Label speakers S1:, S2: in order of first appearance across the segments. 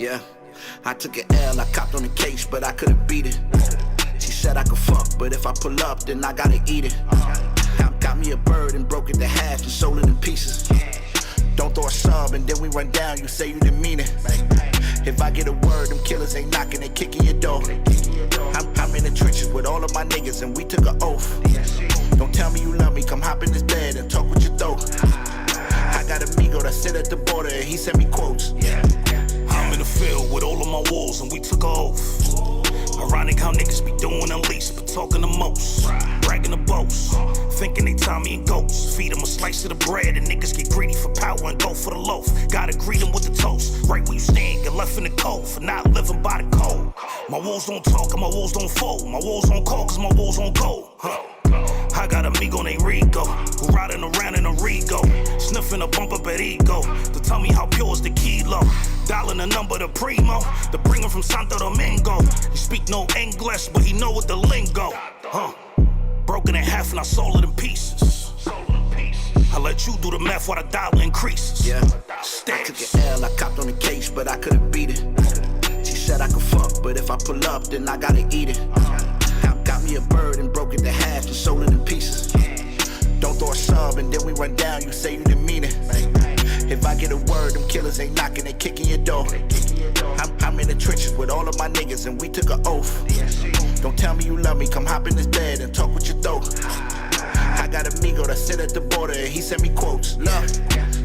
S1: Yeah, I took an L, I copped on the case, but I couldn't beat it. She said I could fuck, but if I pull up, then I gotta eat it. Got me a bird and broke it to half and sold it in pieces. Don't throw a sub and then we run down, you say you didn't mean it. If I get a word, them killers ain't knocking, they kicking your door. I'm in the trenches with all of my niggas and we took an oath. Don't tell me you love me, come hop in this bed and talk with your throat. I got an amigo that sit at the border and he sent me quotes.
S2: I'm in the field with all of my wolves and we took an oath. Ironic how niggas be doing the least, but talking the most. Bragging the boast, thinking they Tommy and Ghost. Feed them a slice of the bread and niggas get greedy for power and go for the loaf. Gotta greet them with the toast. Right where you stand, get left in the cold for not living by the code. My wolves don't talk and my wolves don't fold. My wolves don't call cause my wolves don't go. I got a amigo named Rico, who riding around in a Rego, sniffing a bump up at ego, to tell me how pure is the kilo. Dialing the number to Primo, to bring him from Santo Domingo. He speak no English, but he know what the lingo. Broken in half and I sold it in pieces. I let you do the math while the dollar increases.
S1: Yeah, I took an L, I copped on the case, but I couldn't beat it. She said I could fuck, but if I pull up, then I gotta eat it. Got me a bird and broke it to half and sold it in pieces. Don't throw a sub and then we run down, you say you didn't mean it. If I get a word, them killers ain't knocking, they kicking your door. I'm in the trenches with all of my niggas and we took an oath. Don't tell me you love me, come hop in this bed and talk with your throat. I got an amigo that sit at the border and he sent me quotes. Look,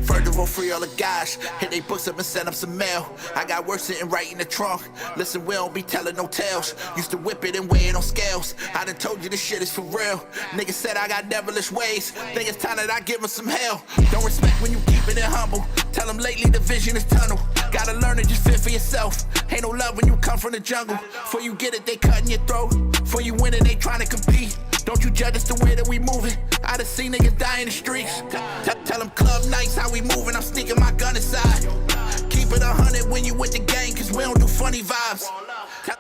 S1: Furthermore, free all the guys. Hit they books up and send them some mail. I got work sitting right in the trunk. Listen, we don't be telling no tales. Used to whip it and weigh it on scales. I done told you this shit is for real. Niggas said I got devilish ways. Think it's time that I give them some hell. Don't respect when you keep it humble. Tell them lately the vision is tunnel. Gotta learn to just fit for yourself. Ain't no love when you come from the jungle. Before you get it, they cutting your throat. Before you win it, they trying to compete. Don't you judge us the way that we moving. I done seen niggas die in the streets. Tell them club nights how we moving. I'm sneaking my gun inside. Keep it 100 when you with the gang, cause we don't do funny vibes.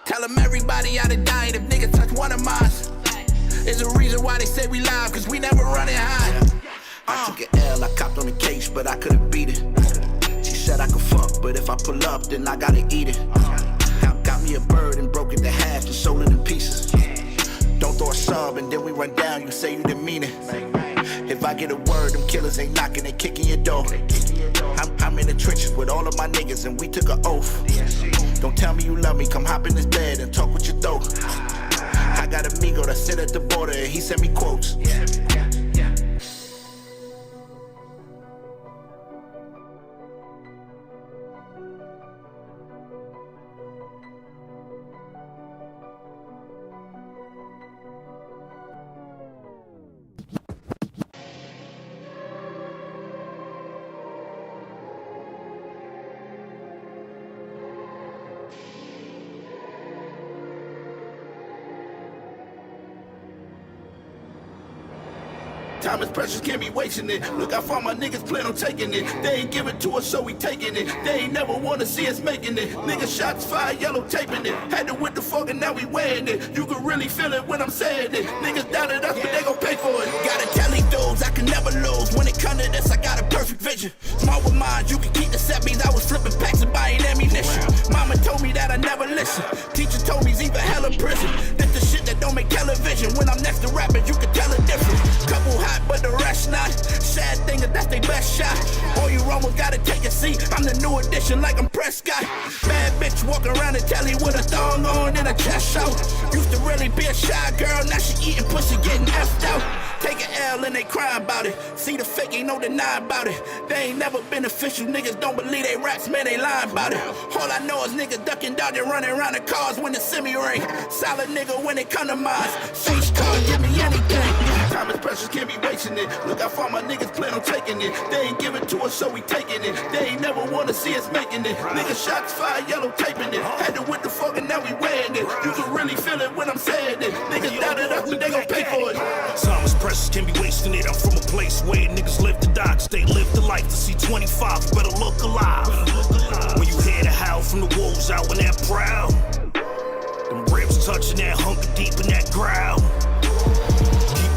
S1: Tell them everybody out of dying if niggas touch one of mine. There's a reason why they say we live, cause we never running high. I took an L, I copped on the case, but I couldn't beat it. She said I could fuck, but if I pull up, then I gotta eat it. Got me a bird and broke it to half and sold it in pieces. Don't throw a sub and then we run down, you say you didn't mean it. If I get a word, them killers ain't knocking, they kicking your door. I'm in the trenches with all of my niggas and we took an oath. Don't tell me you love me, come hop in this bed and talk with your throat. I got an amigo that sit at the border and he sent me quotes. Time is precious, can't be wasting it. Look how far my niggas plan on taking it. They ain't give it to us, so we taking it. They ain't never wanna see us making it. Niggas shots fired, yellow taping it. Had to with the fuck and now we wearing it. You can really feel it when I'm saying it. Niggas doubted us, but they gon' pay for it. Gotta tell these dudes I can never lose. When it come to this, I got a perfect vision. Small with mine, you can keep the seppies. I was flipping packs and buying ammunition. Mama told me that I never listen. Teacher told me it's either hell or prison. This the shit that don't make television. When I'm next to rappers, you can tell the difference. Couple hot, but the rest not. Sad thing is that's they best shot. All you almost gotta take a seat. I'm the new edition like I'm Prescott. Bad bitch walking around the telly with a thong on and a chest out. Used to really be a shy girl, now she eating pussy getting effed out. Take an L and they cry about it. See the fake, ain't no deny about it. They ain't never been official, niggas don't believe they raps, man, they lying about it. All I know is niggas ducking, dodging, running around the cars when the semi ring. Solid nigga when it come to mine. Face card, give me anything. Time is precious, can't be wasting it. Look how far my niggas plan on taking it. They ain't give it to us, so we taking it. They ain't never wanna see us making it. Niggas shots fired, yellow taping it. Had to with the fuck and now we wearing it. You can really feel it when I'm saying it. Niggas doubted us, but they gon' pay for it.
S2: Time is precious, can't be wasting it. I'm from a place where niggas live to die, cause they live the life to see 25. Better look alive. When you hear the howl from the wolves out when they're proud, them ribs touching that hunker deep in that ground.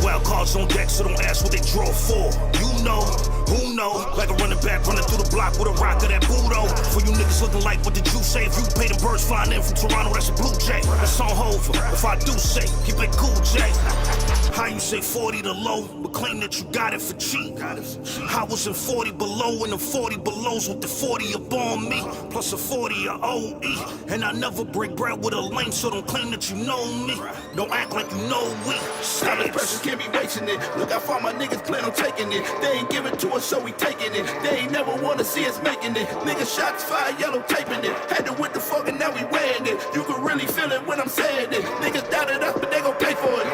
S2: Wild cards on deck, so don't ask what they draw for. You know, Who know? Like a running back running through the block with a rock of that Budo. For you niggas looking like what did you say? If you pay the birds flying in from Toronto, that's a Blue Jay. That's on Hover. If I do say, keep it cool, Jay. How you say 40 to low, but claim that you got it for cheap? I was in 40 below, and the 40 belows with the 40 up on me, plus a 40 of OE. And I never break bread with a lame, so don't claim that you know me. Don't act like you know we.
S1: Solid person can't be wasting it. Look how far my niggas plan on taking it. They ain't giving to us, so we taking it. They ain't never wanna see us making it. Niggas shots fired, yellow taping it. Had to with the fuck and now we wearing it. You can really feel it when I'm saying it. Niggas doubted us, but they gon' pay for it.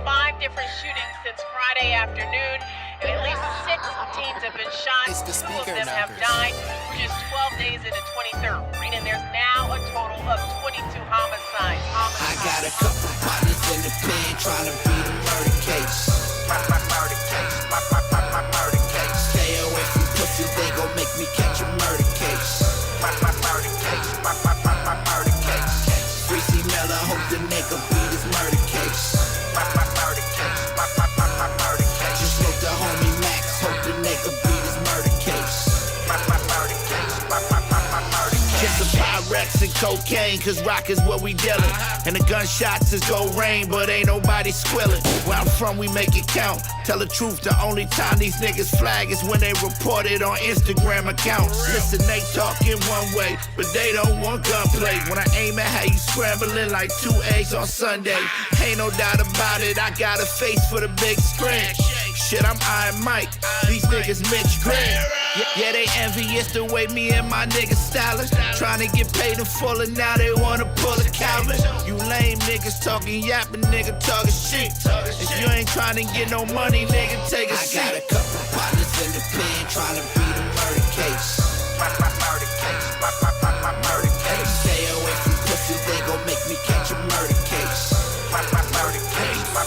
S3: 5 different shootings since Friday afternoon, and at least 6 teens have been shot. 2 of them have died. We're just 12 days into 23rd, and there's now a total of 22 homicides.
S1: I got a couple partners in the pen trying to beat a murder case. My murder case, my murder case. Stay away from pussies, they gon' make me catch a murder case. My murder case, my murder case. Greasy Miller, hope the nigga beat his murder case. My murder case, my murder case. Just look the homie Max, hope the nigga beat his murder case. My murder case, my murder case. Just some Pyrex and cocaine, cause rock is what we dealin'. And the gunshots is go rain, but ain't nobody squillin'. Where I'm from, we make it count. Tell the truth, the only time these niggas flag is when they report it on Instagram accounts. Listen, they talking one way, but they don't want gunplay. When I aim at how you scrambling like 2 eggs on Sunday. Ain't no doubt about it, I got a face for the big screen. Shit, I'm Iron Mike, these niggas Mitch Green. Yeah, they envious the way me and my niggas stylin'. Trying to get paid in full and now they wanna pull a Calvin. You lame niggas talking yappin', nigga talking shit. If you ain't trying to get no money, nigga, take a seat. I got a couple partners in the pen trying to beat a murder case. My murder case, my murder case. Stay away from pussies, they gon' make me catch a murder case. My murder case, my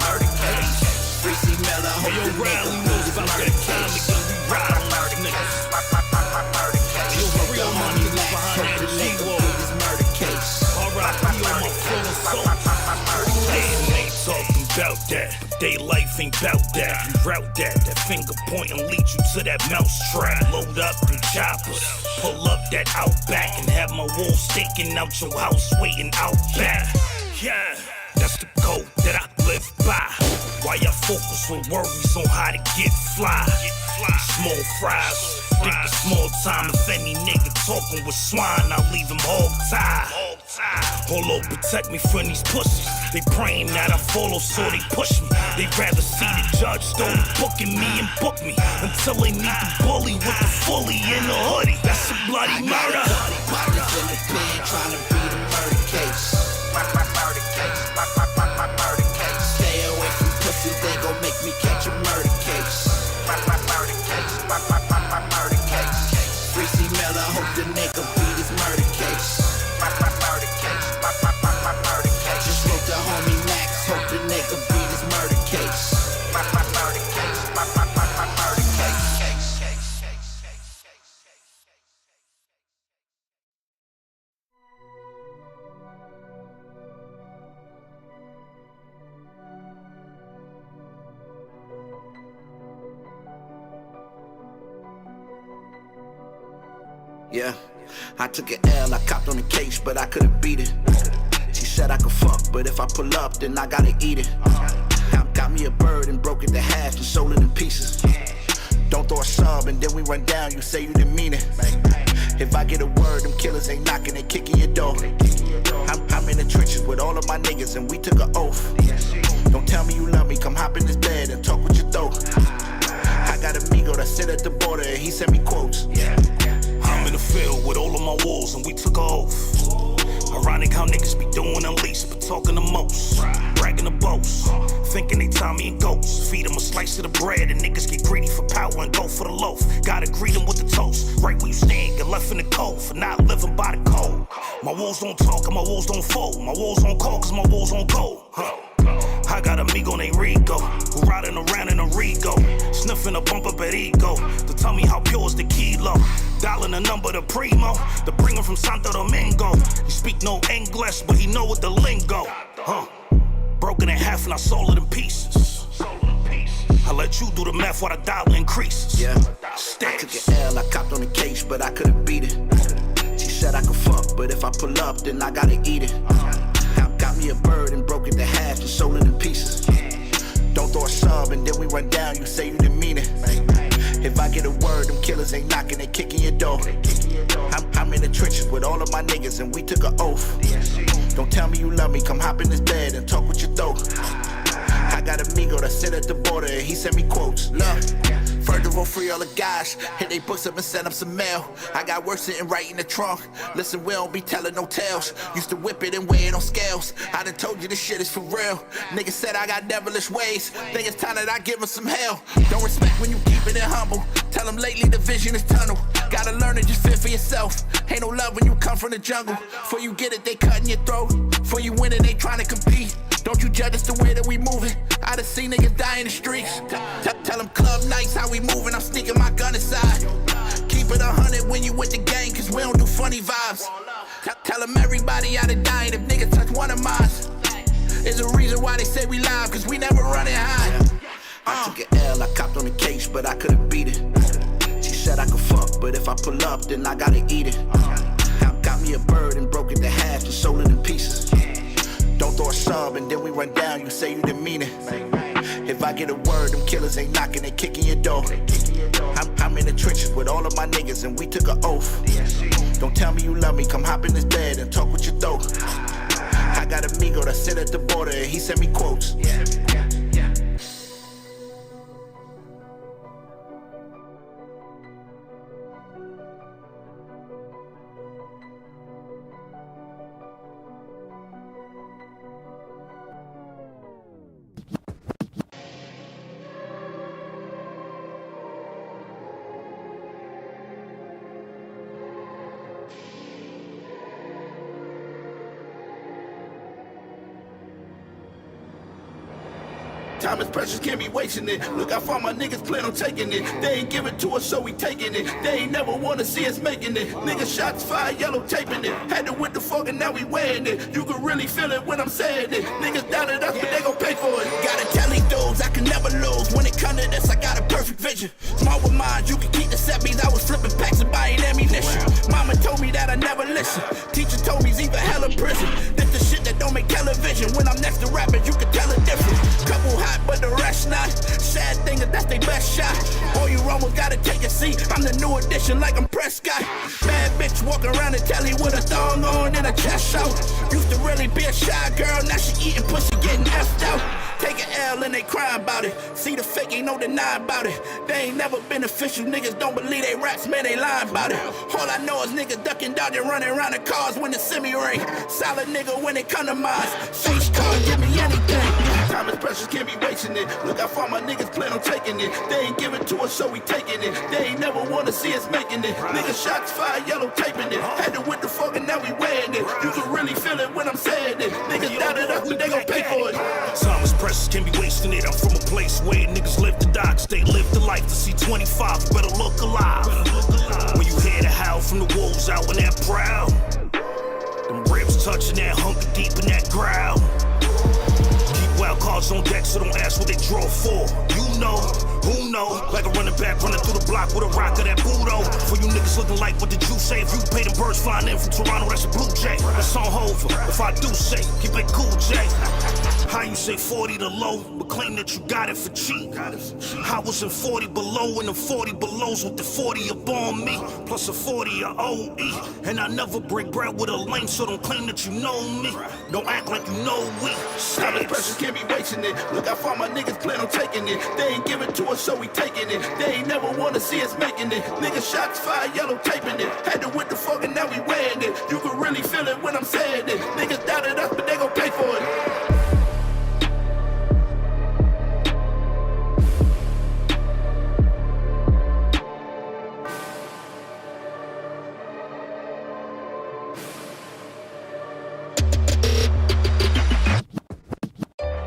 S1: murder case. Greasy Miller, hope the nigga beat his murder case. My murder case, my murder case. Real money Max, hope the nigga beat his murder case.
S2: R.I.P. on my phone, so they ain't talking about that, but they life ain't bout that. You route that finger point and lead you to that mouse trap. Load up them choppers, pull up that Outback and have my wolf staking out your house waiting out back. Yeah, that's the code that I live by. Why I focus on worries on how to get fly. Small fries, think it's small time. If any nigga talking with swine, I leave him hog tied. Holo protect me from these pussies. They praying that I follow, so they push me. They rather see the judge stone booking me and book me until they meet the bully with the fully in the hoodie. That's a bloody murder.
S1: Partners in the pen trying to beat a murder case. My murder case, my murder case. Stay away from pussies, they gon' make me catch a murder case. My murder case, my murder case. Greasy Miller, hope the nigga beat his murder case. My murder case, my murder case. Just look the homie Max, hope the nigga beat his murder case. My murder case, my murder case. Yeah, I took an L, I copped on the case, but I couldn't beat it. She said I could fuck, but if I pull up, then I gotta eat it. Got me a bird and broke it to half and sold it in pieces. Don't throw a sub and then we run down, you say you didn't mean it. If I get a word, them killers ain't knocking, they kicking your door. I'm in the trenches with all of my niggas and we took an oath. Don't tell me you love me, come hop in this bed and talk with your throat. I got an amigo that sit at the border and he sent me quotes.
S2: I'm in the field with all of my wolves and we took a oath. Ironic how niggas be doing the least, but talking the most. Bragging the boast, thinking they Tommy and ghosts. Feed them a slice of the bread and niggas get greedy for power and go for the loaf. Gotta greet them with the toast. Right where you stand, get left in the cold for not living by the code. My wolves don't talk and my wolves don't fold. My wolves don't call cause my wolves don't go. I got a amigo named Rico, who riding around in a Rigo, sniffing in a bumper perico to tell me how pure is the kilo. Dialing the number to Primo to bring him from Santo Domingo. He speak no English, but he know what the lingo. Broken in half and I sold it in pieces. I let you do the math while the dollar increases.
S1: Yeah, I took an L, I copped on the case, but I couldn't beat it. She said I could fuck, but if I pull up, then I gotta eat it. Got me a bird and broke it to half and sold it in pieces. Don't throw a sub and then we run down, you say you didn't mean it. If I get a word, them killers ain't knocking, they kicking your door. I'm in the trenches with all of my niggas and we took an oath. Don't tell me you love me, come hop in this bed and talk with your throat. I got a amigo that sit at the border and he sent me quotes. Love, further roll free all the guys. Hit they books up and send them some mail. I got work sitting right in the trunk. Listen, we don't be telling no tales. Used to whip it and weigh it on scales. I done told you this shit is for real. Niggas said I got devilish ways. Think it's time that I give them some hell. Don't respect when you keep it humble. Tell them lately the vision is tunnel. Gotta learn to just fit for yourself. Ain't no love when you come from the jungle. Before you get it, they cutting your throat. Before you win it, they trying to compete. Don't you judge us the way that we moving. I done seen niggas die in the streets. Tell them club nights how we moving. I'm sneaking my gun inside. Keep it 100 when you with the gang, cause we don't do funny vibes. Tell them everybody out of dying if niggas touch one of mine. There's a reason why they say we live, cause we never running high. I took an L, I copped on the case, but I couldn't beat it. She said I could fuck, but if I pull up, then I gotta eat it. Got me a bird and broke it to half and sold it in pieces. Don't throw a sub and then we run down, you say you didn't mean it. If I get a word, them killers ain't knocking, they kicking your door. I'm in the trenches with all of my niggas and we took an oath. Don't tell me you love me, come hop in this bed and talk with your throat. I got a amigo that sit at the border and he sent me quotes. Time is precious, can't be wasting it. Look how far my niggas plan on taking it. They ain't give it to us, so we taking it. They ain't never wanna see us making it. Niggas shots fired, yellow taping it. Had to with the fog and now we wearing it. You can really feel it when I'm saying it. Niggas doubted us, but they gon' pay for it. Gotta tell these dudes I can never lose. When it come to this, I got a perfect vision. Small with mine, you can keep the seppies. I was flipping packs and buying ammunition. Mama told me that I never listen. Teacher told me it's either hell or prison. This the shit that don't make television. When I'm next to rappers, you can tell a difference. Couple hot, but the rest not. Sad thing is that's they best shot. All you almost gotta take a seat. I'm the new edition like I'm Prescott. Bad bitch walking around the telly with a thong on and a chest out. Used to really be a shy girl, now she eating pussy getting effed out. Take an L and they cry about it. See the fake, ain't no deny about it. They ain't never been official, niggas don't believe they raps, man, they lying about it. All I know is niggas ducking, dodging, running around the cars when the semi ring. Solid nigga when they come to mine. Face card, give me anything. Time is precious, can't be wasting it. Look how far my niggas plan on taking it. They ain't give it to us, so we taking it. They ain't never wanna see us making it. Niggas shots fired, yellow taping it. Had to with the fog and now we wearing it. You can really feel it when I'm saying it. Niggas doubted us, but they gon' pay for it.
S2: Time is precious, can't be wasting it. I'm from a place where niggas live to die, 'cause they live the life to see 25. You better look alive. When you hear the howl from the wolves out in that prowl, them ribs touching that hunker deep in that growl. Keep wild cards on deck, so don't ask what they draw for. You know, who know? Like a running back running through the block with a rock of that Budo. For you niggas looking like what did you say? If you pay them birds flying in from Toronto, that's a Blue Jay. That's on Hover. If I do say, keep it cool, Jay. How you say 40 to low, but claim that you got it for cheap? I was in 40 below, and the 40 belows with the 40 up on me, plus a 40 of OE. And I never break bread with a lame, so don't claim that you know me. Don't act like you know we.
S1: Time is precious, can't be wasting it. Look how far my niggas plan on taking it. They ain't give it to us, so we taking it. They ain't never wanna see us making it. Niggas shots fired, yellow taping it. Had to with the fog and now we wearing it. You can really feel it when I'm saying it. Niggas doubted us, but they gon' pay for it.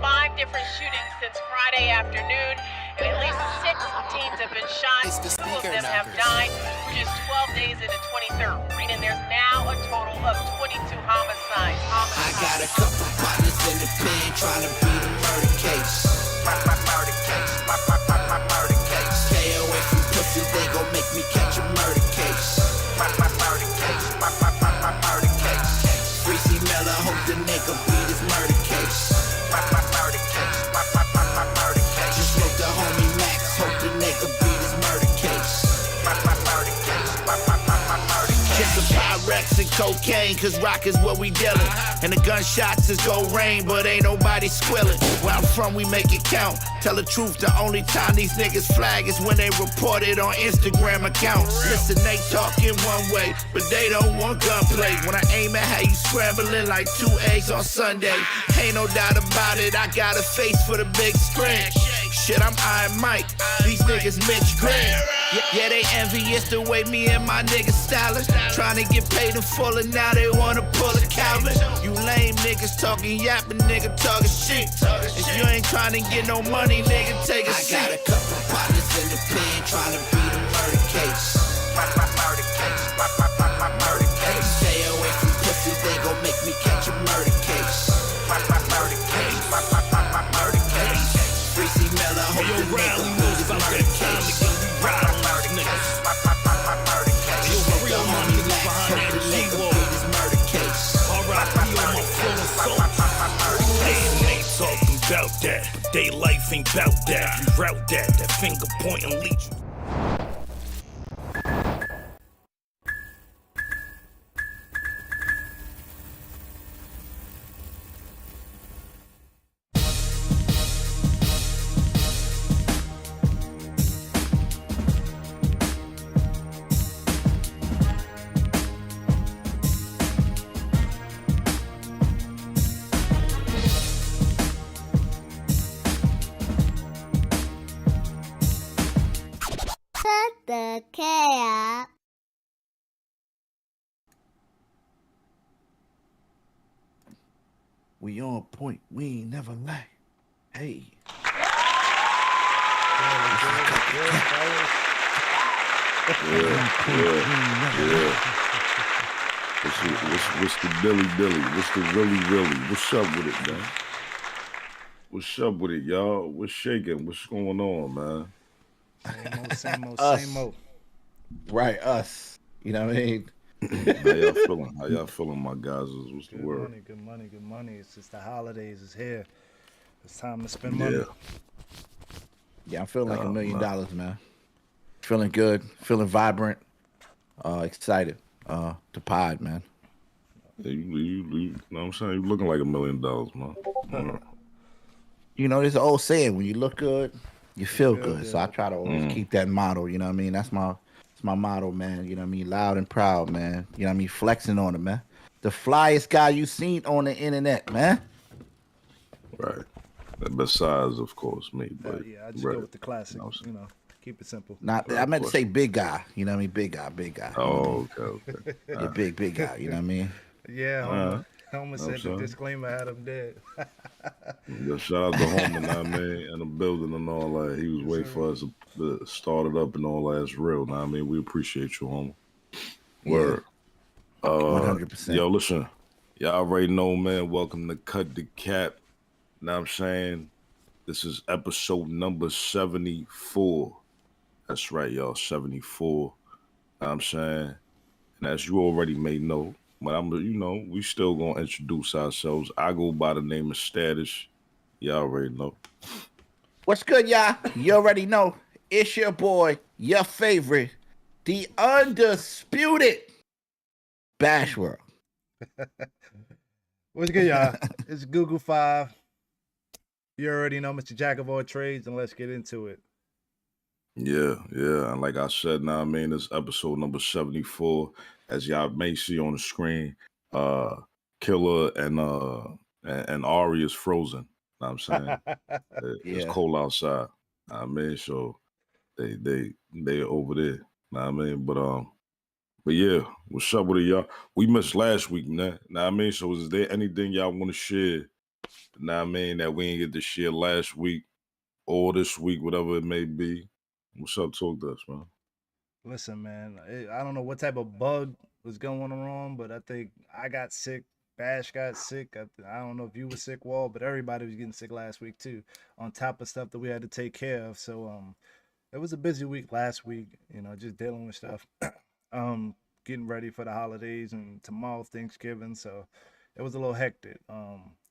S3: 5 different shootings since Friday afternoon, and at least 6 teams have days into 23rd, and there's now a total of 22 homicides.
S1: I got a couple partners in the pen trying to beat a murder case. Murder case, murder case. Stay away from pussies, they gon' make me catch a murder case. Murder case, murder case. Freezy Miller, hope the nigga beat his murder case. Murder case, murder case. Just smoke the homie Max, hope the nigga beat his murder case. Murder case, murder case. Just a Pyrex and cocaine, cause rock is what we dealin'. And the gunshots is gon' rain, but ain't nobody squealing. Where I'm from, we make it count. Tell the truth, the only time these niggas flag is when they report it on Instagram accounts. Listen, they talking one way, but they don't want gunplay. When I aim at how you scrambling like 2 eggs on Sunday. Ain't no doubt about it, I got a face for the big screen. Shit, I'm Iron Mike, these niggas Mitch Green. Yeah, they envious the way me and my niggas stylin'. Trying to get paid in full and now they wanna pull a Calvin. You lame niggas talking yappin', nigga talking shit. If you ain't trying to get no money, nigga, take a seat. I got a couple partners in the pen trying to beat a murder case. Murder case, murder case. Stay away from pussies, they gon' make me catch a murder case. Murder case, murder case. Freezy Miller, hope the nigga beat his murder case. Murder case, murder case. Just smoke the homie Max, hope the nigga beat his murder case.
S2: R.I.P. on my phone soul. They ain't talking about that, but they life ain't about that. You route that finger point and lead you.
S4: The cap.
S1: We on point, we ain't never lack. Hey.
S5: What's the dilly? What's the really? What's up with it, man? What's up with it, y'all? What's shaking? What's going on, man?
S6: Same old.
S7: Right, us. You know what I mean?
S5: How y'all feeling? How y'all feeling, my guys? What's the word?
S6: Good money. It's just the holidays is here. It's time to spend money.
S7: Yeah, I'm feeling like $1 million, man. Feeling good, feeling vibrant, excited. To pod, man.
S5: Yeah, you know what I'm saying? You looking like $1 million, man.
S7: You know, there's an old saying, when you look good, you feel good. So I try to always keep that motto, you know what I mean? That's my motto, man. You know what I mean? Loud and proud, man. You know what I mean? Flexing on it, man. The flyest guy you seen on the internet, man.
S5: Right. Besides, of course, me. But
S6: I just go with the classic, you know. Keep it simple.
S7: I meant to say big guy. You know what I mean? Big guy.
S5: Oh, okay.
S7: Yeah, big guy. You know what I mean?
S6: Yeah, Homer said the disclaimer had him dead.
S5: Yeah, shout out to Homer, now, man, in the building and all that. He was waiting for us to start it up and all that. It's real, now. I mean, we appreciate you, Homer. Word.
S7: 100%.
S5: Yo, listen, y'all already know, man. Welcome to Cut the Cap. Know what I'm saying? This is episode number 74. That's right, y'all, 74. Know what I'm saying? And as you already may know, but we still gonna introduce ourselves. I go by the name of Status. Y'all already know.
S7: What's good, y'all? You already know. It's your boy, your favorite, the undisputed Bash World.
S6: What's good, y'all? It's Google 5. You already know Mr. Jack of all trades, and let's get into it.
S5: Yeah. And like I said, now I mean, this episode number 74. As y'all may see on the screen, Killer and Ari is frozen. Know what I'm saying? It's cold outside. I mean, so they over there. Know what I mean? But yeah, what's up with it, y'all? We missed last week, man. Know what I mean? So is there anything y'all want to share? Know what I mean? That we didn't get to share last week or this week, whatever it may be. What's up? Talk to us, man.
S6: Listen, man, I don't know what type of bug was going on, but I think I got sick. Bash got sick. I don't know if you were sick, Wall, but everybody was getting sick last week too. On top of stuff that we had to take care of. So it was a busy week last week. You know, just dealing with stuff. Getting ready for the holidays and tomorrow Thanksgiving. So it was a little hectic.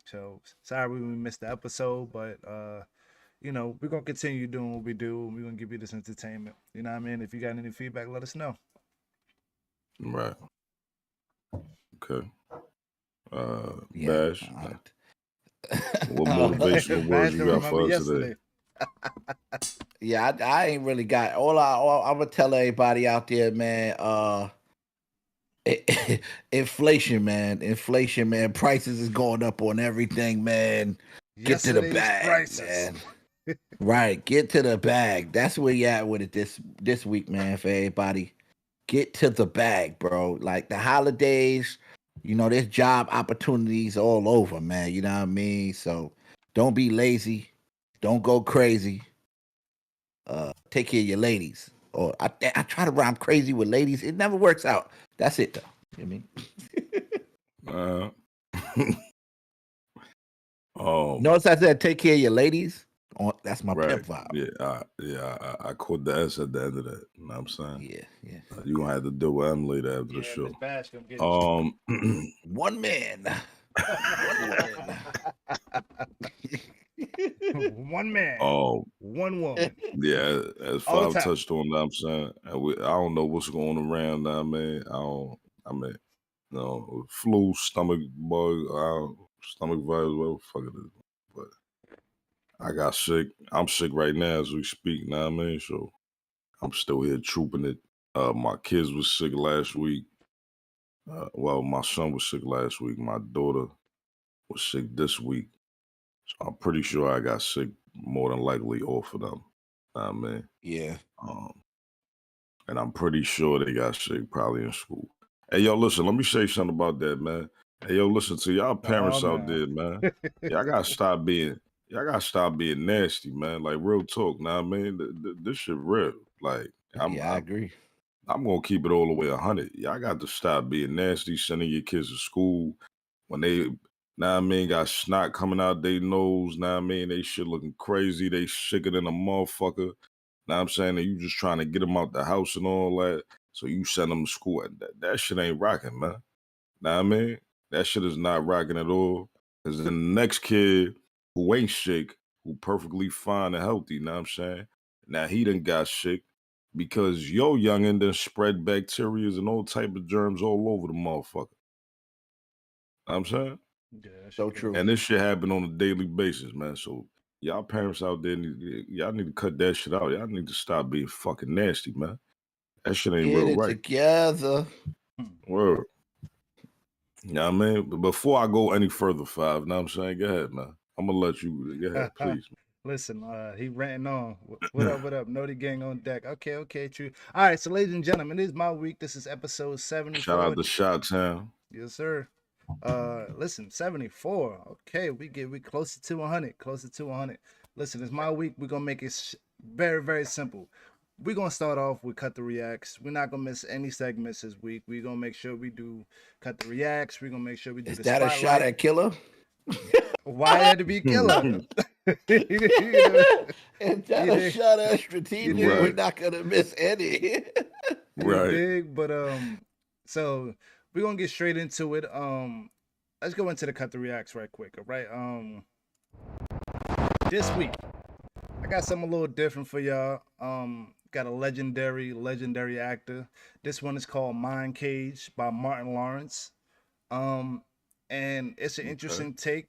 S6: So sorry we missed the episode, but you know, we're gonna continue doing what we do, and we're gonna give you this entertainment. You know what I mean? If you got any feedback, let us know.
S5: Right. Okay.
S7: Yeah.
S5: Bash. What motivational words you got for us today?
S7: Yeah, I ain't really got all I'm gonna tell everybody out there, man. Inflation, man. Prices is going up on everything, man. Get to the bag, prices. Man. Right, get to the bag. That's where you at with it this week, man. For everybody, get to the bag, bro. Like the holidays, you know, there's job opportunities all over, man. You know what I mean? So don't be lazy. Don't go crazy. Take care of your ladies. Or I try to rhyme crazy with ladies. It never works out. That's it, though. You know what I mean? Notice I said take care of your ladies. That's my pimp vibe.
S5: Yeah, I caught the S at the end of that. You know what I'm saying?
S7: Yeah.
S5: You gonna have to deal with them later after the show.
S7: One man.
S6: One man. One woman.
S5: Yeah, as Five touched on, I'm saying, I don't know what's going around. I mean, you know, flu, stomach bug, stomach virus, whatever the fuck it is. But I got sick. I'm sick right now as we speak. Know what I mean? So I'm still here trooping it. My kids was sick last week. Well, my son was sick last week. My daughter was sick this week. So I'm pretty sure I got sick more than likely off of them. I mean,
S7: yeah.
S5: And I'm pretty sure they got sick probably in school. Hey, yo, listen, let me say something about that, man. Hey, yo, listen to y'all parents out there, man. Y'all gotta stop being nasty, man. Like real talk, now. I mean, this shit real. Like,
S7: I agree.
S5: I'm gonna keep it all the way 100. Y'all got to stop being nasty, sending your kids to school when they, now I mean, got snot coming out their nose. Now I mean, they shit looking crazy. They sicker than a motherfucker. Now I'm saying that you just trying to get them out the house and all that. So you send them to school. That shit ain't rocking, man. Now I mean, that shit is not rocking at all. Because the next kid who ain't sick, who perfectly fine and healthy, now I'm saying, now he done got sick because your youngin' done spread bacteria and all type of germs all over the motherfucker. Know what I'm saying?
S6: Yeah,
S7: so true.
S5: And this shit happen on a daily basis, man. So y'all parents out there, y'all need to cut that shit out. Y'all need to stop being fucking nasty, man. That shit ain't
S7: Get
S5: real
S7: it
S5: right.
S7: together.
S5: Word. You know what I mean? But before I go any further, Five, know what I'm saying? Go ahead, man. I'm gonna let you go ahead, please.
S6: Listen, he ranting on. What up? Naughty gang on deck. Okay, true. All right, so ladies and gentlemen, this is my week. This is episode 74.
S5: Shout out to Shot-Town.
S6: Yes, sir. Listen, 74. Okay, we closer to 100. Closer to 100. Listen, it's my week. We're gonna make it very, very simple. We're gonna start off with Cut the Reacts. We're not gonna miss any segments this week. We're gonna make sure we do Cut the Reacts. We're gonna make sure we do
S7: Is
S6: the
S7: that
S6: spotlight.
S7: a shot at Killer?
S6: Why had to be Killer?
S7: Is that a shot at Strategic? Right. We're not gonna miss any.
S6: Right. Big, but so we're gonna get straight into it. Let's go into the Cut the Reacts right quick, all right? This week I got something a little different for y'all. Got a legendary actor. This one is called Mind Cage by Martin Lawrence. And it's an interesting take.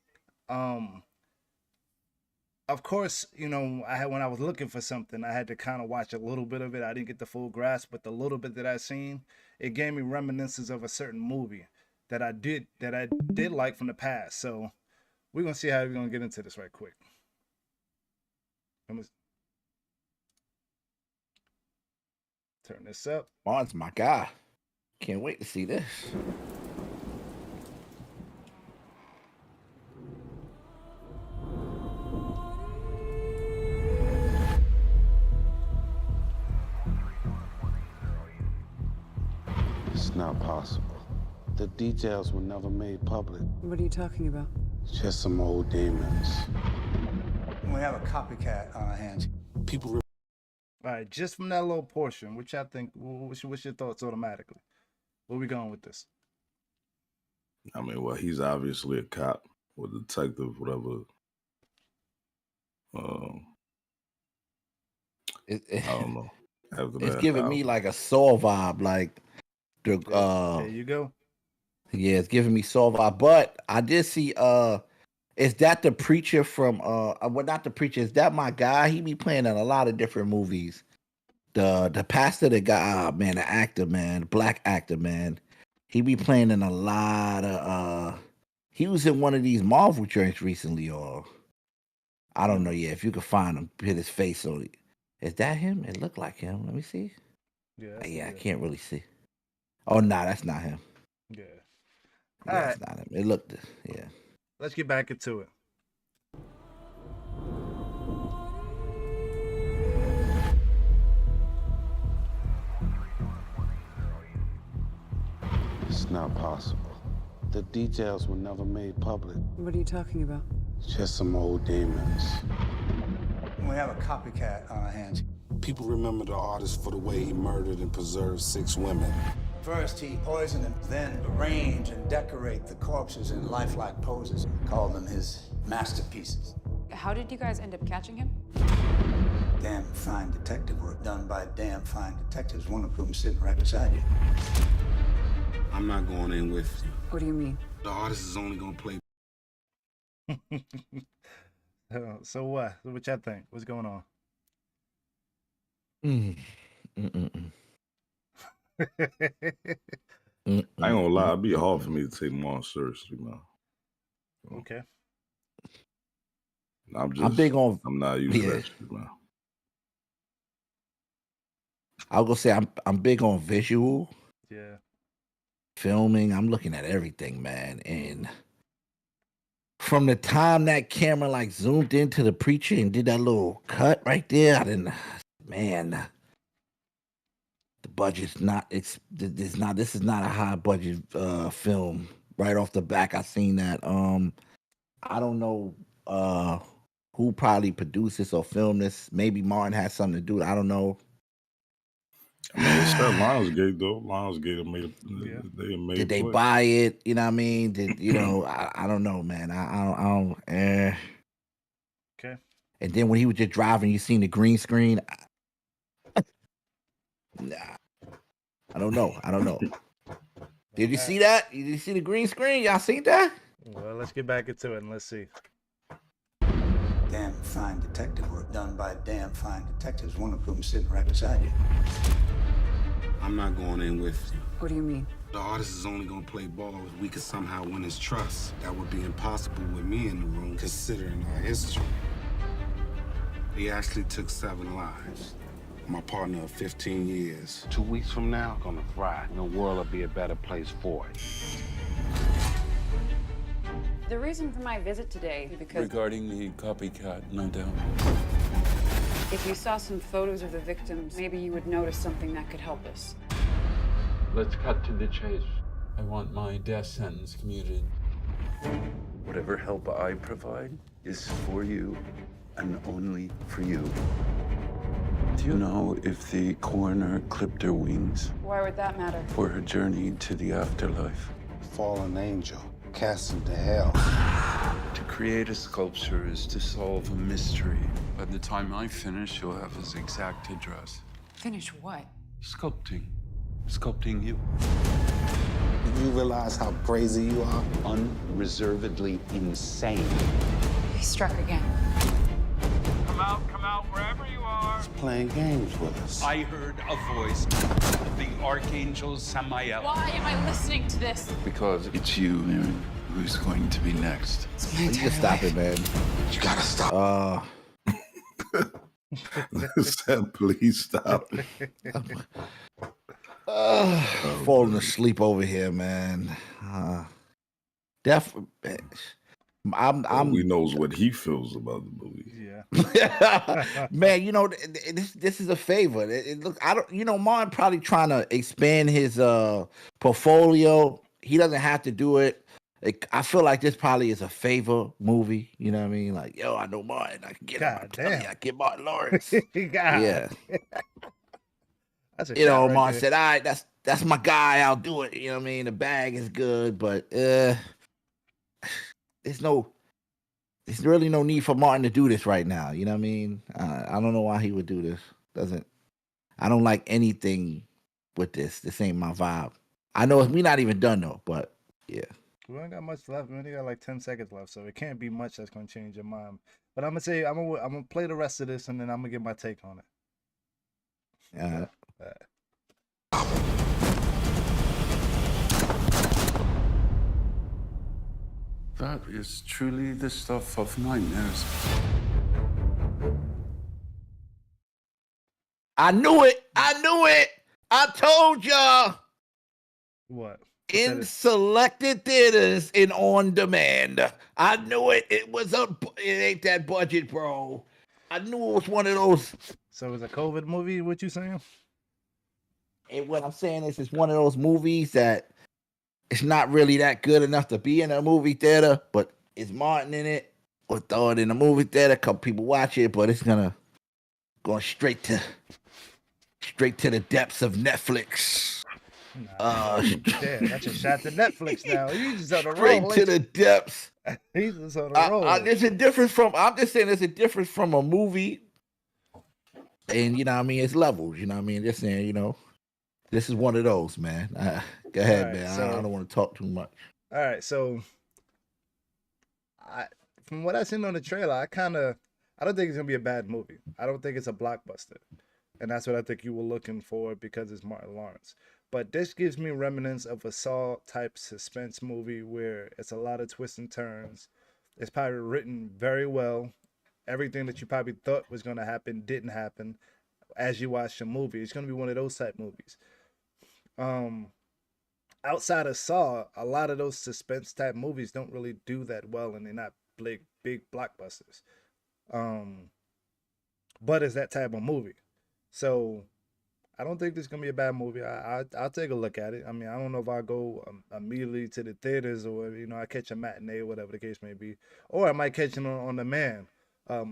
S6: Of course, you know, when I was looking for something, I had to kind of watch a little bit of it. I didn't get the full grasp, but the little bit that I seen, it gave me reminiscences of a certain movie that I did like from the past. So we're gonna see how we're gonna get into this right quick. Turn this up.
S7: Martin's my guy. Can't wait to see this.
S8: not possible. The details were never made public.
S9: What are you talking about?
S8: Just some old demons.
S10: We have a copycat on our hands.
S2: People.
S6: All right, just from that little portion, which I think, what's your thoughts automatically? Where we going with this?
S5: I mean, well, he's obviously a cop or detective, whatever. I don't know. After
S7: It's
S5: that,
S7: giving me like a Saw vibe, like the
S6: There you go.
S7: Yeah, it's giving me Saw vibe. But I did see is that the preacher from well, not the preacher, is that my guy? He be playing in a lot of different movies. The pastor, the guy, man, the actor, man, the black actor, man. He be playing in a lot of he was in one of these Marvel joints recently, or I don't know. Yeah, if you could find him, hit his face on it. Is that him? It looked like him. Let me see. Yeah, I can't really see. Oh, nah, that's not him.
S6: Yeah.
S7: That's not him. It looked, yeah.
S6: Let's get back into it.
S8: It's not possible. The details were never made public.
S9: What are you talking about?
S8: Just some old demons.
S10: We have a copycat on our hands.
S2: People remember the artist for the way he murdered and preserved 6 women.
S10: First, he poisoned them, then arrange and decorate the corpses in lifelike poses. Called them his masterpieces.
S9: How did you guys end up catching him?
S10: Damn fine detective work done by damn fine detectives, one of whom sitting right beside you.
S2: I'm not going in with you.
S9: What do you mean?
S2: The artist is only going to play.
S6: So what? What y'all think? What's going on?
S5: I ain't gonna lie, it'd be hard for me to take more seriously, man.
S6: Okay.
S5: I'm
S7: big on.
S5: I'm not used to that shit, man.
S7: I was gonna say I'm big on visual.
S6: Yeah.
S7: Filming. I'm looking at everything, man. And from the time that camera like zoomed into the preacher and did that little cut right there, I didn't. Man, the budget's not. This is not a high budget film. Right off the back, I seen that. I don't know who probably produced this or filmed this. Maybe Martin had something to do with it. I don't know.
S5: I mean, it's that Lionsgate though. Lionsgate made they made.
S7: Did they buy it? You know what I mean? Did you know? I don't know, man. I don't.
S6: Okay.
S7: And then when he was just driving, you seen the green screen. Nah, I don't know. Did you see that? Did you see the green screen? Y'all seen that?
S6: Well, let's get back into it and let's see.
S10: Damn fine detective work done by damn fine detectives, one of whom sitting right beside you.
S2: I'm not going in with you.
S9: What do you mean?
S2: The artist is only going to play ball if we could somehow win his trust. That would be impossible with me in the room, considering our history. He actually took 7 lives. My partner of 15 years.
S8: 2 weeks from now, I'm gonna fry. And the world will be a better place for it.
S9: The reason for my visit today is because
S11: Regarding the copycat, no doubt.
S9: if you saw some photos of the victims, maybe you would notice something that could help us.
S11: Let's cut to the chase. I want my death sentence commuted.
S12: Whatever help I provide is for you and only for you. Do you know if the coroner clipped her wings
S9: Why would that matter?
S12: for her journey to the afterlife?
S2: Fallen angel, cast into hell.
S12: To create a sculpture is to solve a mystery.
S11: By the time I finish, you'll have his exact address.
S9: Finish what?
S12: Sculpting. Sculpting you.
S2: Do you realize how crazy you are?
S12: Unreservedly insane.
S9: He struck again.
S13: Come out, wherever you are.
S2: He's playing games with us.
S13: I heard a voice, the Archangel Samael.
S9: Why am I listening to this?
S12: Because it's you, Aaron, who's going to be next.
S7: You can stop it, man.
S2: You gotta stop.
S5: Said, please stop it.
S7: Falling asleep over here, man. We
S5: knows what he feels about the movie.
S6: Yeah.
S7: Man, you know, this is a favor. Look, I don't, you know, Martin probably trying to expand his portfolio. He doesn't have to do it. Like, I feel like this probably is a favor movie. You know what I mean? Like, yo, I know Martin. I can get him. I'm telling you, I get Martin Lawrence. Yeah.
S6: That's a
S7: you
S6: shot
S7: know,
S6: right
S7: Martin
S6: there.
S7: said, all right, that's my guy. I'll do it. You know what I mean? The bag is good, but there's really no need for Martin to do this right now. You know what I mean? I don't know why he would do this. I don't like anything with this. This ain't my vibe. I know we're not even done though, but yeah.
S6: We ain't got much left. We only got like 10 seconds left, so it can't be much that's gonna change your mind. But I'm gonna play the rest of this, and then I'm gonna get my take on it.
S12: That is truly the stuff of nightmares.
S7: I knew it. I told y'all.
S6: What?
S7: In selected theaters and on demand. I knew it. It ain't that budget, bro. I knew it was one of those.
S6: So it's a COVID movie, what you saying?
S7: And what I'm saying is it's one of those movies that it's not really that good enough to be in a movie theater, but it's Martin in it. Or throw it in a movie theater, a couple people watch it, but it's going straight to the depths of Netflix.
S6: Damn, that's a shot to Netflix now. You just on the
S7: Straight
S6: roll.
S7: to the depths.
S6: He's just on the roll.
S7: There's a difference from. I'm just saying, there's a difference from a movie, and you know what I mean. It's levels. You know what I mean. Just saying, you know, this is one of those, man. Go ahead,
S6: Right,
S7: man.
S6: so-
S7: I don't want to talk too much.
S6: All right, so from what I seen on the trailer, I don't think it's gonna be a bad movie. I don't think it's a blockbuster, and that's what I think you were looking for because it's Martin Lawrence. But this gives me remnants of a Saw type suspense movie where it's a lot of twists and turns. It's probably written very well. Everything that you probably thought was gonna happen didn't happen as you watch the movie. It's gonna be one of those type movies. Outside of Saw, a lot of those suspense type movies don't really do that well, and they're not big blockbusters. But it's that type of movie, so I don't think this is gonna be a bad movie. I'll take a look at it. I mean, I don't know if I go immediately to the theaters or I catch a matinee or whatever the case may be, or I might catch it on demand.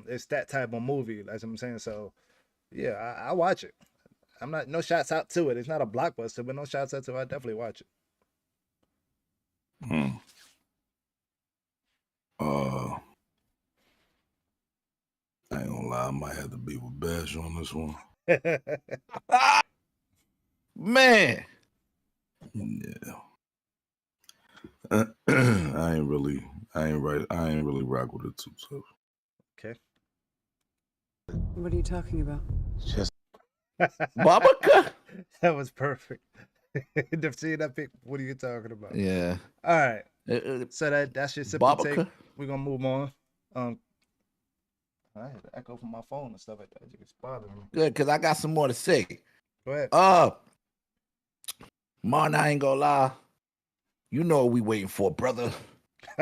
S6: It's that type of movie, as I'm saying. So yeah, I watch it. I'm not no shots out to it. It's not a blockbuster, but no shots out to it. I definitely watch it.
S5: I ain't gonna lie, I might have to be with Bash on this one.
S7: Man.
S5: Yeah. I ain't really rock with it too tough.
S6: Okay.
S9: What are you talking about?
S12: Just
S7: Babaka.
S6: That was perfect. See that pic? What are you talking about?
S7: Yeah.
S6: All right. So that's your simple take.
S7: Babaka.
S6: We're gonna move on. I had to echo from my phone and stuff like that. It's bothering me.
S7: Good, because I got some more to say.
S6: Go ahead.
S7: Martin, I ain't gonna lie. You know what we waiting for, brother.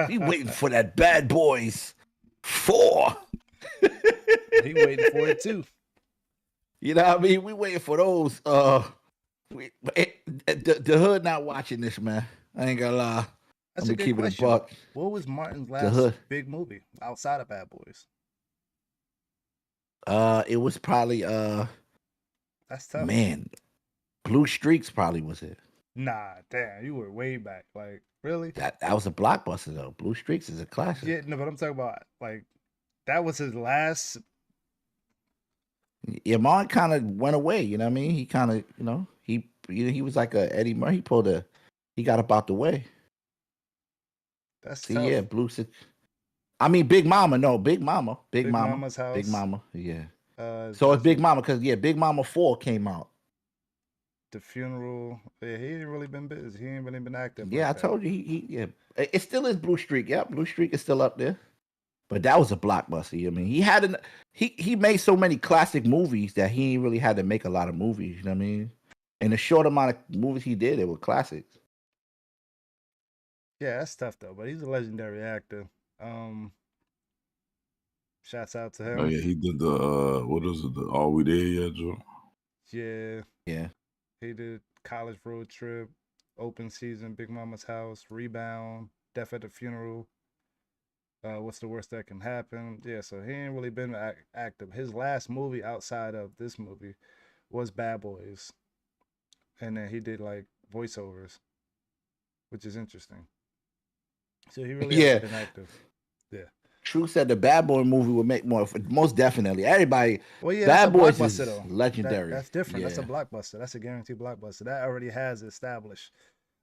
S7: We waiting for that Bad Boys 4.
S6: He waiting for it too.
S7: You know what I mean? We waiting for those. The hood not watching this, man. I ain't gonna lie.
S6: That's
S7: I'm
S6: a
S7: gonna
S6: good
S7: keep it a
S6: question.
S7: buck.
S6: What was Martin's
S7: The
S6: last
S7: Hood.
S6: big movie outside of Bad Boys?
S7: It was probably
S6: That's tough.
S7: man, Blue Streaks probably was it.
S6: Nah, damn, you were way back. Like, really?
S7: That was a blockbuster though. Blue Streaks is a classic.
S6: Yeah, no, but I'm talking about like that was his last.
S7: Yeah, Martin kind of went away. You know what I mean? He kind of, he was like a Eddie Murray. He got up out the way.
S6: That's
S7: See,
S6: tough.
S7: yeah, Blue Streaks. I mean, Big Mama. No, Big Mama. Big Mama.
S6: Mama's House.
S7: Big Mama. Yeah.
S6: So
S7: it's Big Mama because Big Mama 4 came out.
S6: The Funeral. Yeah, he ain't really been busy. He ain't really been active.
S7: Yeah, I told you. He it still is Blue Streak. Yeah, Blue Streak is still up there. But that was a blockbuster. I mean, he made so many classic movies that he ain't really had to make a lot of movies. You know what I mean? In the short amount of movies he did, they were classics.
S6: Yeah, that's tough though. But he's a legendary actor. shouts out to him.
S5: Oh yeah, he did the what is it? The Are We There Yet, Joe?
S6: Yeah. He did College Road Trip, Open Season, Big Mama's House, Rebound, Death at the Funeral. What's the worst that can happen? Yeah, so he ain't really been active. His last movie outside of this movie was Bad Boys, and then he did like voiceovers, which is interesting. So he really hasn't been active. Yeah.
S7: True said the Bad Boy movie would make more. Most definitely, everybody.
S6: Well, yeah,
S7: Bad Boys
S6: that's a
S7: is
S6: blockbuster, though.
S7: legendary.
S6: That's different.
S7: Yeah.
S6: That's a blockbuster. That's a guaranteed blockbuster. That already has established.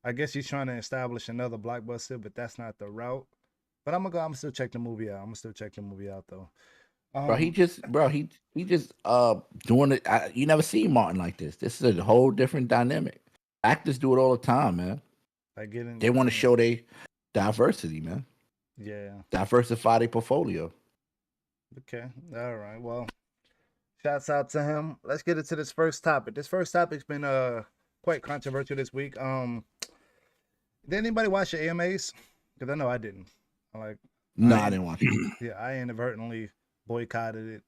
S6: I guess he's trying to establish another blockbuster, but that's not the route. But I'm gonna still check the movie out. Though.
S7: Bro, he just doing it. You never seen Martin like this. This is a whole different dynamic. Actors do it all the time, man. They want to show their diversity, man.
S6: Yeah.
S7: Diversify their portfolio.
S6: Okay. All right. Well, shouts out to him. Let's get into this first topic. This first topic's been quite controversial this week. Did anybody watch the AMAs? Because I know I didn't.
S7: No, I didn't watch it.
S6: Yeah, I inadvertently boycotted it.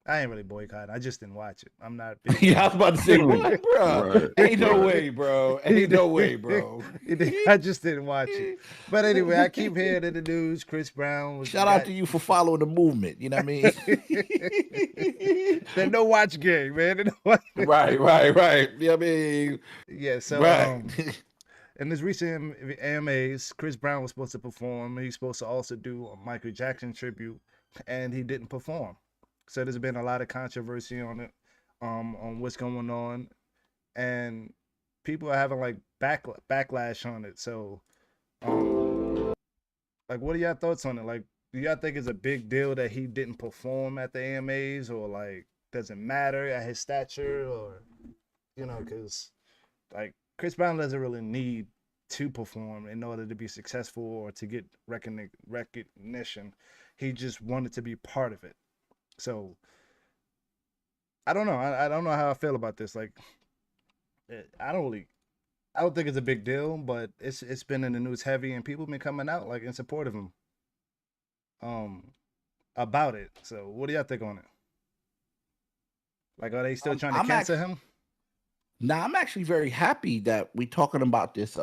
S6: I ain't really boycotting. I just didn't watch it. I'm not.
S7: Yeah, I was about to say, what, bro? Right. Ain't no way, bro. Ain't no way, bro.
S6: I just didn't watch it. But anyway, I keep hearing in the news. Chris Brown was.
S7: Shout out to you for following the movement. You know what I mean?
S6: There's no watch game, man.
S7: Right. You know what I mean?
S6: Yeah. So.
S7: Right.
S6: In this recent AMAs, Chris Brown was supposed to perform. He's supposed to also do a Michael Jackson tribute, and he didn't perform. So there's been a lot of controversy on it, on what's going on, and people are having like backlash on it. So, like, what are y'all thoughts on it? Like, do y'all think it's a big deal that he didn't perform at the AMAs, or like, does it matter at his stature, or because like Chris Brown doesn't really need to perform in order to be successful or to get recognition. He just wanted to be part of it. So I don't know. I don't know how I feel about this. Like, I don't think it's a big deal, but it's been in the news heavy, and people have been coming out like in support of him, about it. So what do y'all think on it? Like, are they still trying to cancel him?
S7: Nah, I'm actually very happy that we talking about this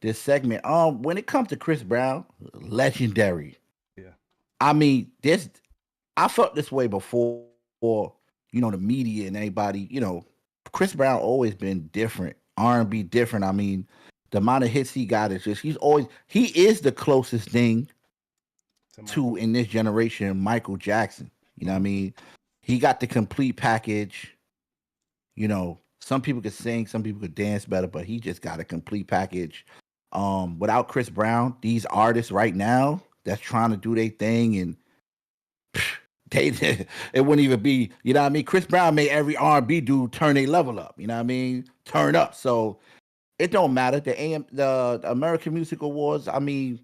S7: this segment. When it comes to Chris Brown, legendary.
S6: Yeah.
S7: I mean, I felt this way before, the media and anybody, Chris Brown always been different. R&B different. I mean, the amount of hits he got is just, he is the closest thing to, in this generation, Michael Jackson. You know what I mean? He got the complete package. Some people could sing, some people could dance better, but he just got a complete package. Without Chris Brown, these artists right now that's trying to do their thing, and it wouldn't even be, you know what I mean? Chris Brown made every R&B dude turn a level up, you know what I mean? Turn up. So it don't matter. The American Music Awards, I mean,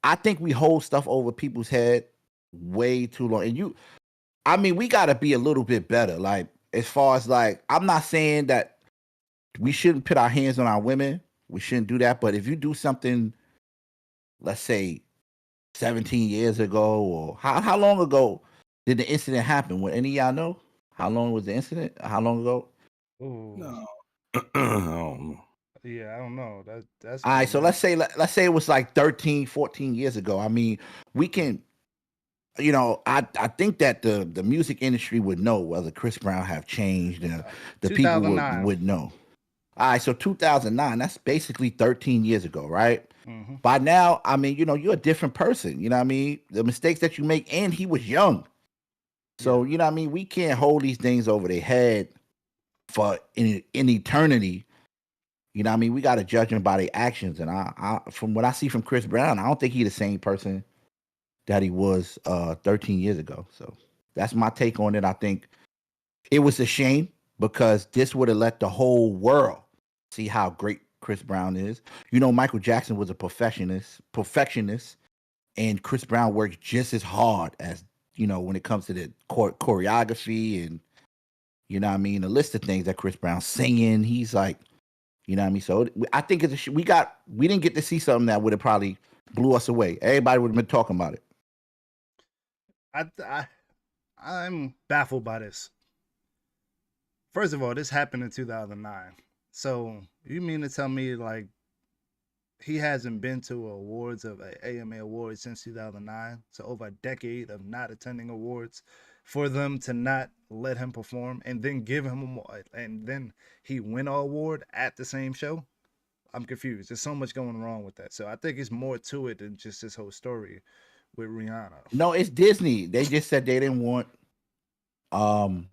S7: I think we hold stuff over people's head way too long. And we got to be a little bit better. Like, as far as like, I'm not saying that we shouldn't put our hands on our women. We shouldn't do that. But if you do something, let's say 17 years ago, or how long ago did the incident happen? Would any of y'all know? How long was the incident? How long ago?
S6: Ooh.
S5: No. I don't know.
S6: Yeah, I don't know. That's
S7: all right. So let's say it was like 13, 14 years ago. I mean, we can, I think that the music industry would know whether Chris Brown have changed, and the people would know. All right, so 2009, that's basically 13 years ago, right?
S6: Mm-hmm.
S7: By now, I mean, you're a different person. You know what I mean? The mistakes that you make, and he was young. So, you know what I mean? We can't hold these things over their head for in eternity. You know what I mean? We got to judge them by their actions. And I from what I see from Chris Brown, I don't think he's the same person that he was 13 years ago. So that's my take on it. I think it was a shame, because this would have let the whole world see how great Chris Brown is. Michael Jackson was a perfectionist, and Chris Brown worked just as hard as, when it comes to the choreography and, you know what I mean, the list of things that Chris Brown singing. He's like, you know what I mean? So I think we didn't get to see something that would have probably blew us away. Everybody would have been talking about it.
S6: I'm baffled by this. First of all, this happened in 2009. So you mean to tell me like he hasn't been to awards of AMA awards since 2009? So over a decade of not attending awards, for them to not let him perform and then give him and then he win an award at the same show? I'm confused. There's so much going wrong with that. So I think it's more to it than just this whole story with Rihanna.
S7: No, it's Disney. They just said they didn't want, that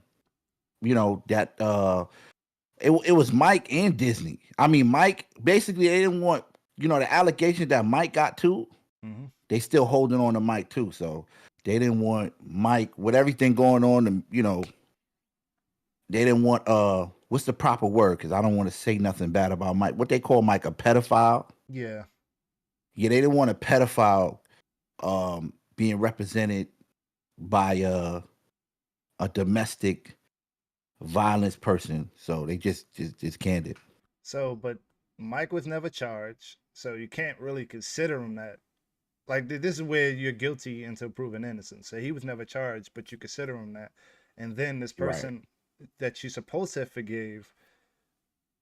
S7: it was Mike and Disney. I mean, Mike basically they didn't want, the allegation that Mike got too.
S6: Mm-hmm.
S7: They still holding on to Mike too. So they didn't want Mike with everything going on, and they didn't want what's the proper word? Because I don't want to say nothing bad about Mike. What they call Mike a pedophile?
S6: Yeah.
S7: Yeah, they didn't want a pedophile being represented by a domestic violence person. So they just canned it.
S6: So, but Mike was never charged, so you can't really consider him that. Like, this is where you're guilty until proven innocent. So he was never charged, but you consider him that. And then this person that you're supposed to have forgave,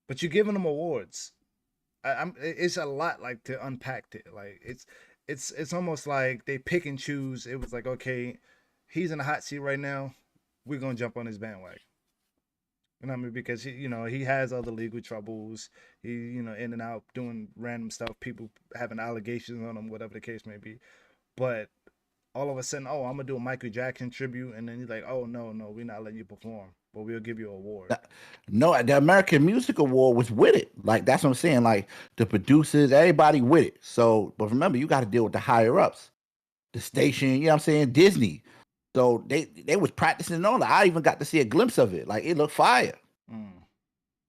S6: but you're giving them awards. It's a lot like to unpack it. Like it's almost like they pick and choose. It was like, okay, he's in the hot seat right now. We're gonna jump on his bandwagon. You know what I mean? Because he has other legal troubles. He in and out doing random stuff. People having allegations on him, whatever the case may be. But all of a sudden, I'm gonna do a Michael Jackson tribute, and then he's like, oh no, we're not letting you perform, but we'll give you an award.
S7: No, the American Music Award was with it. Like that's what I'm saying. Like the producers, everybody with it. So, but remember, you got to deal with the higher ups, the station. You know what I'm saying? Disney. So they was practicing and all that. I even got to see a glimpse of it. Like it looked fire.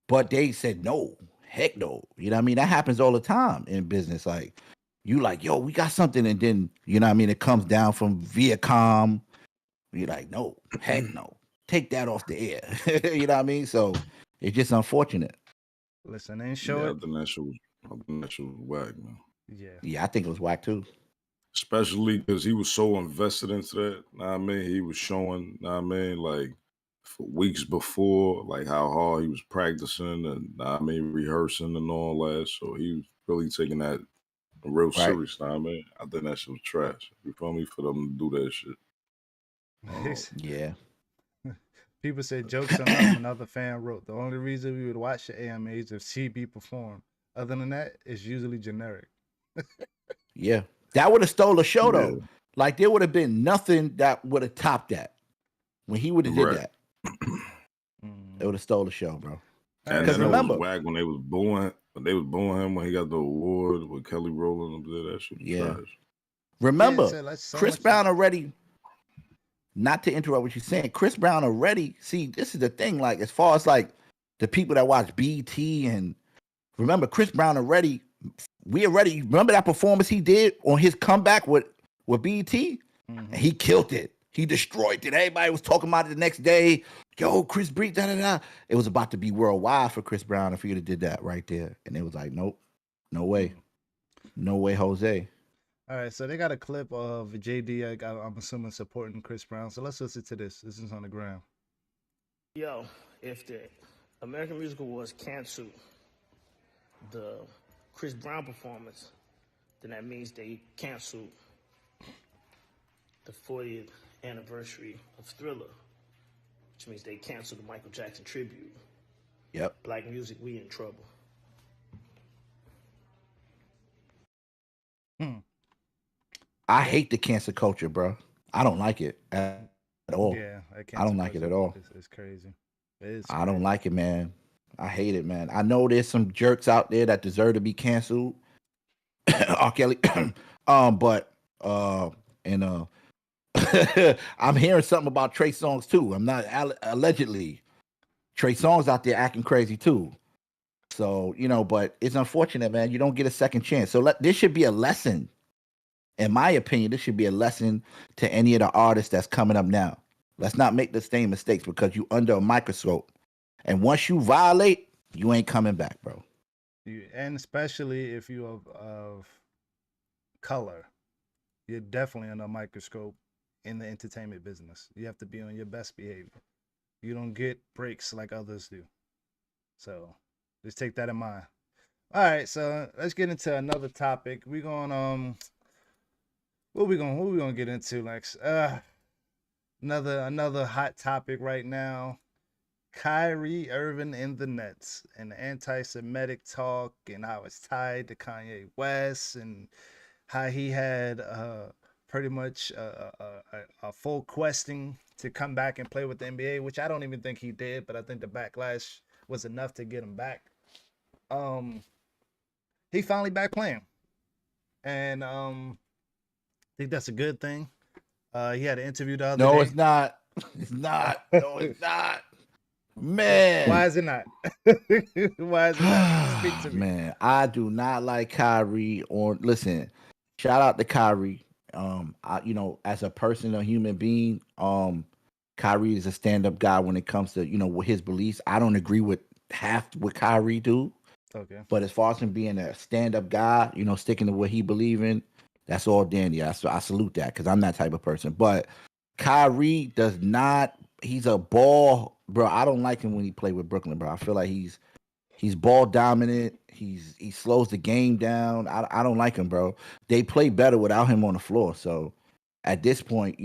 S7: But they said no, heck no. You know what I mean? That happens all the time in business. Like you like, yo, we got something, and then you know what I mean, it comes down from Viacom. You're like, no, heck no. Take that off the air. You know what I mean? So it's just unfortunate.
S6: Listen, ain't sure.
S5: I think that shit was whack, man.
S7: Yeah, I think it was whack too.
S5: Especially because he was so invested into that. Know what I mean? He was showing, know what I mean, like for weeks before, like how hard he was practicing and know what I mean, rehearsing and all that. So he was really taking that real serious. Know what I mean? I think that shit was trash. You feel me? For them to do that shit.
S7: Yeah.
S6: People said jokes on him. Another fan wrote, the only reason we would watch the AMAs if CB performed. Other than that, it's usually generic.
S7: Yeah. That would have stole the show though. Like there would have been nothing that would have topped that. When he would have did that. It would have stole the show, bro.
S5: And then remember, it was whack when they was booing him when he got the award with Kelly Rowland and did that shit. Trash.
S7: Remember, Chris Brown already, not to interrupt what you're saying, Chris Brown already, see, this is the thing, like as far as like the people that watch BT and remember Chris Brown already, remember that performance he did on his comeback with BT? And he killed it. He destroyed it. Everybody was talking about it the next day. Yo, Chris Breed, da-da-da. It was about to be worldwide for Chris Brown if he would have did that right there. And it was like, nope, no way. No way, Jose.
S6: All right, so they got a clip of JD, I'm assuming, supporting Chris Brown. So let's listen to this. This is on the ground.
S14: Yo, if the American Music Awards canceled the Chris Brown performance, then that means they canceled the 40th anniversary of Thriller, which means they canceled the Michael Jackson tribute.
S7: Yep.
S14: Black music, we in trouble.
S7: I hate the cancer culture, bro. I don't like it at all.
S6: Yeah,
S7: I don't like it at all.
S6: It's crazy. It is.
S7: I don't like it, man. I hate it, man. I know there's some jerks out there that deserve to be canceled. R. Kelly. But I'm hearing something about Trey Songz too. I'm not allegedly. Trey Songz out there acting crazy too. So, but it's unfortunate, man. You don't get a second chance. So this should be a lesson. In my opinion, this should be a lesson to any of the artists that's coming up now. Let's not make the same mistakes because you under a microscope. And once you violate, you ain't coming back, bro.
S6: And especially if you of color, you're definitely under a microscope in the entertainment business. You have to be on your best behavior. You don't get breaks like others do. So just take that in mind. All right, so let's get into another topic. We're going what we gonna get into, Lex? Another hot topic right now. Kyrie Irving in the Nets and the anti-Semitic talk and how it's tied to Kanye West and how he had pretty much a full questing to come back and play with the NBA, which I don't even think he did, but I think the backlash was enough to get him back. He finally back playing, and I think that's a good thing. He had an interview the other day.
S7: No, it's not. It's not. No, it's not. Man.
S6: Why is it not? Why is it not? Speak to me.
S7: Man, I do not like Kyrie. Listen, shout out to Kyrie. As a person, a human being, Kyrie is a stand-up guy when it comes to, with his beliefs. I don't agree with half what Kyrie do.
S6: Okay.
S7: But as far as him being a stand-up guy, sticking to what he believe in, that's all dandy. I salute that because I'm that type of person. But Kyrie does not. He's a ball, bro. I don't like him when he played with Brooklyn, bro. I feel like he's ball dominant. He slows the game down. I don't like him, bro. They play better without him on the floor. So at this point,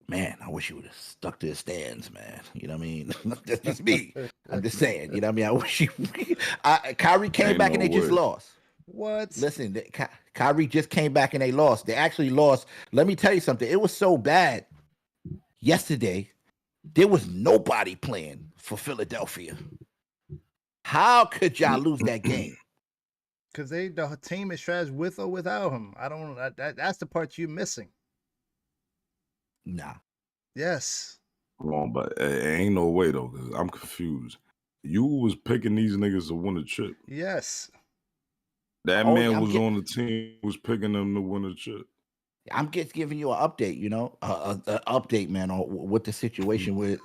S7: man, I wish he would have stuck to his stands, man. You know what I mean? That's just me. I'm just saying. You know what I mean? I wish he. Kyrie came back and they just lost.
S6: What?
S7: Listen, Kyrie just came back and they lost. They actually lost. Let me tell you something. It was so bad yesterday. There was nobody playing for Philadelphia. How could y'all lose that game?
S6: Because the team is trash with or without him. I don't. That's the part you're missing.
S7: Nah.
S6: Yes.
S5: Come on, but it ain't no way though, because I'm confused. You was picking these niggas to win the chip.
S6: Yes.
S5: That man was on the team, was picking them to win the chip.
S7: I'm just giving you an update, an update, man, on what the situation with.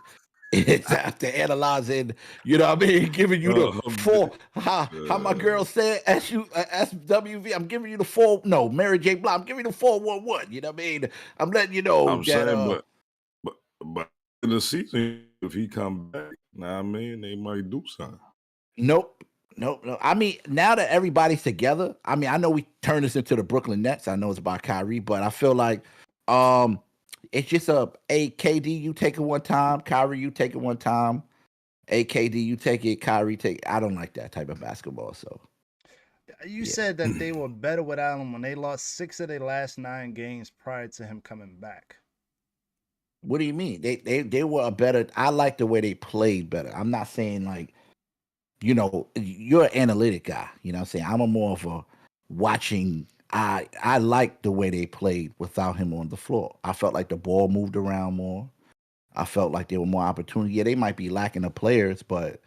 S7: It's after analyzing, you know what I mean? Giving you the full, how my girl said, SWV, I'm giving you the full, no, Mary J. Blige, I'm giving you the 411, you know what I mean? I'm letting you know
S5: I'm
S7: that.
S5: Saying, but in the season, if he come back, I mean, they might do something.
S7: Nope. I mean, now that everybody's together, I mean, I know we turned this into the Brooklyn Nets. I know it's about Kyrie, but I feel like, it's just KD, you take it one time. Kyrie, you take it one time. KD, you take it. Kyrie, take it. I don't like that type of basketball. So
S6: you said that they were better without him when they lost 6 of their last 9 games prior to him coming back.
S7: What do you mean? They were a better. I like the way they played better. I'm not saying like, you're an analytic guy. You know what I'm saying? I'm a more of a watching. I like the way they played without him on the floor. I felt like the ball moved around more. I felt like there were more opportunity. Yeah, they might be lacking the players, but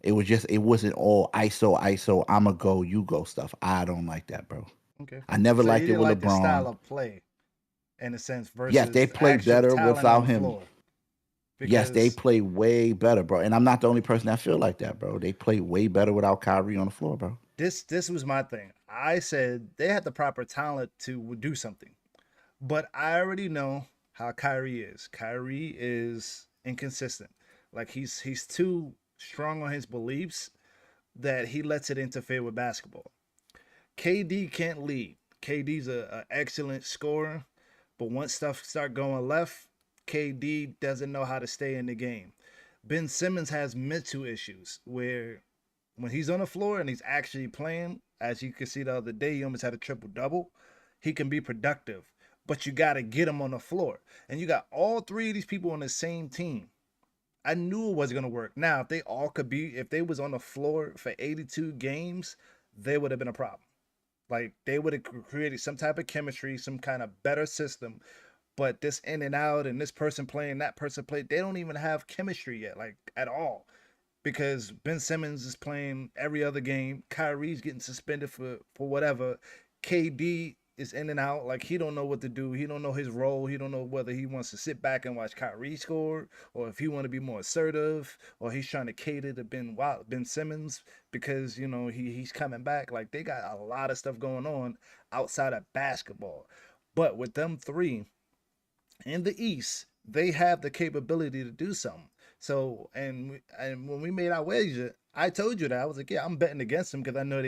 S7: it wasn't all ISO, I'ma go, you go stuff. I don't like that, bro.
S6: Okay.
S7: I never liked it with
S6: like
S7: LeBron.
S6: The style of play, in a sense, versus
S7: yes, they play better without him. Yes, they play way better, bro. And I'm not the only person that feel like that, bro. They play way better without Kyrie on the floor, bro.
S6: This was my thing. I said they had the proper talent to do something. But I already know how Kyrie is. Kyrie is inconsistent. Like he's too strong on his beliefs that he lets it interfere with basketball. KD can't lead. KD's an excellent scorer, but once stuff start going left, KD doesn't know how to stay in the game. Ben Simmons has mental issues where when he's on the floor and he's actually playing, as you can see the other day, he almost had a triple-double. He can be productive, but you got to get him on the floor. And you got all 3 of these people on the same team. I knew it wasn't going to work. Now, if they was on the floor for 82 games, they would have been a problem. Like, they would have created some type of chemistry, some kind of better system. But this in and out and this person playing, that person playing, they don't even have chemistry yet, like, at all. Because Ben Simmons is playing every other game. Kyrie's getting suspended for whatever. KD is in and out. Like he don't know what to do. He don't know his role. He don't know whether he wants to sit back and watch Kyrie score, or if he want to be more assertive, or he's trying to cater to Ben Simmons because he's coming back. Like they got a lot of stuff going on outside of basketball. But with them three in the East, they have the capability to do something. So, and when we made our wager, I told you that I was like, yeah, I'm betting against them because I know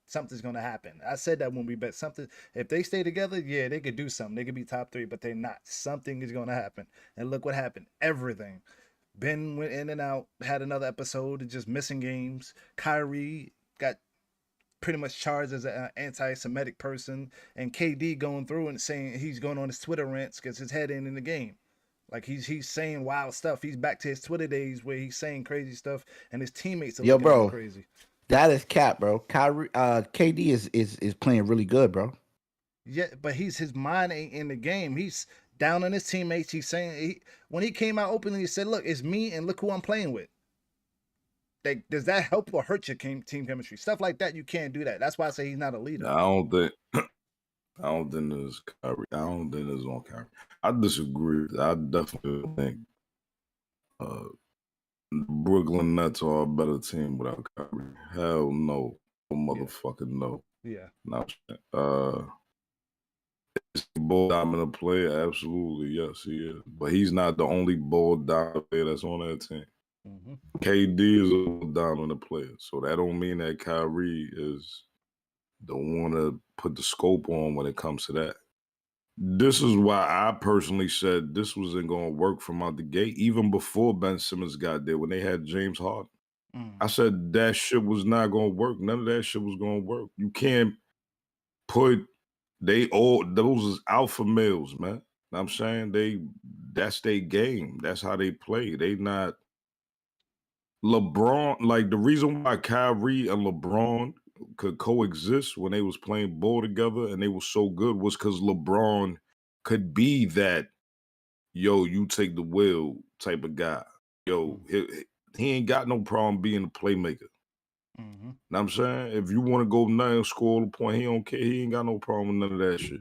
S6: something's gonna happen. I said that when we bet something. If they stay together, yeah, they could do something. They could be top 3, but they're not. Something is gonna happen. And look what happened. Everything. Ben went in and out. Had another episode of just missing games. Kyrie got pretty much charged as an anti-Semitic person, and KD going through and saying he's going on his Twitter rants because his head ain't in the game. Like he's saying wild stuff. He's back to his Twitter days where he's saying crazy stuff, and his teammates are looking at him crazy.
S7: That is cap, bro. KD is playing really good, bro.
S6: Yeah, but his mind ain't in the game. He's down on his teammates. He's saying when he came out openly, he said, "Look, it's me, and look who I'm playing with." Like, does that help or hurt your team chemistry? Stuff like that, you can't do that. That's why I say he's not a leader.
S5: I don't think it's Kyrie. I don't think it's on Kyrie. I disagree. I definitely think Brooklyn Nets are a better team without Kyrie. Hell no. Motherfucking no.
S6: Yeah.
S5: Is he ball dominant player? Absolutely, yes, he is. But he's not the only ball dominant player that's on that team.
S6: Mm-hmm.
S5: KD is a dominant player, so that don't mean that Kyrie is the one to put the scope on when it comes to that. This is why I personally said this wasn't going to work from out the gate, even before Ben Simmons got there, when they had James Harden. I said that shit was not going to work. None of that shit was going to work. You can't put those is alpha males, man. You know what I'm saying? That's their game. That's how they play. They not LeBron. Like the reason why Kyrie and LeBron could coexist when they was playing ball together and they were so good was because LeBron could be that, yo, you take the wheel type of guy. Yo, he ain't got no problem being a playmaker.
S6: Mm-hmm.
S5: Know what I'm saying? If you want to go nine and score the point, he don't care. He ain't got no problem with none of that shit.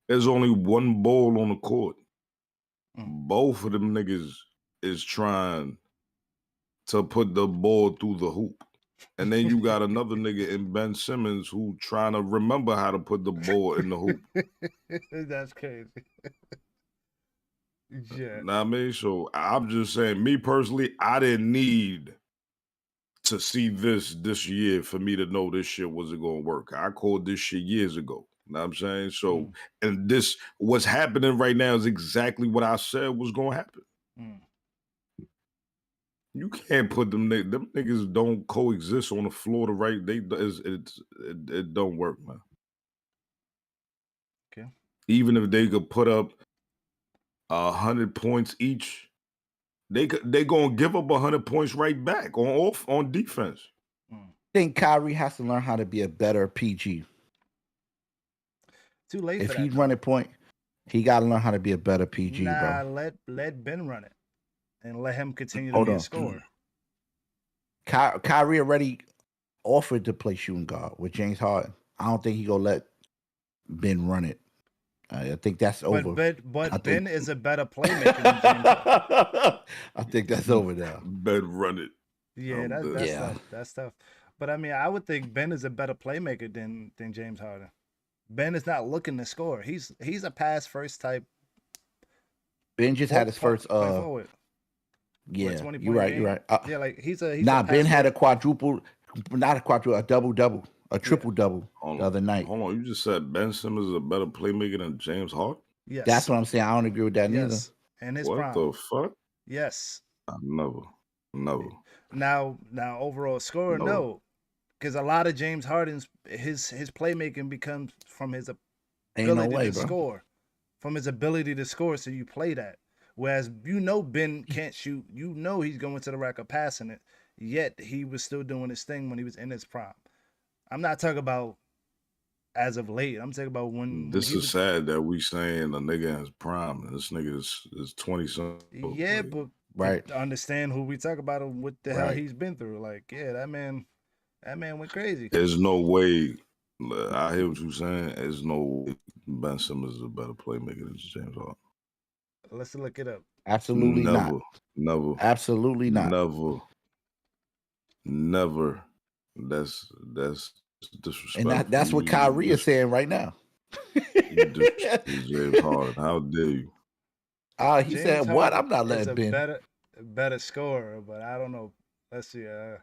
S5: There's only one ball on the court. Both of them niggas is trying to put the ball through the hoop. And then you got another nigga in Ben Simmons who trying to remember how to put the ball in the hoop.
S6: That's crazy. Yeah.
S5: Know what I mean? So I'm just saying, me personally, I didn't need to see this year for me to know this shit wasn't going to work. I called this shit years ago. Know what I'm saying? So, and what's happening right now is exactly what I said was going to happen. You can't put them niggas don't coexist on the floor it don't work, man.
S6: Okay.
S5: Even if they could put up 100 points each, they gonna give up 100 points right back on defense.
S7: I think Kyrie has to learn how to be a better PG.
S6: Too late
S7: if
S6: for that.
S7: If he's running point, he got to learn how to be a better PG, bro.
S6: Let Ben run it. And let him continue to be a scorer.
S7: Kyrie already offered to play shooting guard with James Harden. I don't think he gonna let Ben run it. I think that's over.
S6: But Ben is a better playmaker than James Harden.
S7: I think that's over now.
S5: Ben run it.
S6: Yeah, that's tough. That's tough. But I mean, I would think Ben is a better playmaker than James Harden. Ben is not looking to score. He's a pass first type.
S7: Ben just had his first yeah, you're right. You're right.
S6: Yeah, like he's
S7: Ben had a quadruple, not a quadruple, a double, a triple double the other night.
S5: Hold on, you just said Ben Simmons is a better playmaker than James Harden?
S6: Yes,
S7: that's what I'm saying. I don't agree with that neither.
S6: And his
S5: what
S6: prime.
S5: the fuck?
S6: Yes.
S5: Never.
S6: Now overall score, no, because a lot of James Harden's his playmaking becomes from his ability to score, from his ability to score. So you play that. Whereas Ben can't shoot, he's going to the rack of passing it, yet he was still doing his thing when he was in his prime. I'm not talking about as of late. I'm talking about when.
S5: This is sad that we saying a nigga in his prime, and this nigga is 20-something.
S6: Yeah, but to understand who we talk about and what the hell he's been through. Like, yeah, that man went crazy.
S5: There's no way I hear what you're saying. There's no way Ben Simmons is a better playmaker than James Harden.
S6: Let's look it up.
S7: Absolutely
S5: Never,
S7: not.
S5: never,
S7: Absolutely not.
S5: never. That's disrespectful.
S7: And that's what Kyrie is saying right now.
S5: You disrespect James Harden. How dare you?
S7: He
S6: James
S7: said, "What?
S6: Harden
S7: I'm not
S6: is
S7: letting
S6: a
S7: Ben."
S6: better scorer, but I don't know. Let's see. Let's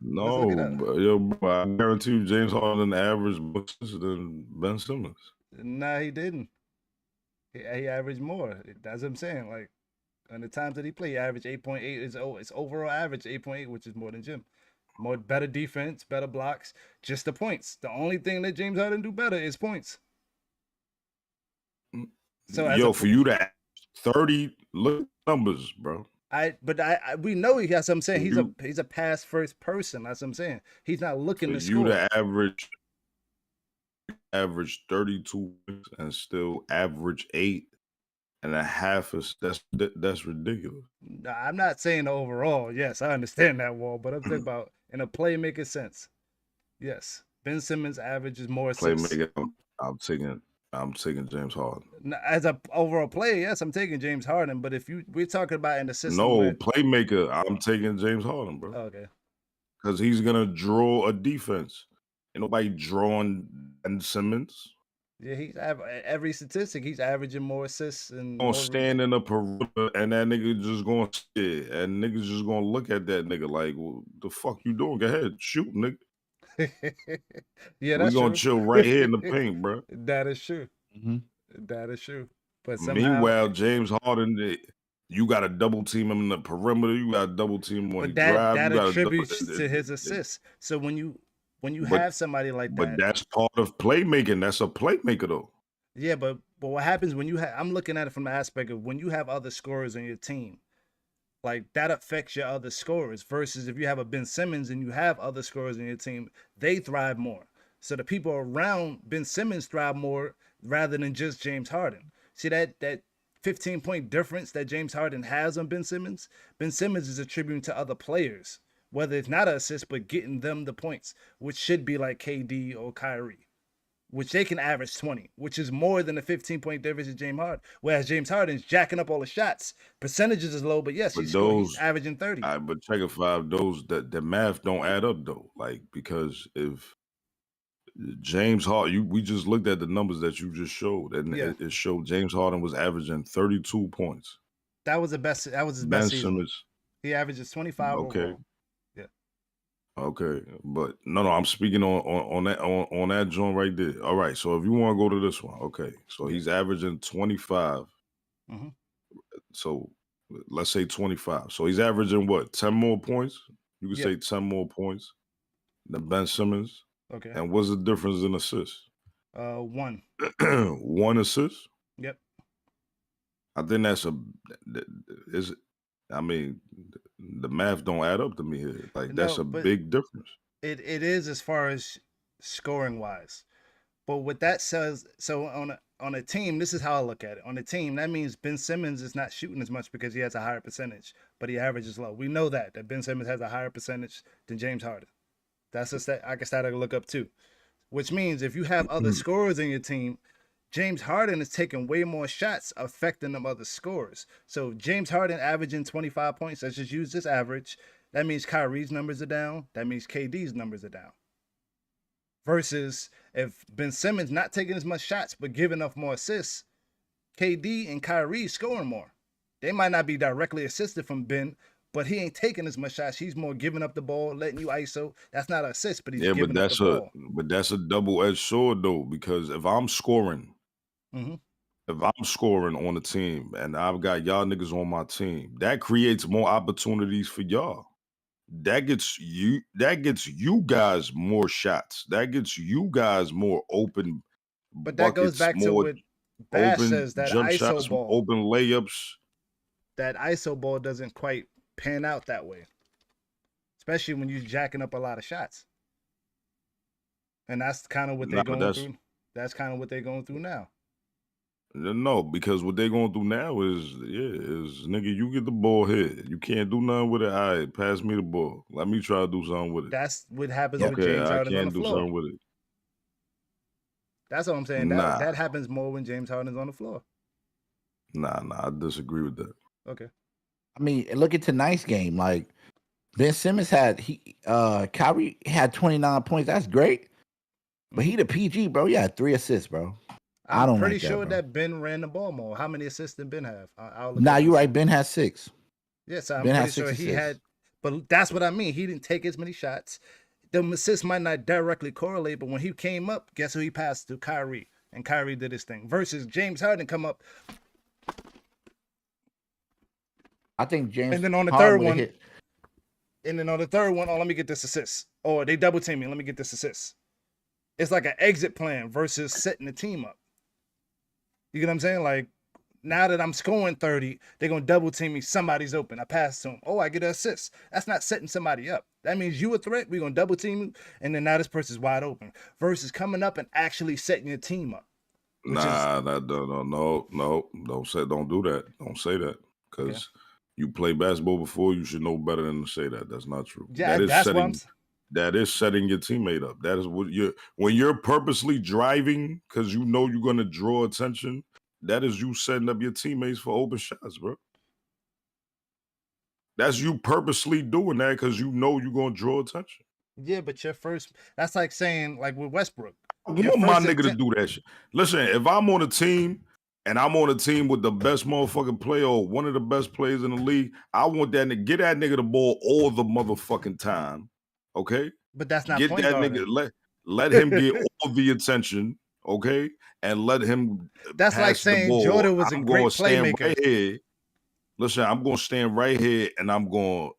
S5: No,
S6: look it up.
S5: bro, I guarantee you, James Harden averaged more than Ben Simmons.
S6: Nah, he didn't. He averaged more. That's what I'm saying. Like, on the times that he played, he averaged 8.8. His overall average 8.8, which is more than Jim. More better defense, better blocks, just the points. The only thing that James Harden do better is points.
S5: So for you to 30, look at numbers, bro.
S6: We know he has. I'm saying he's a pass first person. That's what I'm saying. He's not looking to score.
S5: You to average 32 and still average 8.5 that's ridiculous.
S6: Nah, I'm not saying overall. Yes, I understand that, Wall, but I'm talking about in a playmaker sense. Yes, Ben Simmons averages more assists.
S5: Playmaker, I'm taking James Harden.
S6: As a overall player, yes, I'm taking James Harden. But if we're talking about in the system,
S5: playmaker, I'm taking James Harden, bro.
S6: Okay,
S5: because he's gonna draw a defense. Ain't nobody drawing Ben Simmons.
S6: Yeah, he's every statistic. He's averaging more assists and
S5: Gonna stand in the perimeter, and that nigga just gonna sit, and niggas just gonna look at that nigga like, well, the fuck you doing? Go ahead, shoot, nigga.
S6: Yeah, that's
S5: we gonna
S6: true.
S5: chill right here in the paint, bro.
S6: That is true.
S7: Mm-hmm.
S6: That is true. But somehow,
S5: meanwhile, James Harden, you got to double team him in the perimeter. You got to double team him when he drive.
S6: That attributes to his assists. So when you have somebody like that,
S5: but that's part of playmaking. That's a playmaker, though.
S6: Yeah, but what happens when you have? I'm looking at it from the aspect of when you have other scorers on your team, like that affects your other scorers. Versus if you have a Ben Simmons and you have other scorers on your team, they thrive more. So the people around Ben Simmons thrive more rather than just James Harden. See that 15-point difference that James Harden has on Ben Simmons? Ben Simmons is attributing to other players, whether it's not an assist, but getting them the points, which should be like KD or Kyrie, which they can average 20, which is more than the 15-point difference in James Harden. Whereas James Harden's jacking up all the shots. Percentages is low, but yes, he's averaging 30.
S5: But check it, five. Those the math don't add up though. Like, because if James Harden, we just looked at the numbers that you just showed, and it showed James Harden was averaging 32 points.
S6: That was the best. That was his best season. Simmons, he averages 25 overall. Yeah.
S5: Okay, but no, I'm speaking on that joint right there. All right, so if you want to go to this one, okay, so he's averaging 25.
S6: Mm-hmm.
S5: So let's say 25. So he's averaging what? 10 more points? You could say 10 more points than Ben Simmons.
S6: Okay.
S5: And what's the difference in assists?
S6: 1.
S5: 1 assist?
S6: Yep.
S5: I think I mean, the math don't add up to me here. Like, that's a big difference.
S6: It is as far as scoring wise. But what that says, so on a team, this is how I look at it. On a team, that means Ben Simmons is not shooting as much because he has a higher percentage, but he averages low. We know that Ben Simmons has a higher percentage than James Harden. That's a stat I can look up too, which means if you have other scorers in your team, James Harden is taking way more shots, affecting them other scorers. So James Harden averaging 25 points. Let's just use this average. That means Kyrie's numbers are down. That means KD's numbers are down. Versus if Ben Simmons not taking as much shots but giving up more assists, KD and Kyrie scoring more. They might not be directly assisted from Ben, but he ain't taking as much shots. He's more giving up the ball, letting you ISO. That's not an assist, but he's giving up the ball.
S5: But that's a double-edged sword, though, because if I'm scoring, if I'm scoring on the team and I've got y'all niggas on my team, that creates more opportunities for y'all. That gets you guys more shots. That gets you guys more open.
S6: But that goes back to what Bash says, that
S5: jump
S6: ISO
S5: shots,
S6: ball,
S5: open layups.
S6: That ISO ball doesn't quite pan out that way, especially when you're jacking up a lot of shots. And that's kind of what they're going through. That's kind of what they're going through now.
S5: No, because what they're going through now is nigga, you get the ball here. You can't do nothing with it. All right, pass me the ball. Let me try to do something with it.
S6: That's what happens with James Harden on the floor.
S5: I can't do something with it.
S6: That's what I'm saying. That happens more when James Harden's on the floor.
S5: Nah, I disagree with that.
S6: Okay.
S7: I mean, look at tonight's game. Like Ben Simmons Kyrie had 29 points. That's great. But he the PG, bro. He had 3 assists, bro. I don't
S6: pretty
S7: like
S6: sure
S7: bro.
S6: that Ben ran the ball more. How many assists did Ben have?
S7: Nah, you're right. Ben has 6.
S6: Yes, I'm
S7: Ben
S6: pretty
S7: has
S6: sure
S7: 6
S6: he
S7: assists.
S6: had. But that's what I mean. He didn't take as many shots. The assists might not directly correlate, but when he came up, guess who he passed to? Kyrie. And Kyrie did his thing. Versus James Harden come up.
S7: I think James.
S6: And then on the third one. Oh, let me get this assist. Or they double team me. Let me get this assist. It's like an exit plan versus setting the team up. You get what I'm saying? Like, now that I'm scoring 30, they're going to double team me. Somebody's open. I pass to him. Oh, I get an assist. That's not setting somebody up. That means you a threat. We're going to double team you. And then now this person's wide open. Versus coming up and actually setting your team up.
S5: No. Don't do that. Don't say that. Because you play basketball before, you should know better than to say that. That's not true.
S6: Yeah,
S5: that is setting your teammate up. That is what when you're purposely driving because you know you're gonna draw attention, that is you setting up your teammates for open shots, bro. That's you purposely doing that because you know you're gonna draw attention.
S6: Yeah, but that's like saying, like with Westbrook.
S5: You want my nigga to do that shit. Listen, if I'm on a team and I'm on a team with the best motherfucking player or one of the best players in the league, I want that nigga, get that nigga the ball all the motherfucking time. Okay?
S6: But that's not
S5: get
S6: point
S5: that
S6: guarding.
S5: nigga, let him get all the attention, okay? And let him
S6: That's
S5: pass
S6: like saying
S5: the ball.
S6: Jordan was a great playmaker.
S5: Right here. Listen, I'm gonna stand right here and I'm gonna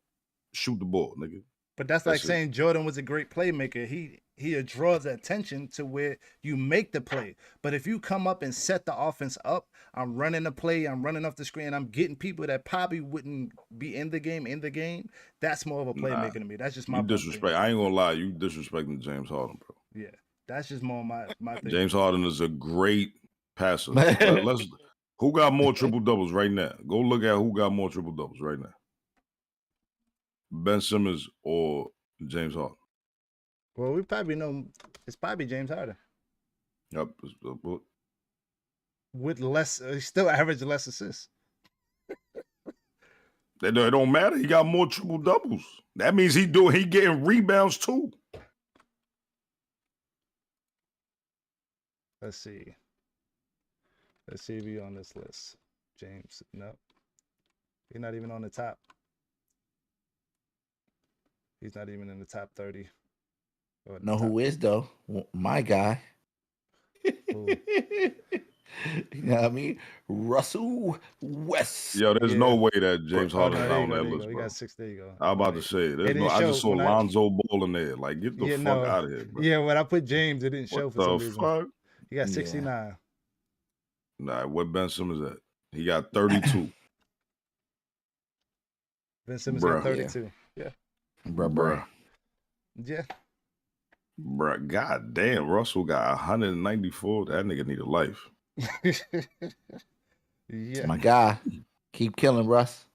S5: shoot the ball, nigga.
S6: But that's like saying Jordan was a great playmaker. He draws attention to where you make the play. But if you come up and set the offense up, I'm running the play, I'm running off the screen, I'm getting people that probably wouldn't be in the game. That's more of a playmaker to me. That's just my
S5: disrespect. I ain't gonna lie, you disrespecting James Harden, bro.
S6: Yeah, that's just more my thing.
S5: James Harden is a great passer. Who got more triple doubles right now? Go look at who got more triple doubles right now. Ben Simmons or James Harden?
S6: Well, we probably know it's probably James Harden.
S5: Yep.
S6: With less, he still averaged less assists.
S5: It don't matter. He got more triple doubles. That means he getting rebounds too.
S6: Let's see if he's on this list. James, no. He's not even on the top. He's not even in the top 30.
S7: Know who is though? My guy. You know what I mean? Russell West.
S5: Yo, there's no way that James Harden is on that list,
S6: bro.
S5: He
S6: got 6. There you go.
S5: I'm about to say, I just saw Lonzo Ball in there. Like, get the fuck out of here, bro.
S6: Yeah, when I put James, it didn't show for some reason.
S5: Fuck?
S6: He got 69.
S5: Nah, what Ben Simmons at? He got 32.
S6: Ben Simmons got 32. Yeah.
S5: Bruh.
S6: Yeah.
S5: Bruh, god damn, Russell got 194. That nigga need a life.
S6: Yeah.
S7: My guy. Keep killing Russ.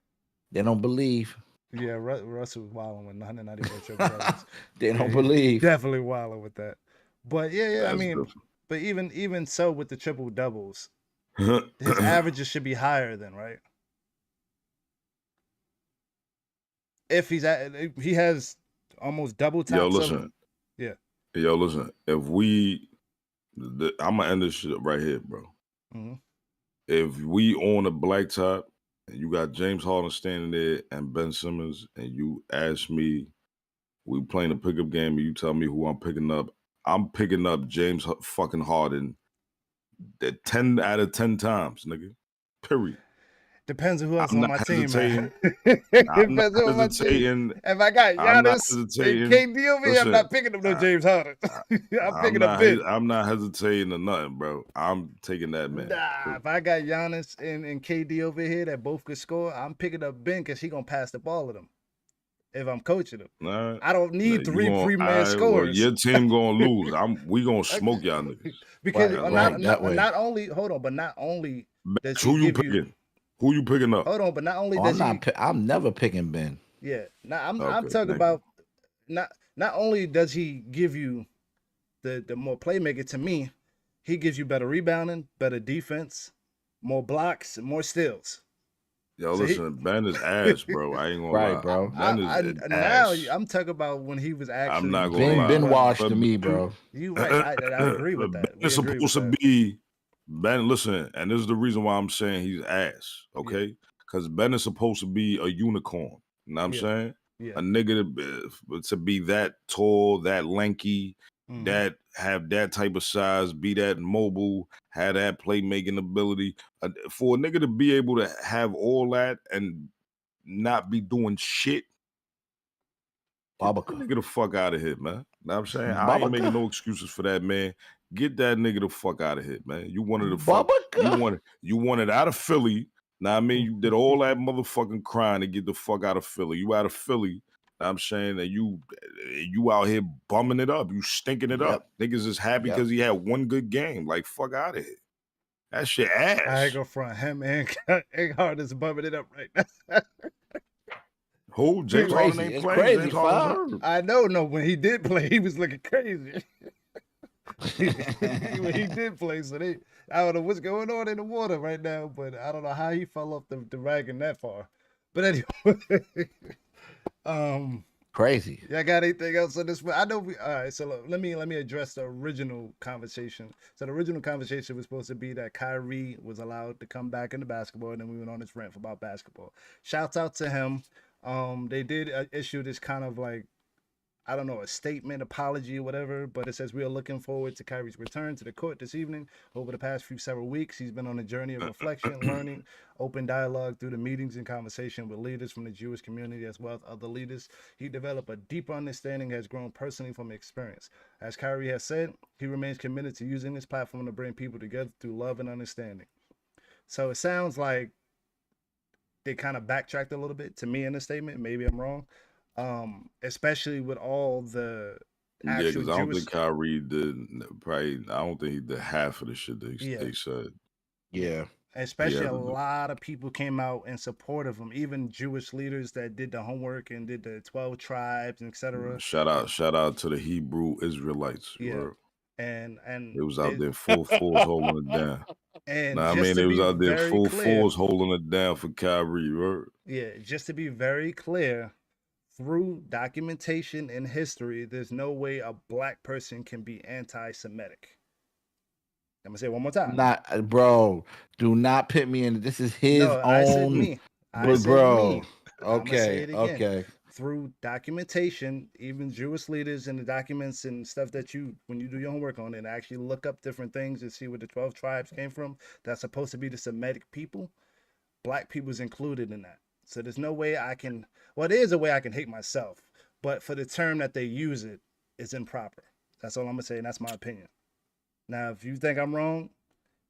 S7: They don't believe.
S6: Yeah, Russell was wilding with 194 triple doubles.
S7: They don't believe.
S6: Definitely wilding with that. But yeah,
S5: That's
S6: I mean,
S5: different.
S6: but even so with the triple doubles, his averages should be higher than, right? If he has almost double time.
S5: Yo, listen.
S6: Yeah.
S5: Yo, listen. If I'm gonna end this shit right here, bro.
S6: Mm-hmm.
S5: If we on a blacktop and you got James Harden standing there and Ben Simmons, and you ask me, we playing a pickup game, and you tell me who I'm picking up James fucking Harden 10 out of 10 times, nigga. Period.
S6: Depends on who else on my team, man.
S5: I'm not hesitating.
S6: If I got Giannis and KD over here, I'm not picking up no James Harden. I'm picking up Ben.
S5: I'm not hesitating or nothing, bro. I'm taking that man.
S6: Nah, if I got Giannis and KD over here that both could score, I'm picking up Ben because he gonna pass the ball to them. If I'm coaching them,
S5: right.
S6: I don't need three man scorers.
S5: Well, your team gonna lose. We gonna smoke y'all niggas.
S6: Because not only does
S5: who you picking? Who you picking up?
S6: Hold on, but not only does
S7: I'm never picking Ben.
S6: Yeah, I'm talking about not only does he give you the more playmaker. To me, he gives you better rebounding, better defense, more blocks, and more steals.
S5: Yo, listen, Ben is ass, bro. I ain't gonna lie.
S7: bro.
S5: Ben is an
S6: Now
S5: ass.
S6: I'm talking about when he was actually.
S5: I'm not gonna lie.
S7: Ben washed to me, bro.
S6: You right. I agree with that.
S5: Ben is supposed to be Ben. Listen, and this is the reason why I'm saying he's ass. Okay, because Ben is supposed to be a unicorn. You know what I'm saying?
S6: Yeah.
S5: A nigga to be that tall, that lanky, that have that type of size, be that mobile, have that playmaking ability. For a nigga to be able to have all that and not be doing shit, get that nigga the fuck out of here, man. Know what I'm saying? I ain't making no excuses for that, man. Get that nigga the fuck out of here, man. You wanted to fuck. You wanted out of Philly. Now I mean, you did all that motherfucking crying to get the fuck out of Philly. You out of Philly. Know I'm saying that you out here bumming it up. You stinking it up. Niggas is happy because he had one good game. Like, fuck out of here. That shit ass.
S6: I ain't gonna front him and Harden is bumming it up right now.
S5: Who? James Harden ain't playing.
S7: Crazy,
S5: James Harden's hurt.
S6: I know. No, when he did play, he was looking crazy. When he did play, so I don't know what's going on in the water right now, but I don't know how he fell off the wagon that far. But anyway,
S7: crazy.
S6: Y'all got anything else on this? I know all right. So let me address the original conversation. So the original conversation was supposed to be that Kyrie was allowed to come back into basketball, and then we went on this rant about basketball. Shouts out to him. They did issue this kind of like, I don't know, a statement, apology, or whatever, but it says we are looking forward to Kyrie's return to the court this evening. Over the past several weeks, he's been on a journey of reflection, learning, open dialogue through the meetings and conversation with leaders from the Jewish community as well as other leaders. He developed a deeper understanding, has grown personally from experience. As Kyrie has said, he remains committed to using this platform to bring people together through love and understanding. So it sounds like they kind of backtracked a little bit to me in the statement. Maybe I'm wrong. Especially with all the
S5: actual because I don't think Kyrie did probably. I don't think he did half of the shit they said.
S7: Yeah,
S6: especially a lot of people came out in support of him. Even Jewish leaders that did the homework and did the 12 tribes and etc.
S5: Shout out to the Hebrew Israelites.
S6: Yeah, and
S5: it was out there full force holding it down.
S6: And
S5: I mean, it was out there full force holding it down for Kyrie. Right?
S6: Yeah, just to be very clear. Through documentation and history, there's no way a black person can be anti-Semitic. I'm gonna say it one more time.
S7: Not, bro. Do not pit me in. This is his own.
S6: I said me.
S7: Bro.
S6: Me.
S7: Okay.
S6: Through documentation, even Jewish leaders and the documents and stuff that when you do your homework on it, and actually look up different things and see where the 12 tribes came from, that's supposed to be the Semitic people. Black people is included in that. So there's no way I can. Well, there is a way I can hate myself, but for the term that they use it is improper. That's all I'm gonna say, and that's my opinion. Now, if you think I'm wrong,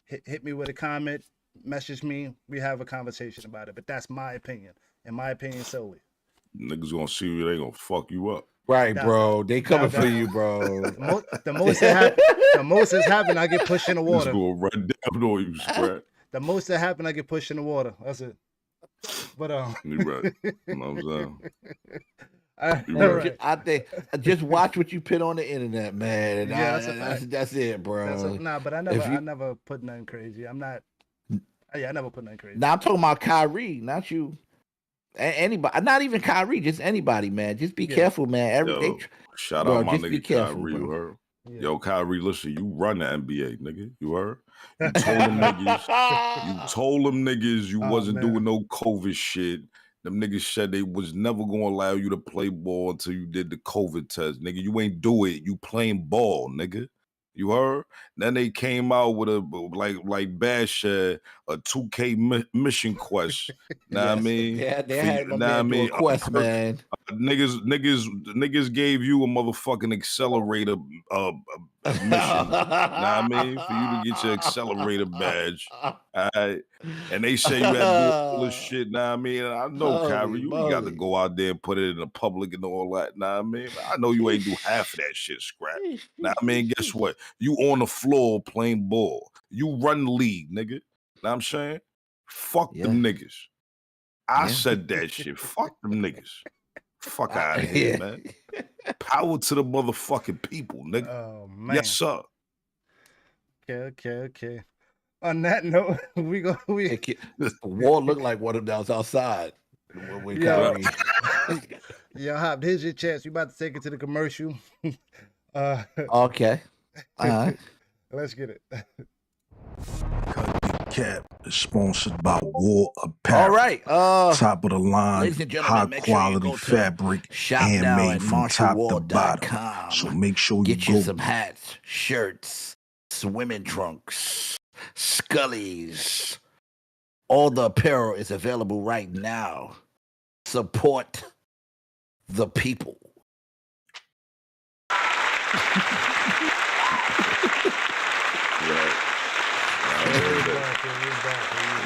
S6: hit me with a comment, message me. We have a conversation about it. But that's my opinion, and my opinion solely.
S5: Niggas gonna see you, they gonna fuck you up.
S7: Right, bro. They coming for you, bro.
S6: The most has happened, I get pushed in the water.
S5: Go right down on you, Scrat.
S6: The most that happened, I get pushed in the water. That's it. But
S5: you right. You know what I'm saying?
S7: Right. I think just watch what you put on the internet, man. And that's it, bro.
S6: But I never put nothing crazy. I'm not. I never put nothing crazy.
S7: Now I'm talking about Kyrie, not you. Anybody, not even Kyrie, just anybody, man. Just be careful, man.
S5: Shout out my nigga Kyrie. You heard? Yeah. Yo, Kyrie, listen, you run the NBA, nigga. You heard? You told them niggas you wasn't doing no COVID shit. Them niggas said they was never gonna allow you to play ball until you did the COVID test, nigga. You ain't do it. You playing ball, nigga. You heard? Then they came out with a like Bash a 2K mission quest. Know what I mean?
S7: Yeah, they had a quest, man.
S5: Niggas gave you a motherfucking accelerator mission. Know what I mean? For you to get your accelerator badge. All right. And they say you had to do all this shit. Know what I mean? And I know, Kyrie, you ain't got to go out there and put it in the public and all that. Know what I mean? I know you ain't do half of that shit, Scrap. Know what I mean? Guess what? You on the floor playing ball. You run the league, nigga. Know what I'm saying? Fuck them niggas. I said that shit. Fuck them niggas. Fuck out of here, man. Power to the motherfucking people, nigga.
S6: Oh, man.
S5: Yes, sir.
S6: Okay. On that note,
S7: the wall looked like one of them that was outside. When
S6: Yo, Hop, here's your chance. You about to take it to the commercial.
S7: Okay. All right.
S6: Let's get it.
S5: Cap is sponsored by WAL Apparel.
S7: All right.
S5: Top of the line,
S7: ladies and gentlemen,
S5: high
S7: make sure you
S5: quality
S7: go to
S5: fabric,
S7: shop now
S5: handmade
S7: at
S5: from top to bottom.
S7: marshallwall.com.
S5: So make sure you
S7: Get
S5: go.
S7: you some hats, shirts, swimming trunks, scullies. All the apparel is available right now. Support the people.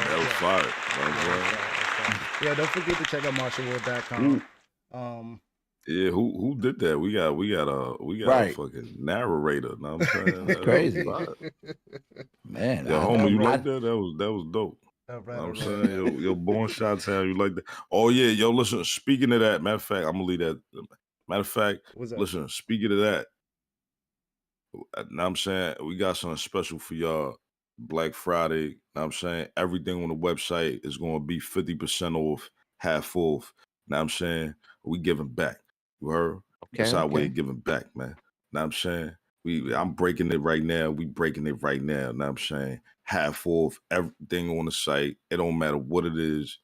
S5: That was fire.
S6: Yeah, don't forget to check out marshallwall.com.
S5: Yeah, who did that? We got a fucking narrator. Know what I'm saying?
S7: That's crazy.
S5: Man,
S7: Man,
S5: homie, you like that? That was dope.
S6: All right,
S5: Know what I'm saying? Yo, born shot town, you like that? Oh yeah, yo, listen, speaking of that, matter of fact, I'm gonna leave that. Matter of fact, listen, speaking of that, now I'm saying we got something special for y'all. Black Friday, know what I'm saying everything on the website is gonna be 50% off, half off. Now I'm saying we giving back. You heard? That's our way of giving back, man. Now I'm saying I'm breaking it right now. We breaking it right now. Now I'm saying half off everything on the site. It don't matter what it is,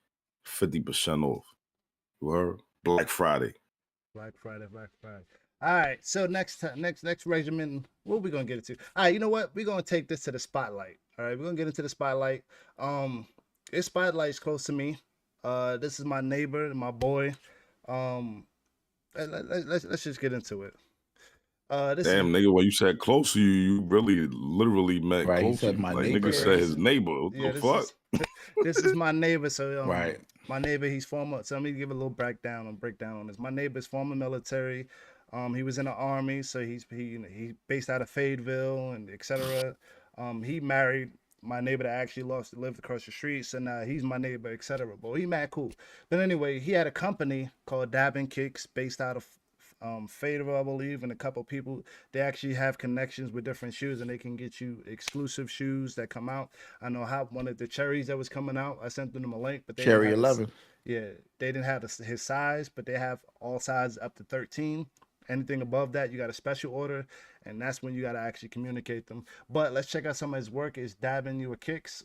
S5: 50% off. You heard? Black Friday.
S6: Black Friday. All right, so next regimen, what we gonna get into? All right, you know what? We're gonna take this to the spotlight. All right, we're gonna get into the spotlight. This spotlight's close to me. This is my neighbor, my boy. Let's just get into it.
S7: Damn,
S5: nigga, when you said close to you, you really literally meant
S7: Right, he
S5: close to
S7: said
S5: you.
S7: my
S5: Like
S7: neighbor.
S5: nigga said his neighbor. What the fuck?
S6: This is my neighbor. So
S7: Right.
S6: my neighbor, he's former. So let me give a little breakdown on this. My neighbor's former military. He was in the army, so he based out of Fayetteville and etc. He married my neighbor that actually lived across the street, so now he's my neighbor, etc. But he mad cool. But anyway, he had a company called Dabbing Kicks based out of Fayetteville, I believe, and a couple people. They actually have connections with different shoes, and they can get you exclusive shoes that come out. I know how one of the cherries that was coming out. I sent them a link, but they
S7: Cherry
S6: didn't have
S7: 11.
S6: they didn't have his size, but they have all sizes up to 13. Anything above that, you got a special order, and that's when you got to actually communicate them. But let's check out some of his work. It's Dabbing You a Kicks,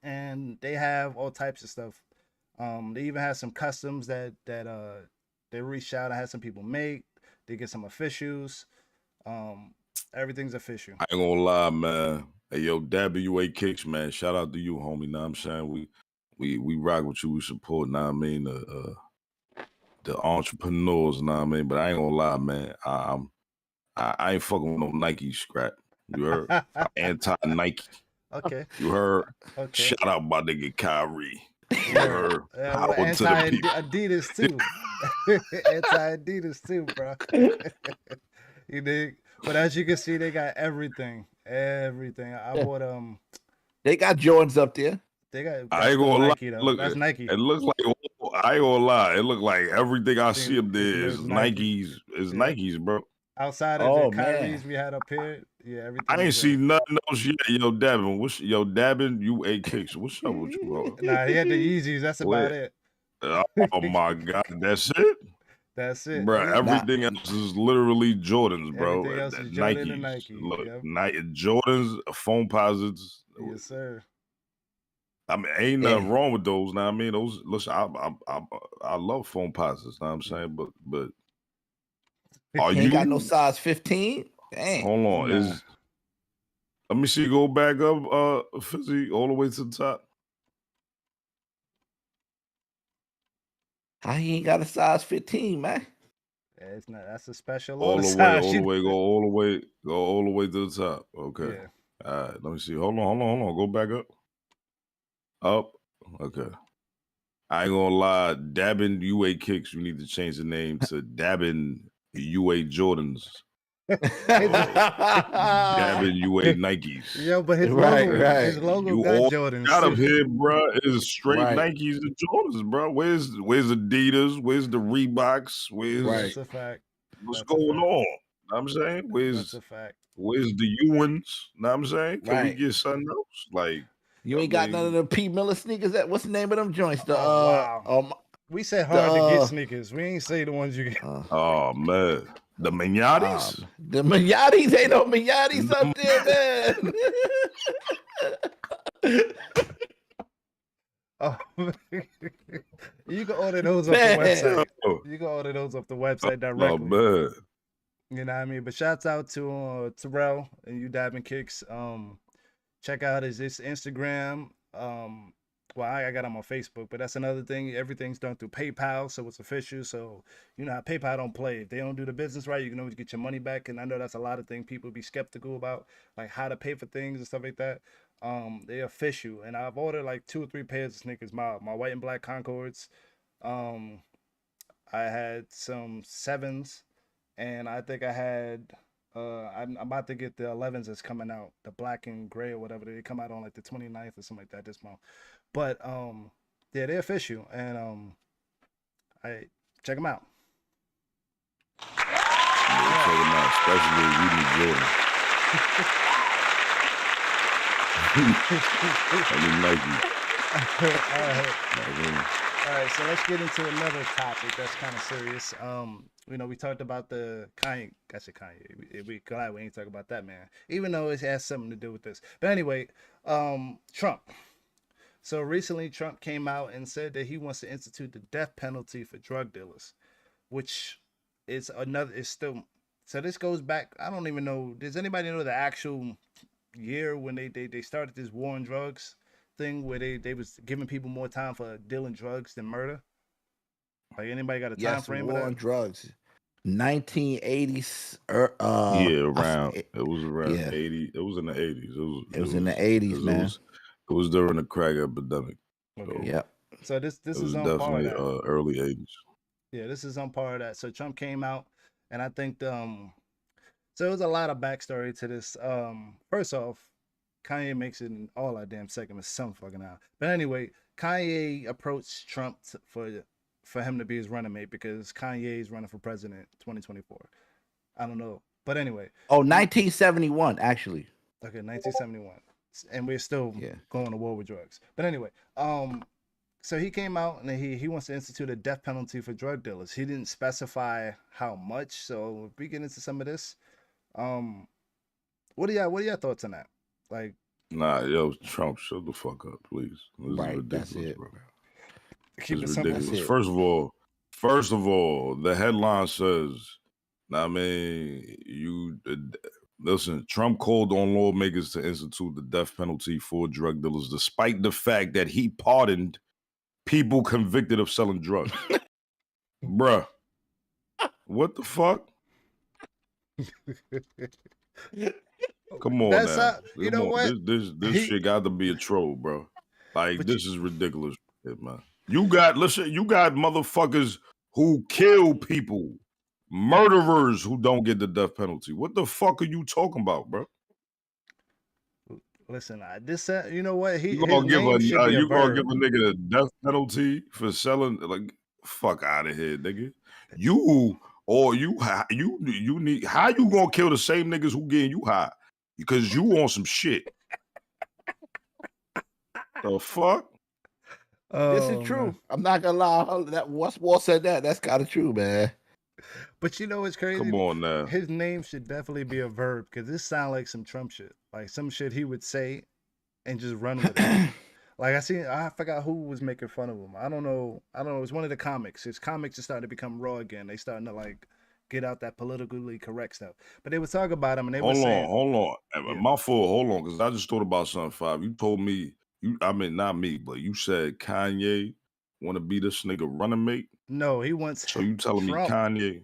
S6: and they have all types of stuff. They even have some customs that they reached out. I had some people make. They get some officials. Everything's official.
S5: I ain't gonna lie, man. Hey, yo, WA Kicks, man. Shout out to you, homie. Know what I'm saying? We rock with you. We support, know what I mean? The entrepreneurs, know what I mean? But I ain't gonna lie, man. I ain't fucking with no Nike scrap. You heard? I'm anti-Nike.
S6: Okay.
S5: You heard?
S6: Okay.
S5: Shout out my nigga Kyrie. You heard? Power to the people.
S6: Anti-Adidas too. Anti-Adidas too, bro. You dig? But as you can see, they got everything. Everything. I bought
S7: They got Jordans up there.
S6: They got.
S5: I ain't gonna
S6: Nike,
S5: lie.
S6: though.
S5: Look,
S6: that's Nike.
S5: It looks like I ain't gonna lie. It look like everything I see up there is Nikes. Is Nikes, bro.
S6: Outside of the Kyries we had up here, everything.
S5: I ain't seen nothing else yet. Yo, Dabbing, you a Kicks. What's up with you, bro?
S6: Nah, he had the Yeezys. That's about it.
S5: Oh my God, that's it.
S6: That's it,
S5: bro. Everything else is literally Jordans, bro.
S6: Everything else is Jordan and Nike.
S5: Look, Jordans, foam posits.
S6: Yes, sir.
S5: I mean, ain't nothing wrong with those. Now, I mean, those. Listen, I love foam posits. Know what I'm saying, but are
S7: you
S5: you
S7: got no size 15? Dang.
S5: Hold on, let me see. Go back up, Fizzy, all the way to the top.
S7: How he ain't got a size 15, man?
S6: Yeah, it's not. That's a special
S5: All
S6: order
S5: the way,
S6: size.
S5: go all the way to the top. Okay.
S6: Yeah.
S5: All right. Let me see. Hold on. Go back up. Up. Okay. I ain't gonna lie. Dabbing UA Kicks. You need to change the name to Dabbing UA Jordans. Dabbing UA Nikes.
S6: Yo, but his logo
S5: You
S6: got
S5: all
S6: Jordans.
S5: got up here, bro. Is straight Nikes and Jordans, bro. Where's Adidas? Where's the Reeboks? Where's
S6: That's a fact.
S5: What's going on? I'm saying,
S6: That's a fact.
S5: Where's the Ewans? Know what I'm saying? Can we
S7: Right.
S5: get something else? Like,
S7: You ain't got none of the P. Miller sneakers. What's the name of them joints? The
S6: wow. We said hard to get sneakers. We ain't say the ones you get.
S5: Oh man, the Mignatis.
S7: The Mignatis ain't no Mignatis up there, man.
S6: Oh, you can order those off the website. You can order those off the website directly.
S5: Oh man.
S6: You know what I mean? But shouts out to Terrell and You Dabbing Kicks. Check out his Instagram. Well, I got him on Facebook, but that's another thing. Everything's done through PayPal, so it's official. So you know how PayPal don't play. If they don't do the business right, you can always get your money back. And I know that's a lot of things people be skeptical about, like how to pay for things and stuff like that. They're official, and I've ordered like 2 or 3 pairs of sneakers. My white and black Concords. I had some 7s, and I think I had. I'm about to get the 11s that's coming out, the black and gray or whatever. They come out on like the 29th or something like that this month. But yeah, they're official, and I check them out.
S5: Yeah, check them out, especially Rudy Jordan. I mean Nike.
S6: All right, so let's get into another topic that's kind of serious. You know, we talked about the Kanye. I said Kanye. We glad we ain't talking about that, man. Even though it has something to do with this. But anyway, Trump. So recently, Trump came out and said that he wants to institute the death penalty for drug dealers, which is another. Is still. So this goes back. I don't even know. Does anybody know the actual year when they started this war on drugs thing, where they was giving people more time for dealing drugs than murder? Like anybody got a time frame?
S7: War on drugs. 1980s.
S5: Yeah, around. It was around 80. It was in the 80s.
S7: It was in the 80s, man.
S5: It was during the crack epidemic.
S6: Okay.
S7: Yep.
S6: So this is on
S5: definitely
S6: par of that.
S5: Early 80s.
S6: Yeah, this is on par of that. So Trump came out, and I think so there was a lot of backstory to this. First off, Kanye makes it in all our damn segments some fucking hour. But anyway, Kanye approached Trump for him to be his running mate because Kanye is running for president 2024. I don't know. But anyway.
S7: Oh, 1971, actually.
S6: Okay, 1971. And we're still going to war with drugs. But anyway, so he came out and he wants to institute a death penalty for drug dealers. He didn't specify how much. So if we get into some of this, what are your thoughts on that? Like,
S5: nah, yo, Trump, shut the fuck up, please. This
S7: right,
S5: is ridiculous,
S7: that's it.
S5: bro.
S6: Keep
S5: it's
S6: it simple.
S5: ridiculous. First of all, the headline says, I mean, listen, Trump called on lawmakers to institute the death penalty for drug dealers, despite the fact that he pardoned people convicted of selling drugs. Bruh. What the fuck? Come on, now.
S6: You know what?
S5: This shit got to be a troll, bro. Like, this is ridiculous, shit, man. You got motherfuckers who kill people, murderers who don't get the death penalty. What the fuck are you talking about, bro?
S6: Listen, you know what?
S5: You gonna give a nigga the death penalty for selling? Like, fuck out of here, nigga. You need, how you gonna kill the same niggas who getting you high? Because you want some shit. The fuck?
S7: This is true. Man. I'm not gonna lie. That Wall said that. That's kind of true, man.
S6: But you know what's crazy?
S5: Come on now.
S6: His name should definitely be a verb because this sounds like some Trump shit. Like some shit he would say and just run with it. Like I forgot who was making fun of him. I don't know. It was one of the comics. His comics are starting to become raw again. They starting to like get out that politically correct stuff. But they would talk about him and they were saying,
S5: Hold on. Yeah. My fault. Hold on, because I just thought about something, Five. You told me, not me, but you said Kanye want to be this nigga running mate?
S6: No, he wants.
S5: So you telling me Kanye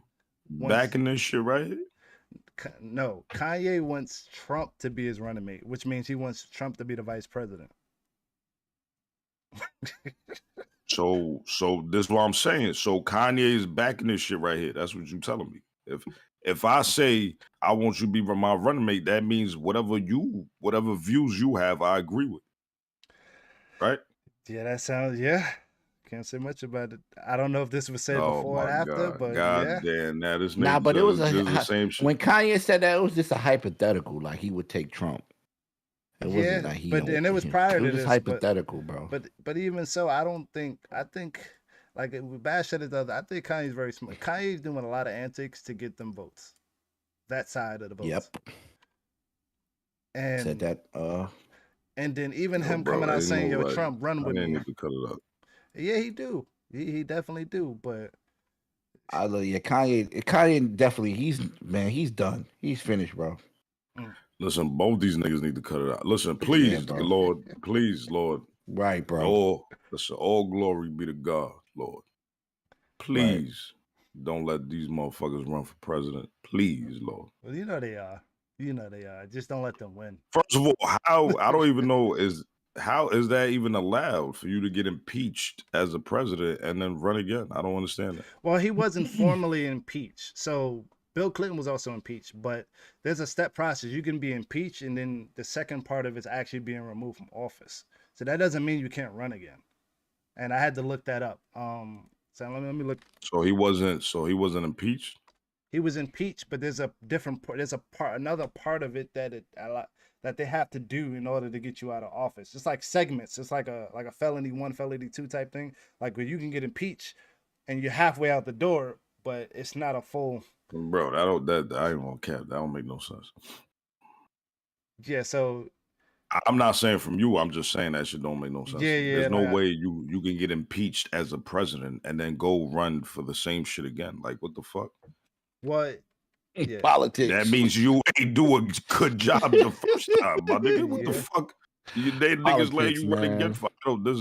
S5: backing this shit right here?
S6: No, Kanye wants Trump to be his running mate, which means he wants Trump to be the vice president.
S5: So this is what I'm saying. So Kanye is backing this shit right here. That's what you telling me. If I say I want you to be my running mate, that means whatever views you have, I agree with. Right?
S6: Yeah, that sounds Can't say much about it. I don't know if this was said
S5: Oh
S6: before
S5: my
S6: and after,
S5: God.
S6: but
S5: God
S6: yeah.
S5: damn, now this
S7: Nah,
S5: nigga
S7: but it was
S5: this is the same shit.
S7: when Kanye said that, it was just a hypothetical. Like he would take Trump. It wasn't
S6: Yeah,
S7: like he.
S6: but and it was prior
S7: It
S6: to
S7: was just
S6: this,
S7: hypothetical, bro.
S6: but even so, I think like Bash said it the other. I think Kanye's very smart. Kanye's doing a lot of antics to get them votes, that side of the votes.
S7: Yep.
S6: And
S7: Said that.
S6: And then even
S5: Yo,
S6: him
S5: bro,
S6: coming out
S5: ain't
S6: saying,
S5: no
S6: "Yo,
S5: way.
S6: Trump, run
S5: I
S6: with
S5: didn't
S6: me."
S5: need to cut it up.
S6: Yeah, he do. He definitely do. But
S7: Yeah, Kanye definitely. He's done. He's finished, bro.
S5: Listen, both these niggas need to cut it out. Listen, please,
S7: bro.
S5: Lord, please, Lord.
S7: Right, bro.
S5: All glory be to God, Lord. Please don't let these motherfuckers run for president. Please, Lord.
S6: well, you know they are. You know they are. Just don't let them win.
S5: First of all, how I don't even know how is that even allowed for you to get impeached as a president and then run again? I don't understand that.
S6: Well, he wasn't formally impeached. So Bill Clinton was also impeached, but there's a step process. You can be impeached, and then the second part of it's actually being removed from office. So that doesn't mean you can't run again. And I had to look that up. So let me look.
S5: So he wasn't impeached?
S6: He was impeached, but there's a different part. There's another part of it that they have to do in order to get you out of office. It's like segments. It's like a felony 1, felony 2 type thing. Like where you can get impeached and you're halfway out the door, but it's not a full.
S5: Bro, I ain't gonna cap. That don't make no sense.
S6: Yeah, so
S5: I'm not saying from you. I'm just saying that shit don't make no sense.
S6: Yeah,
S5: There's no
S6: like,
S5: way you can get impeached as a president and then go run for the same shit again. Like, what the fuck?
S6: What?
S7: Yeah. Politics.
S5: That means you ain't do a good job the first time, my nigga. What the fuck? They niggas let you run again for. This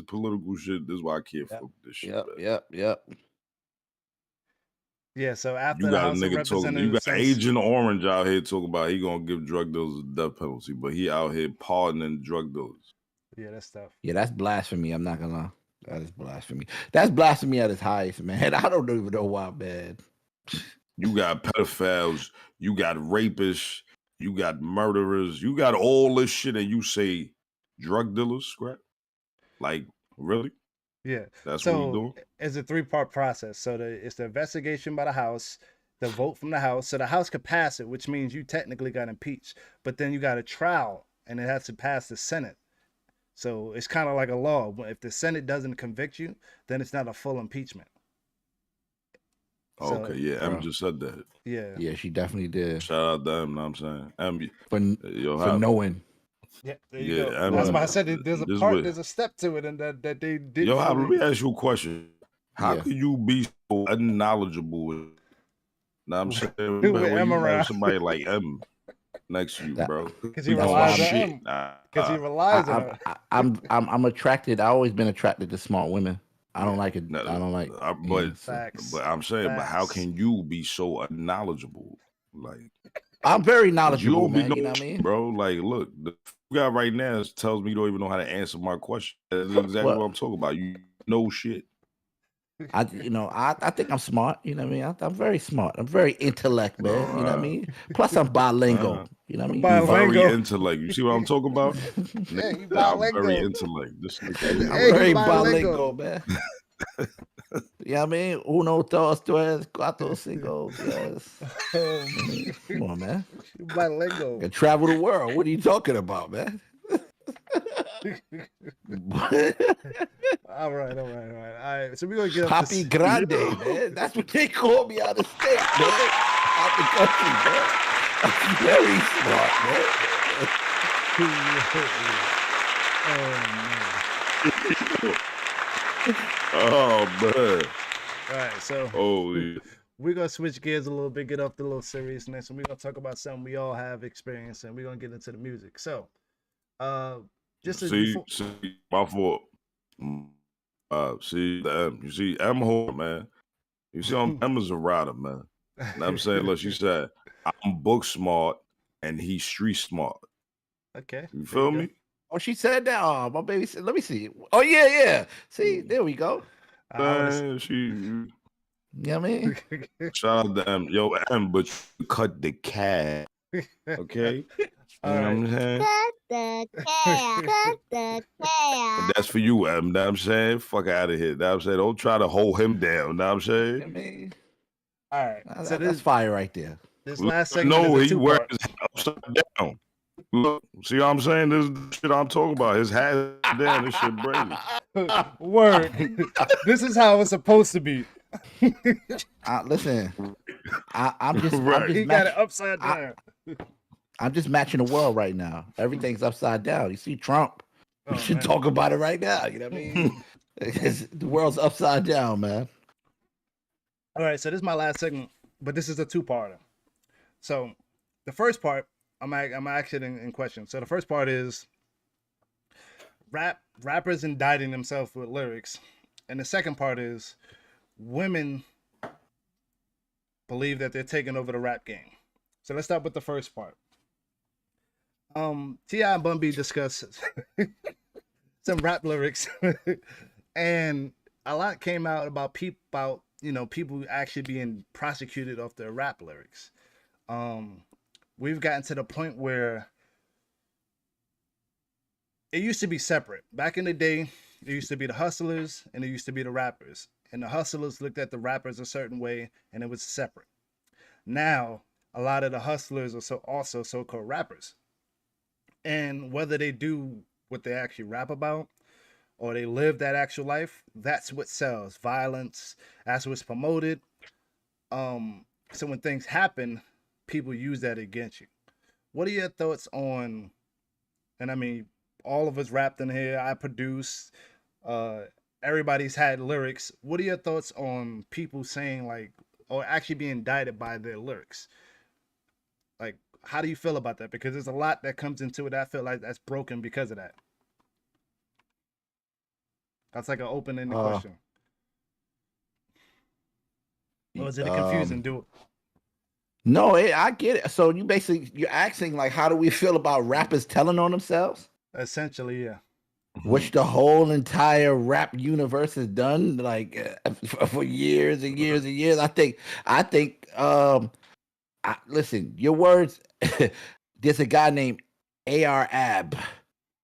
S5: political shit. This is why I can't fuck with this shit.
S7: Yep.
S6: Yeah, so after
S5: You
S6: the
S5: got a
S6: House of
S5: nigga talking. You
S6: Representatives,
S5: got Agent Orange out here talking about he gonna give drug dealers a death penalty, but he out here pardoning drug dealers.
S6: Yeah, that's tough.
S7: Yeah, that's blasphemy. I'm not gonna lie. That is blasphemy. That's blasphemy at its highest, man. I don't even know why, man.
S5: You got pedophiles, you got rapists, you got murderers, you got all this shit, and you say drug dealers, scrap? Like, really?
S6: Yeah.
S5: That's what you doing?
S6: It's a 3-part process. So it's the investigation by the House, the vote from the House. So the House could pass it, which means you technically got impeached. But then you got a trial, and it has to pass the Senate. So it's kind of like a law. If the Senate doesn't convict you, then it's not a full impeachment.
S5: Okay, yeah, Em just said that.
S6: Yeah,
S7: she definitely did.
S5: Shout out to Em, know what I'm saying? Em,
S7: for knowing.
S6: Yeah, there you go.
S5: Em,
S6: That's why I said there's a part, there's a step to it, and that they did.
S5: Yo, let me ask you a question. How could you be so unknowledgeable with? Now I'm saying,
S6: With
S5: when
S6: Em
S5: you
S6: around.
S5: have somebody like Em next to you, bro.
S6: Because he relies on him. Because he relies on her.
S7: I'm attracted. I've always been attracted to smart women. I don't like it. I don't like.
S5: But I'm saying, but how can you be so unknowledgeable? Like,
S7: I'm very knowledgeable,
S5: don't be
S7: man. You know what I mean,
S5: bro? Like, look, the guy right now tells me you don't even know how to answer my question. That's exactly what I'm talking about. You know shit.
S7: I think I'm smart. You know what I mean? I'm very smart. I'm very intellect, man. You know what I mean? Plus, I'm bilingual. You know what I mean?
S5: You very intellect. You see what I'm talking about?
S6: Yeah, you
S5: I'm
S6: bilingual.
S5: very intellect. This nigga,
S7: I'm very bilingual, man. You know what I mean? Uno, dos, tres, cuatro, cinco. Yes. Come on, man.
S6: You bilingual.
S7: Can travel the world. What are you talking about, man?
S6: All right. So we're gonna get up
S7: Papi Grande, man. That's what they call me out of state, man. Out the country, man. I'm very smart, man.
S5: Oh man.
S6: All right, so
S5: holy.
S6: We're gonna switch gears a little bit, get off the little seriousness, and we're gonna talk about something we all have experience, and we're gonna get into the music. So, just as
S5: see, my fault. See, you see, I'm home, man. You see, Emma's a rider, man. And I'm saying, look, she said, I'm book smart and he's street smart.
S6: Okay.
S5: You feel me?
S7: Oh, she said that. Oh, my baby said, let me see. Oh, yeah. See, there we go.
S5: You
S7: know what I mean?
S5: Shout out to Em. Yo, Em, but you cut the cat. Okay? You know what I'm saying?
S4: Cut the chaos. Cut the chaos.
S5: And that's for you, Adam. Know what I'm saying? Fuck out of here. Know what I'm saying? Don't try to hold him down. Know what I'm saying?
S7: I mean,
S6: All right. So
S7: that's fire right there.
S6: This last segment
S5: No,
S6: is a
S5: he wears
S6: two-part.
S5: his hat upside down. Look, see what I'm saying? This is the shit I'm talking about. His hat is down. This shit crazy.
S6: Word. This is how it's supposed to be.
S7: Listen, I'm just,
S5: Right.
S7: I'm just
S6: He got it upside down.
S7: I'm just matching the world right now. Everything's upside down. You see Trump. We should talk about it right now. You know what I mean? The world's upside down, man.
S6: All right, so this is my last segment, but this is a two-parter. So the first part, I'm actually in question. So the first part is rappers indicting themselves with lyrics, and the second part is women believe that they're taking over the rap game. So let's start with the first part. T.I. and Bun B discuss some rap lyrics, and a lot came out about people actually being prosecuted off their rap lyrics. We've gotten to the point where it used to be separate. Back in the day, there used to be the hustlers and there used to be the rappers, and the hustlers looked at the rappers a certain way, and it was separate. Now, a lot of the hustlers are also so-called rappers. And whether they do what they actually rap about or they live that actual life, that's what sells. Violence, that's what's promoted. So when things happen, people use that against you. What are your thoughts on, and I mean, all of us rapped in here, I produce, everybody's had lyrics. What are your thoughts on people saying like, or actually being indicted by their lyrics? Like, how do you feel about that? Because there's a lot that comes into it. I feel like that's broken because of that. That's like an open-ended question. Or is it a confusing do?
S7: No, I get it. So you're asking like, how do we feel about rappers telling on themselves?
S6: Essentially, yeah.
S7: Which the whole entire rap universe has done, like for years and years and years. I think. Listen, your words. There's a guy named AR Ab.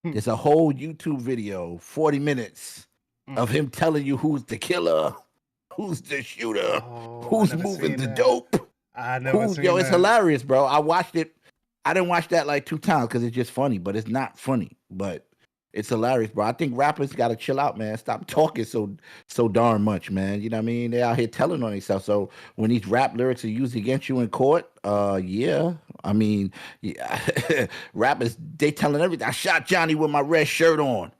S7: There's a whole YouTube video, 40 minutes, of him telling you who's the killer, who's the shooter, who's moving the dope.
S6: I never seen that.
S7: It's hilarious, bro. I watched it. I didn't watch that like 2 times because it's just funny, but it's not funny. But it's hilarious, bro. I think rappers got to chill out, man. Stop talking so darn much, man. You know what I mean? They out here telling on themselves. So when these rap lyrics are used against you in court, yeah. I mean, yeah. Rappers, they telling everything. I shot Johnny with my red shirt on,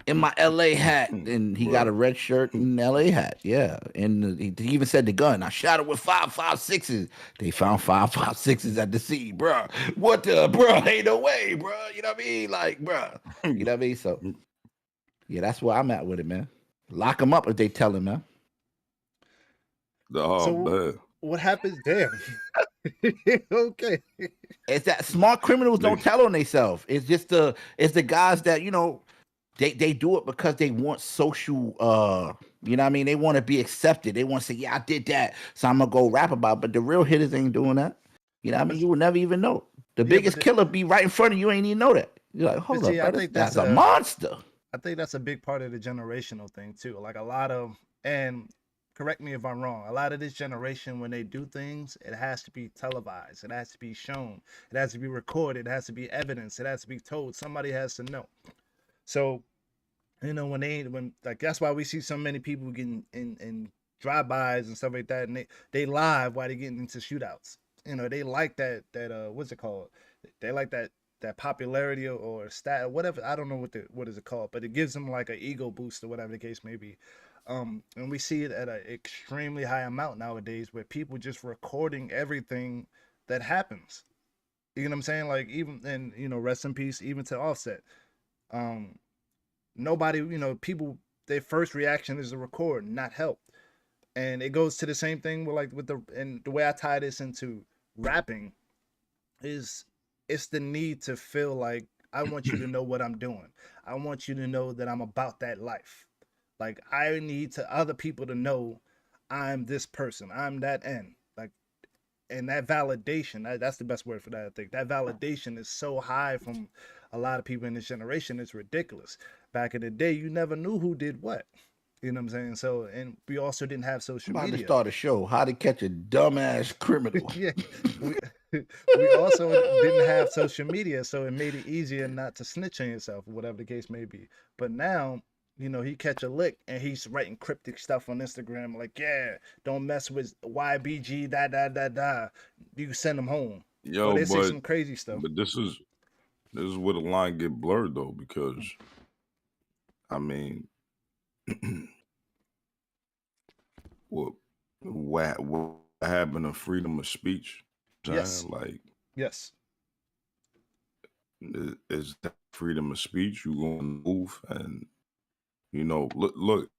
S7: in my LA hat, and he got a red shirt and LA hat. Yeah, and he even said the gun. I shot it with 5.56s. They found 5.56s at the scene, bro. What the, bro? Ain't no way, bro. You know what I mean? Like, bro. You know what I mean? So, yeah, that's where I'm at with it, man. Lock them up if they tell him, man.
S6: What happens there? Okay.
S7: It's that smart criminals don't tell on themselves. It's just the guys that, you know, they do it because they want social, you know what I mean? They want to be accepted. They want to say, yeah, I did that, so I'm going to go rap about it. But the real hitters ain't doing that. You know what I mean? You will never even know. The biggest killer be right in front of you, ain't even know that. You're like, hold up,
S6: I
S7: bro,
S6: think
S7: that's a monster.
S6: I think that's a big part of the generational thing, too. Like a lot of, and correct me if I'm wrong, a lot of this generation, when they do things, it has to be televised. It has to be shown. It has to be recorded. It has to be evidence. It has to be told. Somebody has to know. So, you know, when like, that's why we see so many people getting in drive-bys and stuff like that, and they live while they're getting into shootouts. You know, they like that what's it called? They like that popularity or stat, whatever. I don't know what is it called, but it gives them like an ego boost or whatever the case may be. And we see it at an extremely high amount nowadays, where people just recording everything that happens. You know what I'm saying? Like, even, and you know, rest in peace, even to Offset. Nobody, you know, people, their first reaction is to record, not help. And it goes to the same thing with the way I tie this into rapping is, it's the need to feel like, I want you to know what I'm doing. I want you to know that I'm about that life. Like, I need other people to know I'm this person. I'm that end. Like, and that validation, that's the best word for that, I think. That validation is so high from a lot of people in this generation, it's ridiculous. Back in the day, you never knew who did what. You know what I'm saying? So, and we also didn't have social
S7: I'm about
S6: media.
S7: to start a show, How to Catch a Dumbass Criminal.
S6: Yeah, we also didn't have social media, so it made it easier not to snitch on yourself, or whatever the case may be. But now, you know, he catch a lick and he's writing cryptic stuff on Instagram, like, yeah, don't mess with YBG, da da da da. You send him home. Or
S5: Yo,
S6: they say some crazy stuff.
S5: but this is where the line get blurred though, because I mean, what happened to freedom of speech?
S6: Yes.
S5: Like,
S6: yes.
S5: Is that freedom of speech? You going to move and you know, look.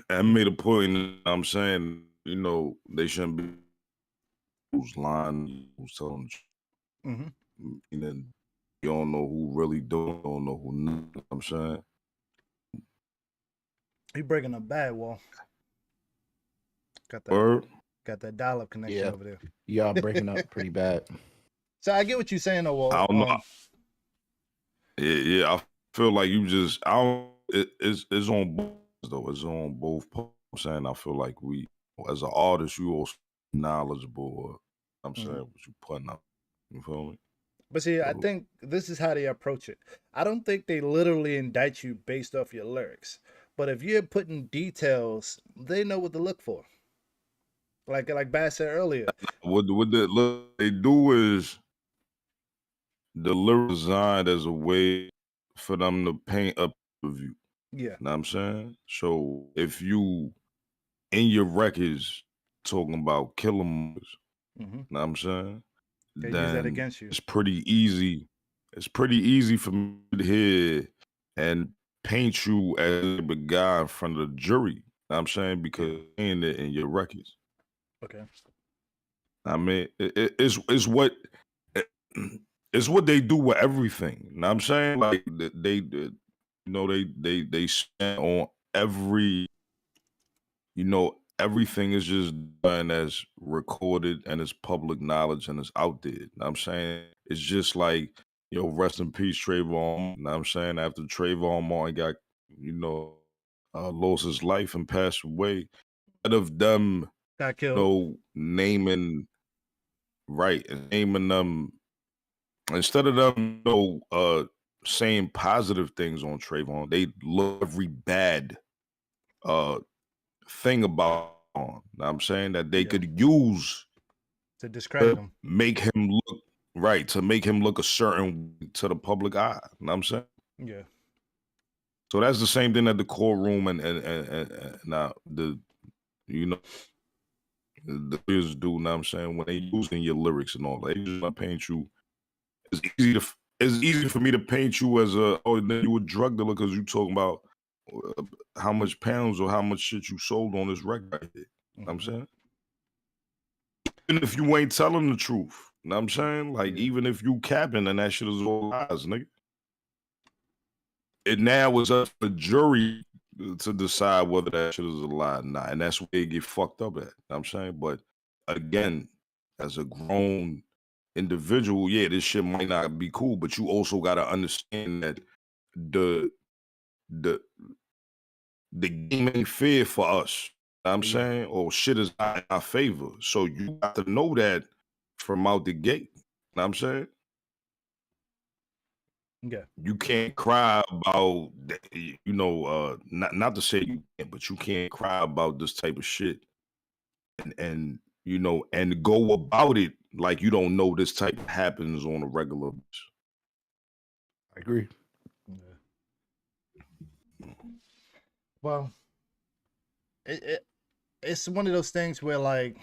S5: I made a point. I'm saying, you know, they shouldn't be who's lying, who's telling.
S6: Mm-hmm.
S5: And then you don't know who really do, don't know who not. You know what I'm saying.
S6: He breaking a bad wall. Got that.
S5: Word?
S6: Got that dial-up connection over there.
S7: Y'all breaking up pretty bad.
S6: So I get what you're saying, though, Wall.
S5: I don't know. Yeah. I feel like you just. I don't. It's on both though. It's on both. I'm saying I feel like we, as an artist, you also knowledgeable. Or, I'm saying what you putting out. You feel me?
S6: But see, I think this is how they approach it. I don't think they literally indict you based off your lyrics. But if you're putting details, they know what to look for. Like Bass said earlier.
S5: What they do is the lyric designed as a way for them to paint a view.
S6: Yeah.
S5: Know what I'm saying? So if you in your records talking about killing, know what I'm saying?
S6: They
S5: then
S6: use that against you.
S5: It's pretty easy. It's pretty easy for me to hear and paint you as a guy in front of the jury. Know what I'm saying? Because in it in your records.
S6: Okay.
S5: I mean, it's what it's what they do with everything. You know what I'm saying? Like they you know, they spend on every, you know, everything is just done as recorded and it's public knowledge and it's out there. You know what I'm saying? It's just like, yo, rest in peace, Trayvon. You know what I'm saying? After Trayvon Martin got, you know, lost his life and passed away, instead of them,
S6: got killed.
S5: You know, naming, right, and naming them, instead of them, you know, saying positive things on Trayvon, they look every bad thing about him. Know what I'm saying? That they could use
S6: to discredit him.
S5: Make him look right, to make him look a certain way to the public eye. You know what I'm saying?
S6: Yeah.
S5: So that's the same thing at the courtroom and now the, you know, the lawyers do, you know what I'm saying, when they using your lyrics and all that. They just want to paint you. It's easy for me to paint you as you a drug dealer because you talking about how much pounds or how much shit you sold on this record right here. You know what I'm saying? Even if you ain't telling the truth. You know what I'm saying? Like, even if you capping and that shit is all lies, nigga. It now is up for the jury to decide whether that shit is a lie or not. And that's where they get fucked up at. You know what I'm saying? But again, as a grown individual, yeah, this shit might not be cool, but you also gotta understand that the game ain't fair for us. You know what I'm saying? Or shit is not in our favor. So you got to know that from out the gate. You know what I'm saying?
S6: Yeah.
S5: You can't cry about, you know, not to say you can't, but you can't cry about this type of shit and you know, and go about it like you don't know this type happens on a regular basis.
S7: I agree.
S6: Well, it's one of those things where, like,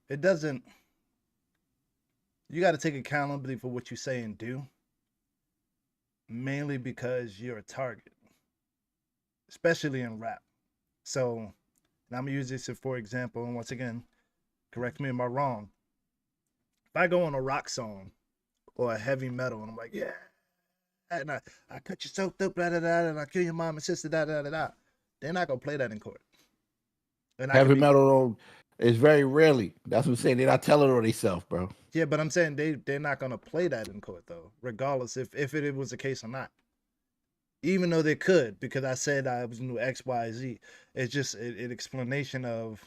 S6: it doesn't. You got to take accountability for what you say and do, mainly because you're a target, especially in rap. So, and I'm gonna use this for example, and once again, correct me if I'm wrong. If I go on a rock song or a heavy metal, and I'm like, yeah, and I cut yourself up, da da da, and I kill your mom and sister, da da da da, they're not gonna play that in court. And
S7: heavy metal is very rarely. That's what I'm saying. They're not telling on themselves, bro.
S6: Yeah, but I'm saying they're not gonna play that in court though, regardless if it was the case or not. Even though they could, because I said I was new X, Y, Z. It's just an explanation of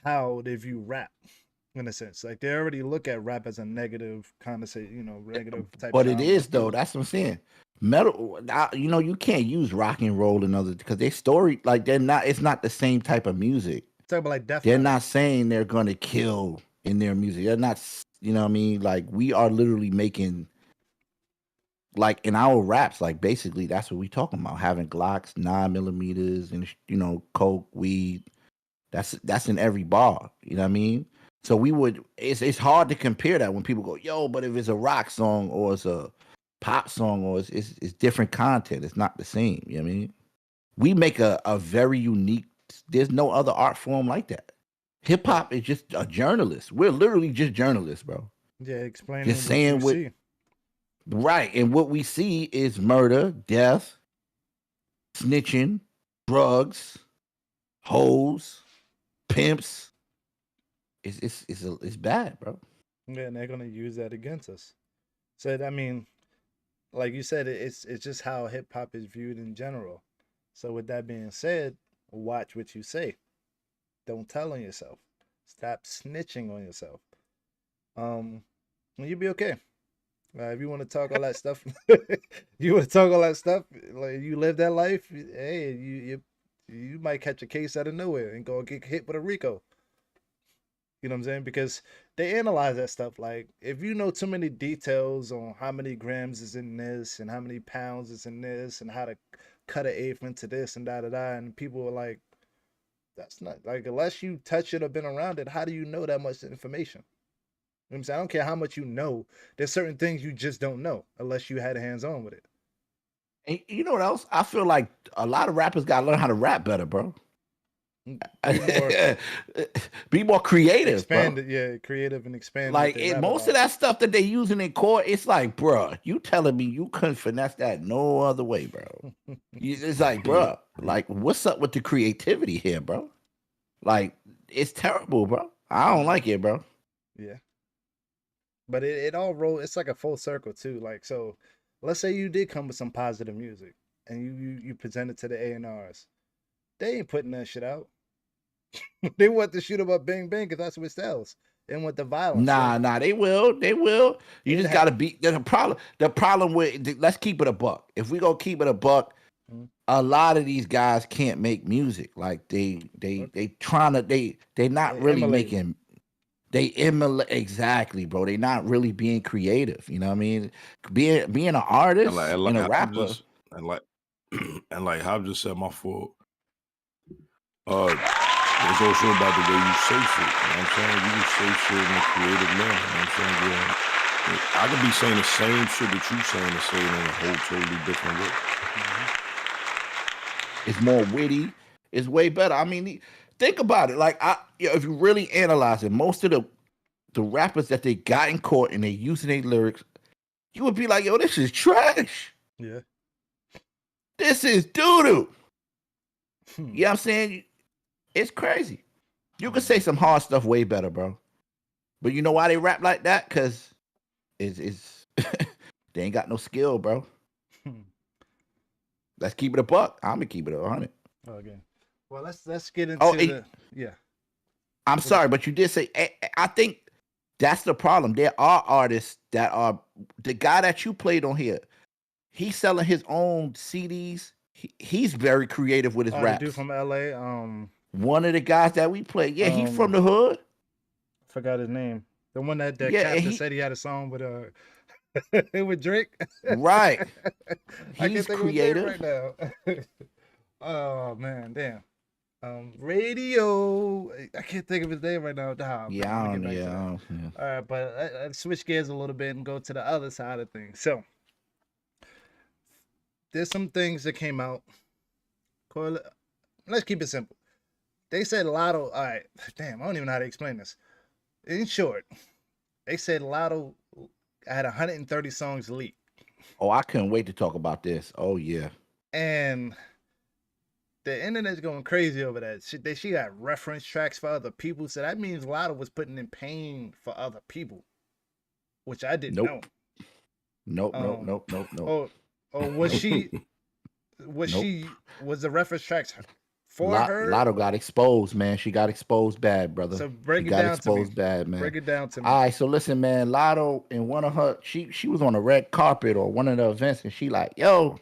S6: how they view rap, in a sense. Like they already look at rap as a negative kind of negative type.
S7: But
S6: genre.
S7: it is though. That's what I'm saying. Metal, you can't use rock and roll and other because they story like they're not. It's not the same type of music.
S6: Talk about like death.
S7: They're not saying they're gonna kill in their music. They're not. You know what I mean? Like we are literally making. Like in our raps, like basically that's what we talking about. Having Glocks, 9mm, and coke, weed. That's in every bar. You know what I mean? So we would. It's hard to compare that when people go, yo, but if it's a rock song or it's a pop song or it's different content, it's not the same. You know what I mean? We make a very unique. There's no other art form like that. Hip hop is just a journalist. We're literally just journalists, bro.
S6: Yeah, explaining
S7: Just saying what. Right, and what we see is murder, death, snitching, drugs, hoes, pimps. It's bad, bro.
S6: Yeah, and they're gonna use that against us. So I mean, like you said, it's just how hip hop is viewed in general. So with that being said, watch what you say. Don't tell on yourself. Stop snitching on yourself. And you'll be okay. If you want to talk all that stuff, like you live that life. Hey, you might catch a case out of nowhere and go get hit with a RICO. You know what I'm saying? Because they analyze that stuff. Like if you know too many details on how many grams is in this and how many pounds is in this and how to cut an eighth into this and da da da, and people are like, that's not like unless you touch it or been around it, how do you know that much information? You know what I'm saying? I don't care how much you know. There's certain things you just don't know unless you had hands on with it.
S7: And you know what else? I feel like a lot of rappers gotta learn how to rap better, bro. Be more creative,
S6: expanded,
S7: bro.
S6: Yeah, creative and expanded.
S7: Like most of that stuff that they using in court, it's like, bro, you telling me you couldn't finesse that no other way, bro. It's like, bro, like what's up with the creativity here, bro? Like it's terrible, bro. I don't like it, bro.
S6: Yeah. But it all rolls. It's like a full circle too. Like so, let's say you did come with some positive music and you present it to the A&Rs. They ain't putting that shit out. They want to shoot about bang bang because that's what it sells. And with the violence.
S7: Nah, they will. You just gotta be. There's a problem. The problem with let's keep it a buck. If we gonna keep it a buck, a lot of these guys can't make music. Like they not really making. They emulate exactly, bro. They not really being creative. You know what I mean? Being an artist and a rapper.
S5: And like I've just said, my fault. It's also about the way you say shit. You know what I'm saying? You can say shit in a creative manner. You know what I'm saying? Yeah. I could be saying the same shit that you saying and saying in a whole totally different way.
S7: It's more witty. It's way better. I mean, think about it. Like, if you really analyze it, most of the rappers that they got in court and they using their lyrics, you would be like, yo, this is trash.
S6: Yeah.
S7: This is doo-doo. You know what I'm saying? It's crazy. You can say some hard stuff way better, bro. But you know why they rap like that? Because it's they ain't got no skill, bro. Let's keep it a buck. I'm gonna keep it 100.
S6: Okay. Well, let's get into yeah.
S7: I'm sorry, but you did say I think that's the problem. There are artists that are the guy that you played on here. He's selling his own CDs. He's very creative with his raps.
S6: The dude from LA.
S7: One of the guys that we played. Yeah, he's from the hood.
S6: Forgot his name. The one that captain said he had a song with with Drake.
S7: Right.
S6: He's
S7: creative
S6: right now. Oh man, damn. Radio. I can't think of his name right now.
S7: Yeah, I don't know.
S6: All right, but let's switch gears a little bit and go to the other side of things. So there's some things that came out. Let's keep it simple. They said Lotto. All right, damn, I don't even know how to explain this. In short, they said Lotto had 130 songs leaked.
S7: Oh, I couldn't wait to talk about this. Oh yeah.
S6: And the internet's going crazy over that. She got reference tracks for other people, so that means Lotto was putting in pain for other people, which I didn't know.
S7: Nope.
S6: Or was she? Was the reference tracks for her?
S7: Lotto got exposed, man. She got exposed bad, brother.
S6: So break
S7: she
S6: it
S7: got
S6: down
S7: exposed
S6: to me.
S7: Bad, man.
S6: Break it down to me.
S7: All right, so listen, man. Lotto in one of her, she was on a red carpet or one of the events, and she like, yo,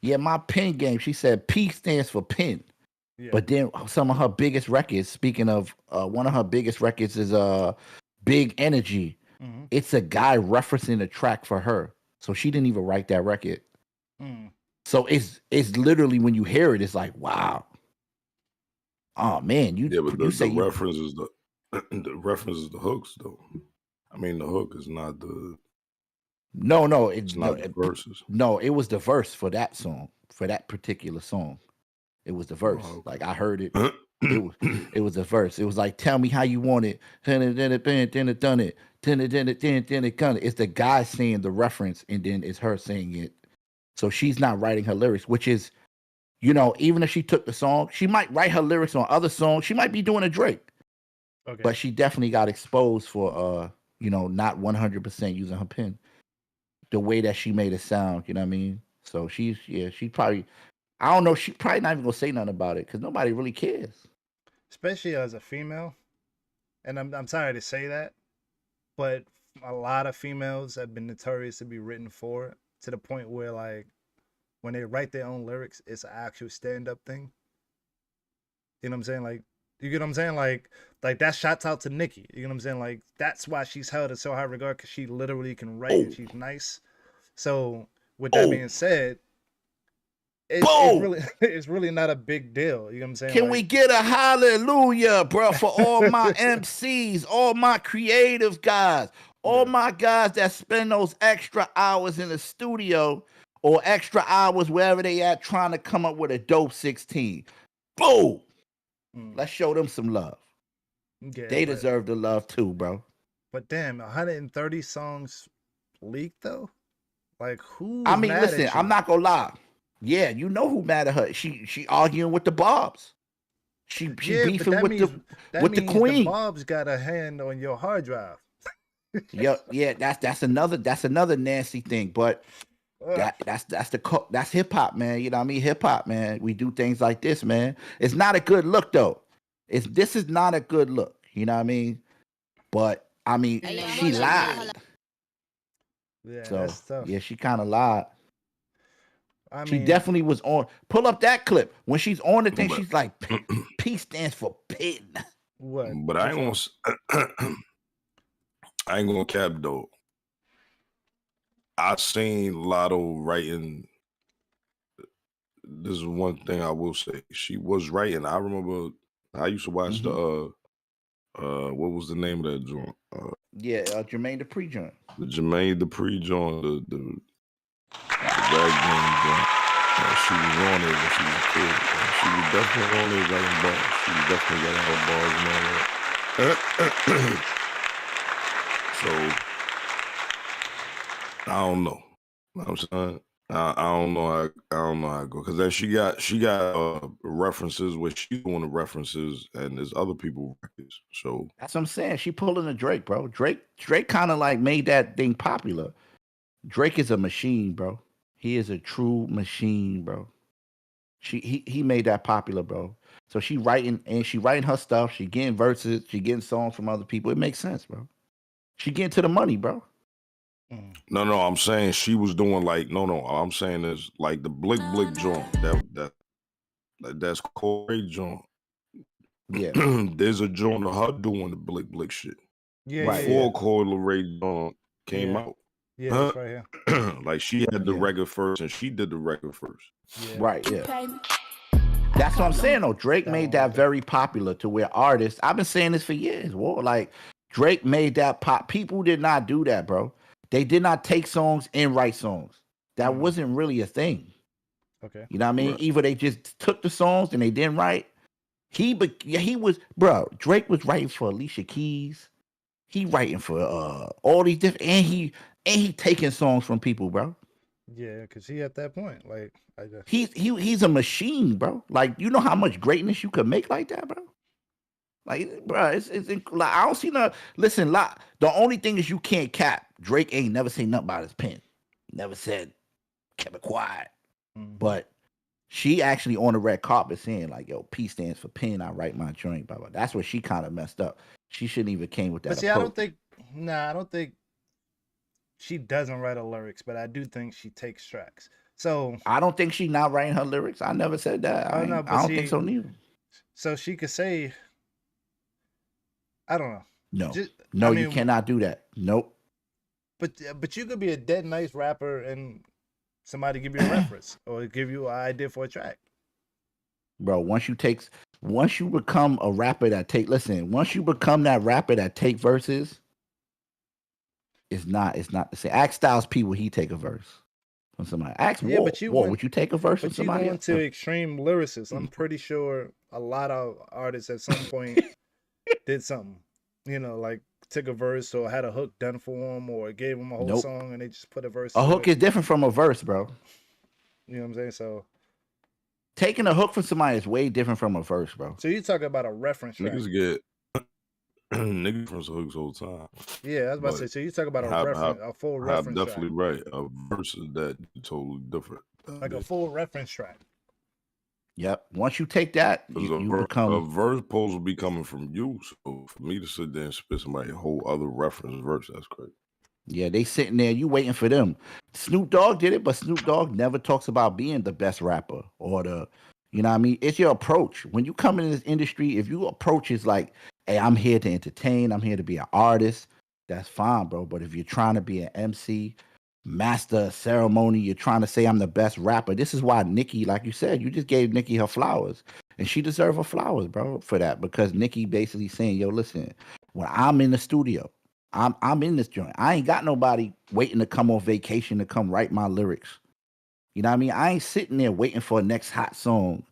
S7: yeah, my pin game. She said P stands for pin. Yeah. But then some of her biggest records, speaking of one of her biggest records is Big Energy. Mm-hmm. It's a guy referencing a track for her. So she didn't even write that record. Mm. So it's literally when you hear it, it's like, wow. Oh man,
S5: but the reference is the reference is the hooks though. I mean the hook is not the
S7: it's
S5: not the verses.
S7: No, it was the verse for that song, for that particular song. It was the verse. Oh, okay. Like I heard it. It was a verse. It was like, tell me how you want it. Then it done it. Then it done it. It's the guy saying the reference, and then it's her saying it. So she's not writing her lyrics, which is, even if she took the song, she might write her lyrics on other songs. She might be doing a Drake. Okay. But she definitely got exposed for not 100% using her pen. The way that she made it sound, you know what I mean? So she probably, I don't know, she probably not even gonna say nothing about it because nobody really cares.
S6: Especially as a female. And I'm sorry to say that, but a lot of females have been notorious to be written for, to the point where like when they write their own lyrics, it's an actual stand-up thing. You know what I'm saying? Like, you get what I'm saying? Like that shouts out to Nicki. You know what I'm saying? Like, that's why she's held in so high regard, because she literally can write and she's nice. So with that being said, it's really not a big deal. You know what I'm saying?
S7: Can we get a hallelujah, bro, for all my MCs, all my creative guys, all my guys that spend those extra hours in the studio or extra hours wherever they at trying to come up with a dope 16. Boom! Let's show them some love. Yeah, they deserve the love too, bro.
S6: But damn, 130 songs leaked though? Like who?
S7: I mean, listen, I'm not gonna lie. Yeah, you know who mad at her. She arguing with the Bobs. She beefing with the Queen.
S6: The Bobs got a hand on your hard drive.
S7: yeah, that's another nasty thing. But that's hip hop, man. You know what I mean? Hip hop, man. We do things like this, man. It's not a good look though. This is not a good look. You know what I mean? But I mean, she lied.
S6: Yeah, so, that's tough.
S7: Yeah, she kind of lied. She definitely was on. Pull up that clip when she's on the thing. She's like, P stands for pin.
S6: What?
S5: But I ain't gonna cap though. I seen Lotto writing. This is one thing I will say. She was writing. I remember I used to watch the what was the name of that joint?
S7: Jermaine Dupri joint.
S5: The Jermaine Dupri joint, the rag game joint. She was on it when she was a kid. She was definitely on it writing bars. She was definitely writing her bars and all that. So I don't know. You know what I'm saying? I don't know how it go, because then she got references where she's doing the references and there's other people records. So
S7: that's what I'm saying. She pulling a Drake, bro. Drake kind of like made that thing popular. Drake is a machine, bro. He is a true machine, bro. He made that popular, bro. So she writing her stuff. She getting verses. She getting songs from other people. It makes sense, bro. She getting to the money, bro.
S5: No, I'm saying she was doing like no. I'm saying is like the Blick joint that's Corey joint.
S7: Yeah,
S5: there's a joint of her doing the Blick shit.
S6: Yeah,
S5: before Corey Ray joint came out.
S6: Yeah, that's right here.
S5: Like she had the record first, and she did the record first.
S6: Yeah.
S7: Right. Yeah. That's what I'm saying. Though Drake made that very popular to where artists. I've been saying this for years. Well, like Drake made that pop. People did not do that, bro. They did not take songs and write songs. That wasn't really a thing.
S6: Okay.
S7: You know what I mean?
S5: Right.
S7: Either they just took the songs and they didn't write. He was, bro. Drake was writing for Alicia Keys. He writing for all these different, and he taking songs from people, bro.
S6: Yeah, because he at that point, like
S7: he's a machine, bro. Like, you know how much greatness you could make like that, bro. Like, bro, like, I don't see no. Listen, the only thing is you can't cap. Drake ain't never say nothing about his pen. Never said, kept it quiet. But she actually on the red carpet saying like, "Yo, P stands for pen. I write my joint." Blah blah. That's where she kind of messed up. She shouldn't even came with that.
S6: But see,
S7: approach.
S6: I don't think she doesn't write her lyrics, but I do think she takes tracks. So
S7: I don't think she not writing her lyrics. I never said that. I don't think so neither.
S6: So she could say, I don't know.
S7: No, you cannot do that. Nope.
S6: But you could be a dead nice rapper and somebody give you a reference or give you an idea for a track.
S7: Bro, once you become a rapper that once you become that rapper that take verses, it's not the same. Ask Styles P will he take a verse from somebody. Ask War, would you take a verse from somebody?
S6: But you go into extreme lyricists. I'm pretty sure a lot of artists at some point did something. You know, like took a verse or had a hook done for them or gave them a whole song and they just put a verse.
S7: A hook is different from a verse, bro.
S6: You know what I'm saying? So
S7: taking a hook from somebody is way different from a verse, bro.
S6: So you talking about a reference track.
S5: Niggas get niggas from hooks all the time.
S6: Yeah, I was about to say. So you talk about a full reference track.
S5: Definitely right. A verse is that totally different.
S6: Like a full reference track.
S7: Yep. Once you take that, you become
S5: a verse supposed to be coming from you. So for me to sit there and spit somebody a whole other reference verse, that's crazy.
S7: Yeah, they sitting there, you waiting for them. Snoop Dogg did it, but Snoop Dogg never talks about being the best rapper or you know what I mean? It's your approach. When you come in this industry, if your approach is like, hey, I'm here to entertain, I'm here to be an artist, that's fine, bro. But if you're trying to be an MC, master ceremony, you're trying to say I'm the best rapper. This is why Nicki, like you said, you just gave Nicki her flowers. And she deserves her flowers, bro, for that. Because Nicki basically saying, yo, listen, when I'm in the studio, I'm in this joint. I ain't got nobody waiting to come on vacation to come write my lyrics. You know what I mean? I ain't sitting there waiting for a next hot song.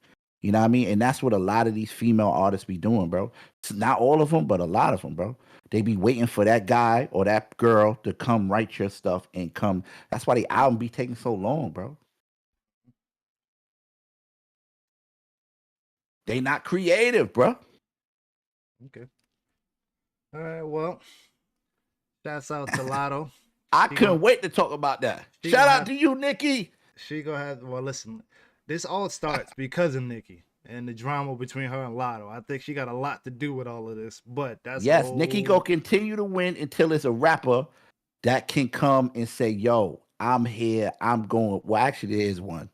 S7: You know what I mean? And that's what a lot of these female artists be doing, bro. It's not all of them, but a lot of them, bro. They be waiting for that guy or that girl to come write your stuff and come. That's why the album be taking so long, bro. They not creative, bro.
S6: Okay. All right, well, shouts out to Lotto.
S7: I couldn't wait to talk about that. Shout out to you, Nicki.
S6: She gonna have, well, listen, this all starts because of Nicki and the drama between her and Lotto. I think she got a lot to do with all of this, but that's
S7: Nicki go continue to win until it's a rapper that can come and say, yo, I'm here, I'm going. Well, actually, there's one.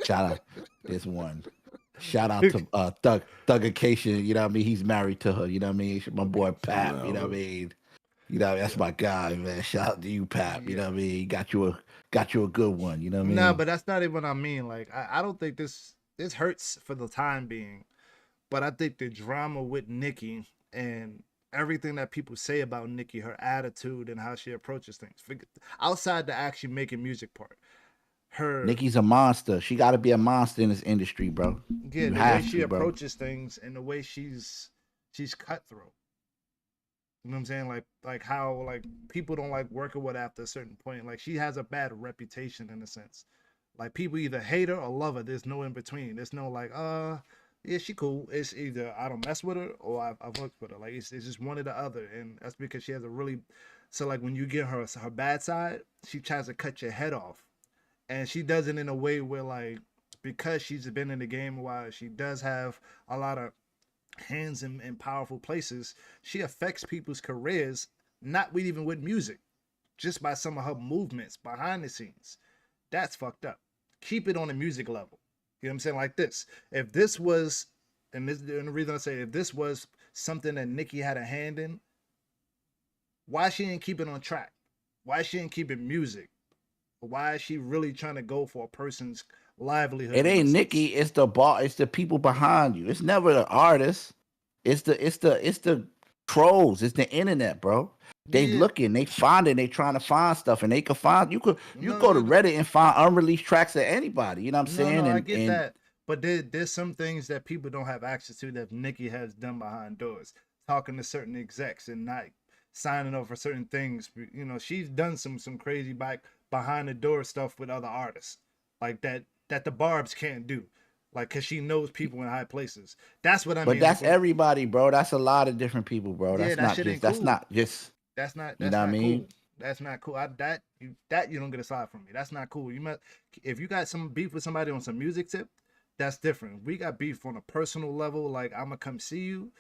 S7: Shout out. There's one. Shout out to Thuggication, you know what I mean? He's married to her, you know what I mean? My boy Pap, you know what I mean? You know, that's my guy, man. Shout out to you, Pap. You know what I mean? Got you a good one, you know what I mean?
S6: Nah, but that's not even what I mean. Like, I don't think this hurts for the time being. But I think the drama with Nicki and everything that people say about Nicki, her attitude and how she approaches things, outside the actually making music part.
S7: Nicki's a monster. She got to be a monster in this industry, bro.
S6: Yeah, the way she approaches things and the way she's cutthroat. You know what I'm saying? Like how like people don't like working with her after a certain point. Like she has a bad reputation in a sense. Like people either hate her or love her. There's no in between. There's no like, yeah, she cool. It's either I don't mess with her or I've worked with her. Like it's just one or the other, and that's because she has a really. So like when you get her bad side, she tries to cut your head off, and she does it in a way where like because she's been in the game a while, she does have a lot of hands in powerful places. She affects people's careers, not even with music, just by some of her movements behind the scenes. That's fucked up. Keep it on a music level. You know what I'm saying? Like this. If this was, and the reason I say if this was something that Nicki had a hand in, why she ain't keep it on track? Why she ain't keeping music? Why is she really trying to go for a person's livelihood?
S7: It ain't Nicki, it's the people behind you. It's never the artist. It's the trolls. It's the internet, bro. They looking, they finding, they trying to find stuff, and they can find. You go to Reddit and find unreleased tracks of anybody. You know what I'm saying?
S6: I get that, but there's some things that people don't have access to that Nicki has done behind doors, talking to certain execs and not signing up for certain things. You know, she's done some crazy behind the door stuff with other artists like that the Barbs can't do. Like, cause she knows people in high places. That's what I mean.
S7: But that's
S6: like,
S7: everybody, bro. That's a lot of different people, bro.
S6: Yeah,
S7: that's
S6: that
S7: not
S6: shit
S7: just.
S6: ain't
S7: That's
S6: cool.
S7: not just.
S6: That's not.
S7: You know what I mean?
S6: Cool. That's not cool. You don't get a side from me. That's not cool. If you got some beef with somebody on some music tip, that's different. We got beef on a personal level. Like, I'm gonna come see you.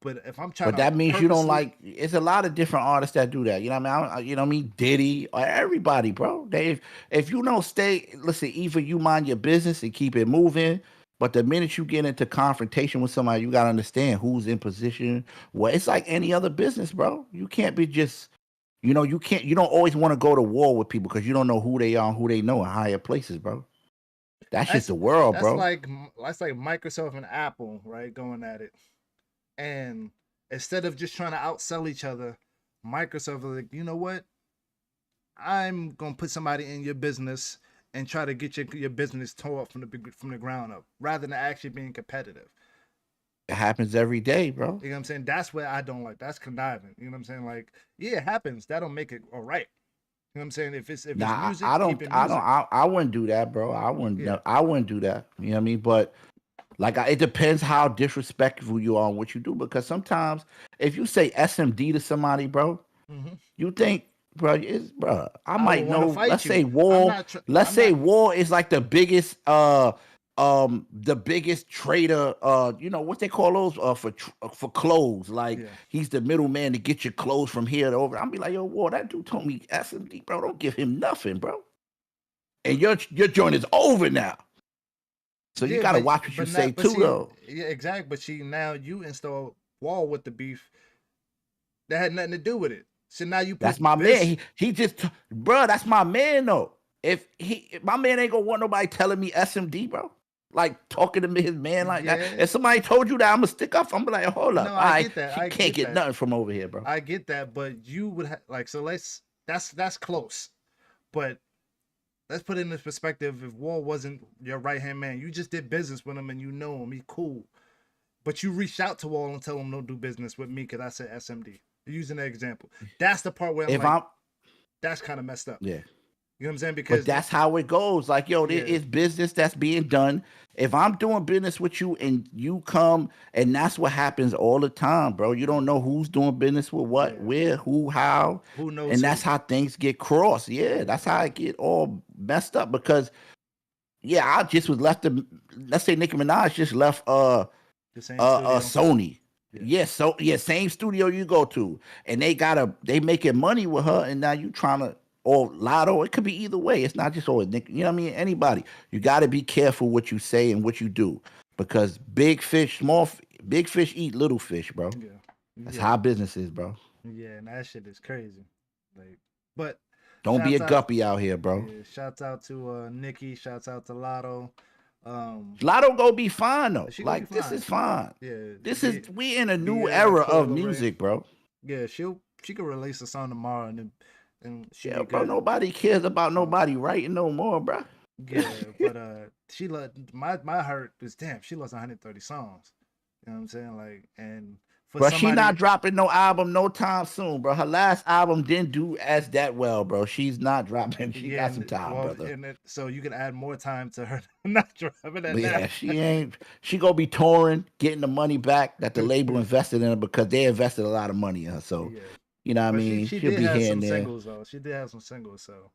S6: But if I'm trying,
S7: but that means you don't like. It's a lot of different artists that do that. You know what I mean? You know what I mean? Diddy or everybody, bro. If you don't stay, listen. Either you mind your business and keep it moving. But the minute you get into confrontation with somebody, you gotta understand who's in position. Well, it's like any other business, bro. You can't be just. You know, you don't always want to go to war with people because you don't know who they are and who they know in higher places, bro. That's just the world, bro.
S6: That's like Microsoft and Apple, right? Going at it. And instead of just trying to outsell each other, Microsoft is like, you know what? I'm gonna put somebody in your business and try to get your business tore up from the ground up, rather than actually being competitive.
S7: It happens every day, bro.
S6: You know what I'm saying? That's what I don't like. That's conniving. You know what I'm saying? Like, yeah, it happens. That don't make it all right. You know what I'm saying? If it's music,
S7: I wouldn't do that, bro. I wouldn't do that. You know what I mean? But like, it depends how disrespectful you are on what you do. Because sometimes if you say SMD to somebody, bro, you think, bro, I might know. Let's say WAL. Let's say WAL is like the biggest trader, you know what they call those for clothes. Like, he's the middleman to get your clothes from here to over. I'll be like, yo, WAL, that dude told me SMD, bro. Don't give him nothing, bro. And your joint is over now. So you gotta watch what you say too, though.
S6: Yeah, exactly. But now you install WAL with the beef. That had nothing to do with it. So now you.
S7: That's my man. He just, bro. That's my man, though. If my man ain't gonna want nobody telling me SMD, bro. Like, talking to his man like that. If somebody told you that, I'm gonna stick up. I'm like, hold up.
S6: I get that.
S7: I can't get nothing from over here, bro.
S6: I get that, but you would that's close. But let's put it in this perspective. If WAL wasn't your right hand man, you just did business with him and you know him, he's cool. But you reached out to WAL and tell him don't do business with me because I said SMD. Using that example. That's the part where that's kind of messed up.
S7: Yeah.
S6: You know what I'm saying? Because
S7: that's how it goes. Like, yo, there is business that's being done. If I'm doing business with you and you come, and that's what happens all the time, bro. You don't know who's doing business with what, where, who, how.
S6: Who knows?
S7: And that's how things get crossed. Yeah, that's how it get all messed up. Because, I just was left. Let's say Nicki Minaj just left Sony. Same studio you go to, and they making money with her, and now you trying to. Or Lotto, it could be either way. It's not just always Nick. You know what I mean? Anybody. You got to be careful what you say and what you do, because big fish eat little fish, bro. Yeah. That's how business is, bro.
S6: Yeah, and that shit is crazy. Like, but
S7: don't be a guppy out here, bro.
S6: Yeah, shouts out to Nikki. Shouts out to Lotto.
S7: Lotto gonna be fine though. Like, this is fine.
S6: Yeah,
S7: we in a new era of music, bro.
S6: Yeah, she could release a song tomorrow and
S7: bro, nobody cares about nobody writing no more, bro.
S6: Yeah, but she my heart is damn. She lost 130 songs. You know what I'm saying? Like, and
S7: bro, she not dropping no album no time soon, bro. Her last album didn't do as that well, bro. She's not dropping. She got some time, brother.
S6: So you can add more time to her not dropping that.
S7: Yeah, she ain't. She gonna be touring, getting the money back that the label invested in her, because they invested a lot of money in her. So. You know what I mean?
S6: She'll
S7: be here and there.
S6: Singles, though. She did have some singles, so.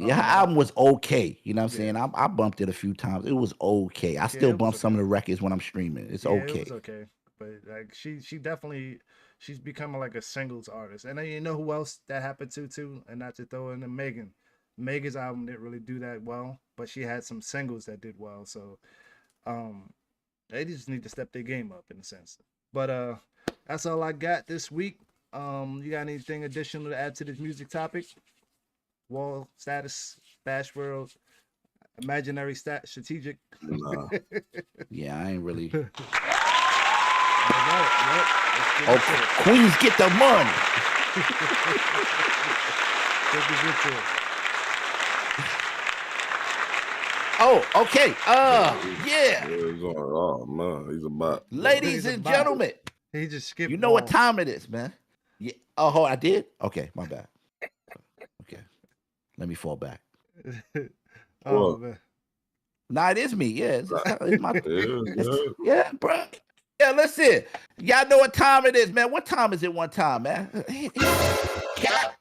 S7: Yeah, her album was okay. You know what I'm saying? I bumped it a few times. It was okay. I still bump some of the records when I'm streaming. It's okay.
S6: It was okay. But like she definitely, she's becoming like a singles artist. And then you know who else that happened to too? And not to throw in the Megan. Megan's album didn't really do that well, but she had some singles that did well. So they just need to step their game up in a sense. But that's all I got this week. You got anything additional to add to this music topic? WAL status, Bash World, imaginary strategic.
S7: No. Yeah, I ain't really. Queens get the money. Oh, okay. Yeah.
S5: Oh man, he's about.
S7: Ladies and gentlemen.
S6: He just skipped.
S7: You know what time it is, man. Oh, hold on, I did? Okay, my bad. Okay. Let me fall back.
S6: Oh man.
S7: Nah, it is me. Yeah, it's my
S5: Yeah.
S7: yeah, bro. Yeah, listen. Y'all know what time it is, man. What time is it one time, man? Cap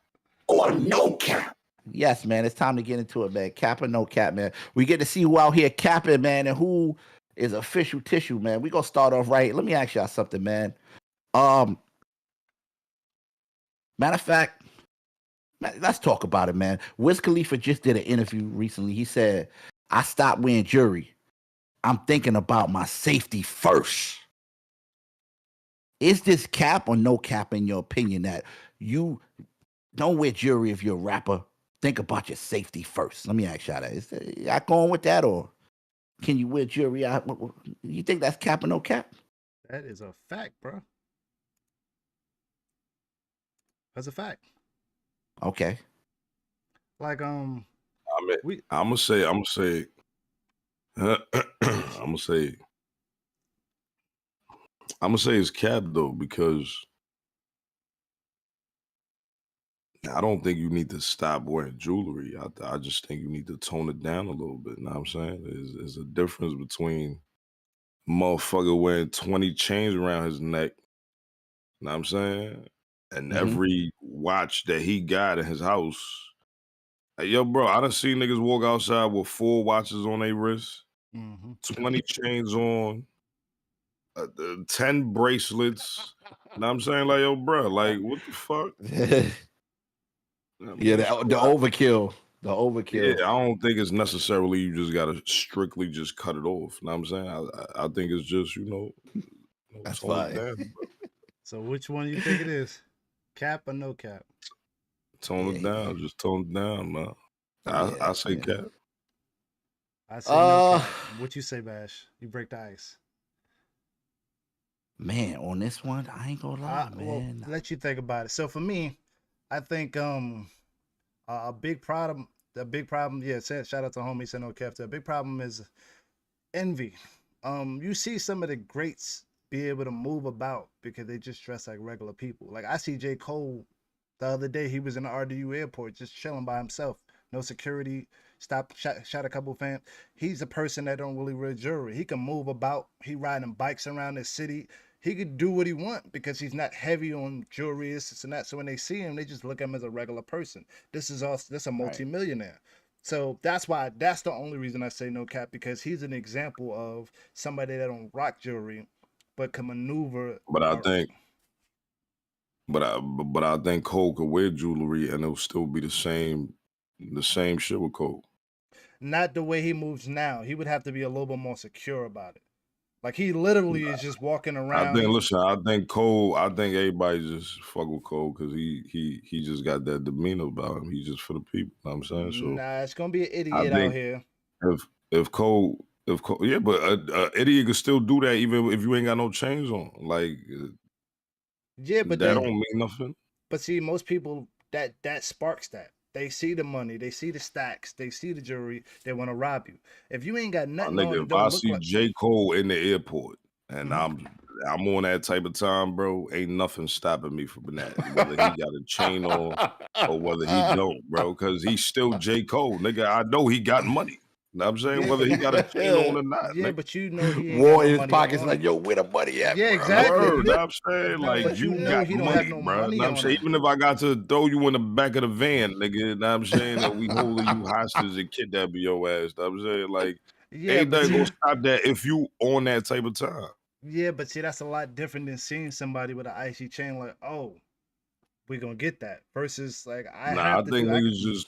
S7: or no cap? Yes, man. It's time to get into it, man. Cap or no cap, man. We get to see who out here capping, man, and who is official tissue, man. We gonna start off right. Let me ask y'all something, man. Matter of fact, let's talk about it, man. Wiz Khalifa just did an interview recently. He said, I stopped wearing jewelry. I'm thinking about my safety first. Is this cap or no cap in your opinion that you don't wear jewelry if you're a rapper? Think about your safety first. Let me ask y'all that. Is y'all going with that, or can you wear jewelry? You think that's cap or no cap?
S6: That is a fact, bro. That's a fact.
S7: Okay.
S6: Like
S5: I'm gonna say I'm gonna say it's cap though, because I don't think you need to stop wearing jewelry. I just think you need to tone it down a little bit. You know what I'm saying? There's a difference between a motherfucker wearing 20 chains around his neck, you know what I'm saying? And every watch that he got in his house. Hey, yo, bro, I done seen niggas walk outside with 4 watches on their wrists, 20 chains on, 10 bracelets. You know what I'm saying? Like, yo, bro, like, what the fuck?
S7: Yeah, the overkill. The overkill.
S5: Yeah, I don't think it's necessarily you just gotta strictly just cut it off. You know what I'm saying? I think it's just,
S7: That's
S5: tone it
S7: fine.
S5: down, bro.
S6: So which one you think it is? Cap or no cap?
S5: Tone it down. Just tone it down, man. I say cap.
S6: I say no cap. What you say, Bash? You break the ice.
S7: Man, on this one, I ain't gonna lie, man.
S6: Well, let you think about it. So for me, I think a big problem. Yeah. Shout out to homie said no cap. A big problem is envy. You see some of the greats be able to move about because they just dress like regular people. Like I see J. Cole the other day. He was in the RDU airport just chilling by himself, no security. Shot a couple fans. He's a person that don't really wear jewelry. He can move about. He riding bikes around the city. He could do what he want because he's not heavy on jewelry, this and that. So when they see him, they just look at him as a regular person. This a multimillionaire. So that's the only reason I say no cap, because he's an example of somebody that don't rock jewelry, but can maneuver.
S5: But I think Cole could wear jewelry and it'll still be the same shit with Cole.
S6: Not the way he moves now. He would have to be a little bit more secure about it. Like he literally is just walking around.
S5: I think everybody just fuck with Cole because he just got that demeanor about him. He's just for the people. You know what I'm saying? So
S6: nah, it's gonna be an idiot out here.
S5: If Cole, yeah, but idiot can still do that even if you ain't got no chains on. Like,
S6: yeah, but
S5: that don't mean nothing.
S6: But see, most people that sparks that. They see the money, they see the stacks, they see the jewelry, they want to rob you. If you ain't got nothing on,
S5: if I see J. Cole in the airport and I'm on that type of time, bro, ain't nothing stopping me from that. Whether he got a chain on or whether he don't, bro, because he's still J. Cole, nigga. I know he got money. You know what I'm saying? Whether he got a chain on or not.
S6: Yeah,
S5: nigga.
S6: But you know he ain't
S7: War in his pockets like, yo, where the money at?
S6: Yeah,
S7: bro?
S6: exactly.
S5: Word, I'm saying, like,
S6: but
S5: you
S6: know
S5: got
S6: he don't
S5: money,
S6: have no
S5: bro.
S6: money
S5: I'm
S6: on
S5: saying,
S6: him.
S5: even if I got to throw you in the back of the van, nigga, you know what I'm saying, and we holding you hostage and kidnapping your ass. You know what I'm saying, like, ain't nothing gonna stop that if you on that type of time.
S6: Yeah, but see, that's a lot different than seeing somebody with an icy chain like, oh, we gonna get that. Versus like
S5: I think niggas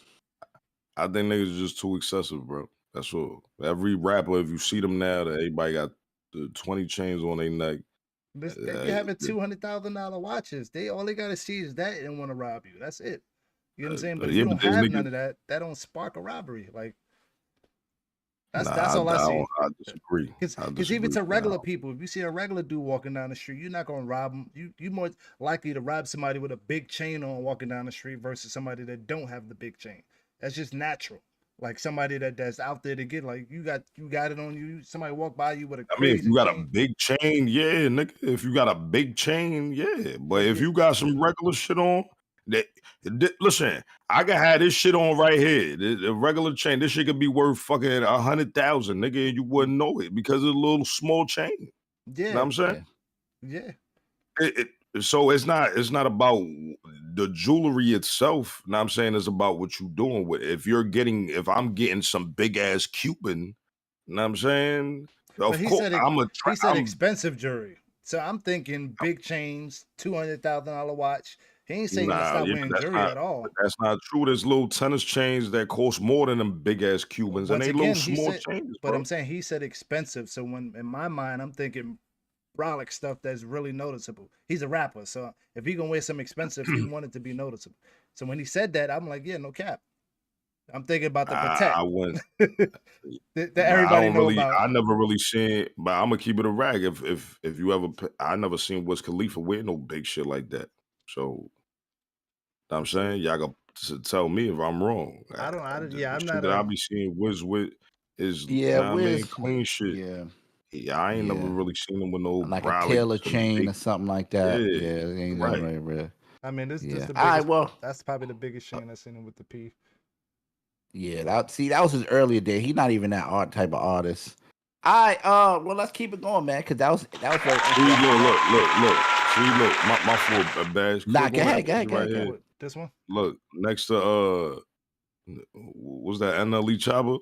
S5: just too excessive, bro. That's all. Every rapper, if you see them now, that everybody got the 20 chains on their neck.
S6: They be having $200,000 watches. All they gotta see is that and want to rob you. That's it. You know what I'm saying? But if you don't have none of that, that don't spark a robbery. Like that's all I see.
S5: I disagree.
S6: Because even to regular people, if you see a regular dude walking down the street, you're not gonna rob him. You more likely to rob somebody with a big chain on walking down the street versus somebody that don't have the big chain. That's just natural. Like somebody that's out there to get like you got it on you. Somebody walk by you with a
S5: I mean,
S6: crazy
S5: if you got a
S6: chain.
S5: big chain, yeah, nigga. If you got a big chain, yeah. But if
S6: yeah.
S5: you got some regular shit on, listen, I can have this shit on right here. The regular chain, this shit could be worth fucking 100,000, nigga, and you wouldn't know it because of a little small chain.
S6: Yeah.
S5: You know what I'm saying?
S6: Yeah.
S5: So it's not about the jewelry itself. You know what I'm saying? It's about what you're doing with it. If I'm getting some big ass Cuban, you know what I'm saying?
S6: But
S5: Of course,
S6: he said expensive jewelry. So I'm thinking big chains, $200,000 watch. He ain't saying to stop
S5: yeah,
S6: wearing
S5: but
S6: jewelry at all.
S5: that's not true. There's little tennis chains that cost more than them big ass Cubans, and
S6: Once
S5: they little
S6: again, he
S5: small
S6: said,
S5: chains,
S6: but
S5: bro.
S6: I'm saying he said expensive. So when in my mind, I'm thinking brolic stuff that's really noticeable. He's a rapper, so if he gonna wear some expensive, he wanted to be noticeable. So when he said that, I'm like, yeah, no cap. I'm thinking about the protect.
S5: I wouldn't.
S6: that
S5: But
S6: everybody know about.
S5: I never really seen. But I'm gonna keep it a rag. If you ever, I never seen Wiz Khalifa wear no big shit like that. So know what I'm saying, y'all got to tell me if I'm wrong. The
S6: I'm
S5: shit
S6: not
S5: that I
S6: a.
S5: be seeing Wiz with is,
S7: Yeah,
S5: I mean,
S7: Wiz.
S5: clean shit.
S7: Yeah.
S5: I ain't never
S7: Yeah.
S5: really seen him with no
S7: Like a
S5: brolics
S7: tailor
S5: and
S7: chain
S5: big.
S7: or something like that.
S5: Yeah,
S7: Yeah, it ain't
S5: right.
S7: never real.
S6: I mean, this
S7: Yeah.
S6: the
S7: All right,
S6: biggest.
S7: well,
S6: That's probably the biggest chain I've seen him with the P.
S7: yeah. That was his earlier day. He's not even that type of artist. All right, well, let's keep it going, man, because that was very
S5: See, look. See, look, my full badge.
S7: Nah,
S5: Click
S7: go
S5: on
S7: ahead,
S5: that
S7: go
S5: right
S7: ahead.
S5: here.
S6: This one?
S5: Look, next to was that NLE Chopper?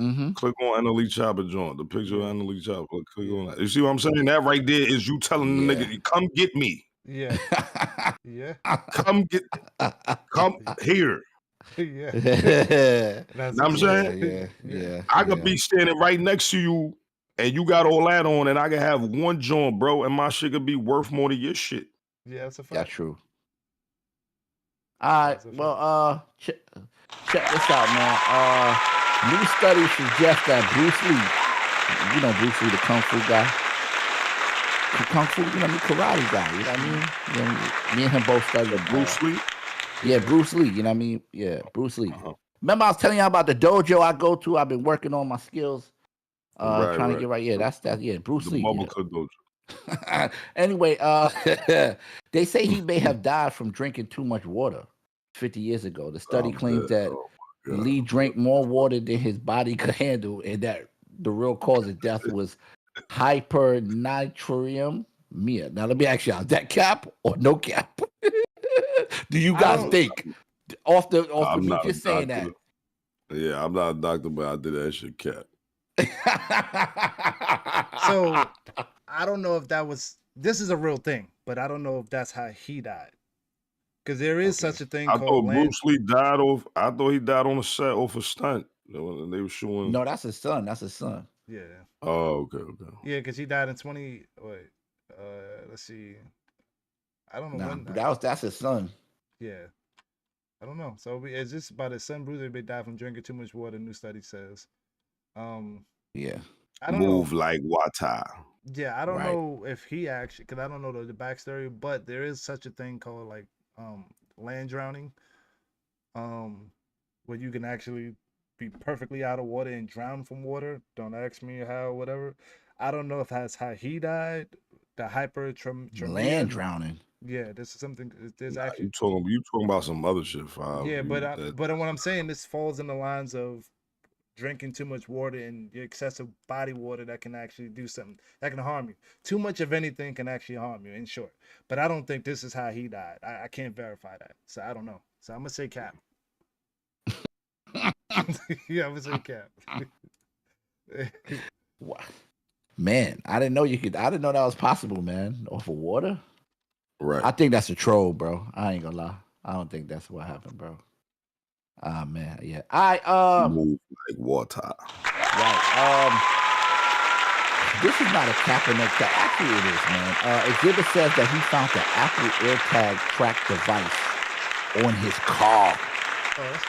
S7: Mm-hmm.
S5: Click on NLE Chopper joint. The picture of NLE Chopper. Click on that. You see what I'm saying? That right there is you telling the nigga, come get me.
S6: Yeah. Yeah.
S5: Come here.
S6: Yeah.
S5: Know what I'm saying?
S7: Yeah.
S5: I could be standing right next to you and you got all that on and I could have one joint, bro, and my shit could be worth more than your shit.
S6: Yeah, that's a fact.
S7: That's true. All right, well, check this out, man. New studies suggest that Bruce Lee, you know Bruce Lee, the Kung Fu guy, karate guy, you know what I mean? Me and him both studied.
S5: Bruce Lee?
S7: Yeah, Bruce Lee, you know what I mean? Yeah, Bruce Lee. Remember I was telling you about the dojo I go to? I've been working on my skills, trying to get right. Yeah, that's Bruce
S5: the
S7: Lee.
S5: Bubba dojo.
S7: Anyway, they say he may have died from drinking too much water 50 years ago. The study claims that Lee drank more water than his body could handle, and that the real cause of death was hypernatremia. Now, let me ask you, is that cap or no cap? Do you guys think? Off the me just saying that.
S5: Yeah, I'm not a doctor, but I did that shit cap.
S6: So I don't know if this is a real thing, but I don't know if that's how he died. Because there is such a thing
S5: I
S6: called
S5: thought Bruce Lee died I thought he died on a set off a stunt. They were showing.
S7: No, that's his son.
S6: Yeah.
S5: Oh, okay.
S6: Yeah, because he died in 20. Wait, let's see. I don't know when.
S7: That's his son.
S6: Yeah, I don't know. So it's just about his son Bruce Lee died from drinking too much water. New study says.
S7: Yeah.
S6: I don't know.
S5: Like water.
S6: Yeah, I don't know if he actually, because I don't know the backstory, but there is such a thing called like land drowning, where you can actually be perfectly out of water and drown from water. Don't ask me how, whatever. I don't know if that's how he died. The hyperthermia.
S7: Land drowning.
S6: Yeah, this is something. There's actually
S5: you talking about some other shit, Five.
S6: Yeah, but what I'm saying, this falls in the lines of drinking too much water and your excessive body water that can actually do something that can harm you. Too much of anything can actually harm you, in short. But I don't think this is how he died. I can't verify that, so I don't know. So I'm gonna say cap. Yeah, I'm gonna say cap.
S7: Man, I didn't know you could. I didn't know that was possible, man. Off of water.
S5: Right.
S7: I think that's a troll, bro. I ain't gonna lie. I don't think that's what happened, bro. Ah, man, yeah.
S5: Move like water.
S7: Right. This is not a cap or no cap. Actually, it is, man. Exhibit says that he found the Apple AirTag track device on his car.
S6: Oh, that's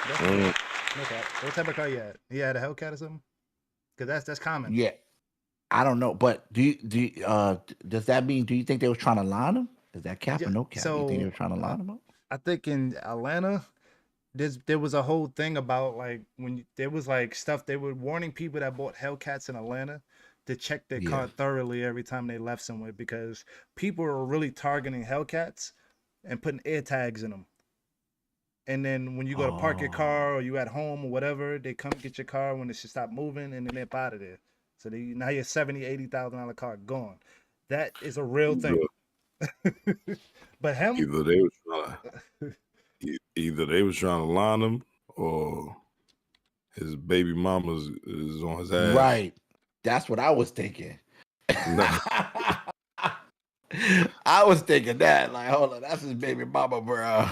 S6: no cap. What type of car you had? He had a Hellcat or something? Because that's common.
S7: Yeah. I don't know, but does that mean? Do you think they were trying to line him? Is that cap or no cap? You think they were trying to line him up?
S6: I think in Atlanta, there was a whole thing about like there was like stuff they were warning people that bought Hellcats in Atlanta to check their car thoroughly every time they left somewhere because people were really targeting Hellcats and putting air tags in them. And then when you go to park your car or you at home or whatever, they come get your car when it should stop moving and then they're out of there. So now your $70,000-$80,000 car gone. That is a real thing. But him,
S5: either they was trying to line him or his baby mama is on his ass.
S7: Right. That's what I was thinking. I was thinking that. Like, hold on, that's his baby mama, bro.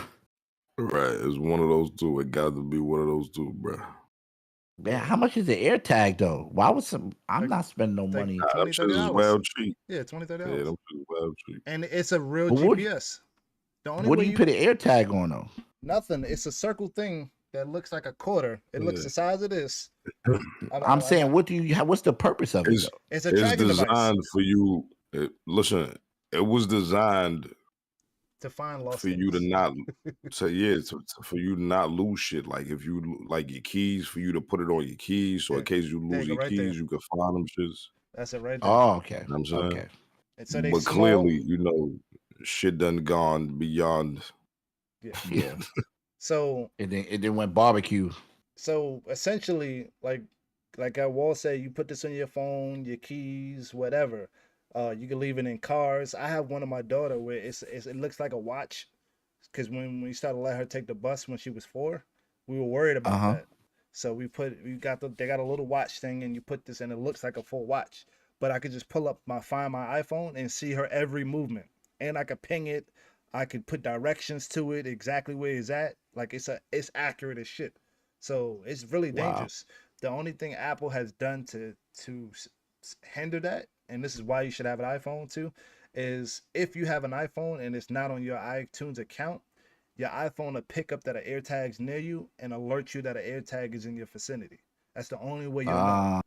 S5: Right. It's one of those two. It got to be one of those two, bro.
S7: Man, how much is the air tag though? Why was I'm not spending no money.
S5: Them shit is well cheap.
S6: Yeah, $20-$30.
S5: Yeah, them shit is well cheap.
S6: And it's a real GPS.
S7: What do you put an air tag on though?
S6: Nothing. It's a circle thing that looks like a quarter. It looks the size of this.
S7: I'm saying, what's the purpose of it?
S6: It's a tracking
S5: designed
S6: device.
S5: for you. Listen, it was designed
S6: to find lost
S5: for you to not for you to not lose shit. Like if you like your keys, for you to put it on your keys, so in case you lose your keys, you can find them shits.
S6: That's it right there.
S7: Oh, okay.
S5: You know what I'm saying?
S7: Okay.
S6: And so
S5: but clearly, shit done gone beyond.
S7: Yeah.
S6: So
S7: it then went barbecue.
S6: So essentially, like WAL said, you put this on your phone, your keys, whatever. You can leave it in cars. I have one of my daughter where it looks like a watch, because when we started to let her take the bus when she was 4, we were worried about that. So they got a little watch thing, and you put this, and it looks like a full watch. But I could just find my iPhone and see her every movement, and I could ping it. I could put directions to it, exactly where it's at. Like it's accurate as shit. So it's really dangerous. The only thing Apple has done to hinder that, and this is why you should have an iPhone too, is if you have an iPhone and it's not on your iTunes account, your iPhone will pick up that an AirTag's near you and alert you that an AirTag is in your vicinity. That's the only way you'll know.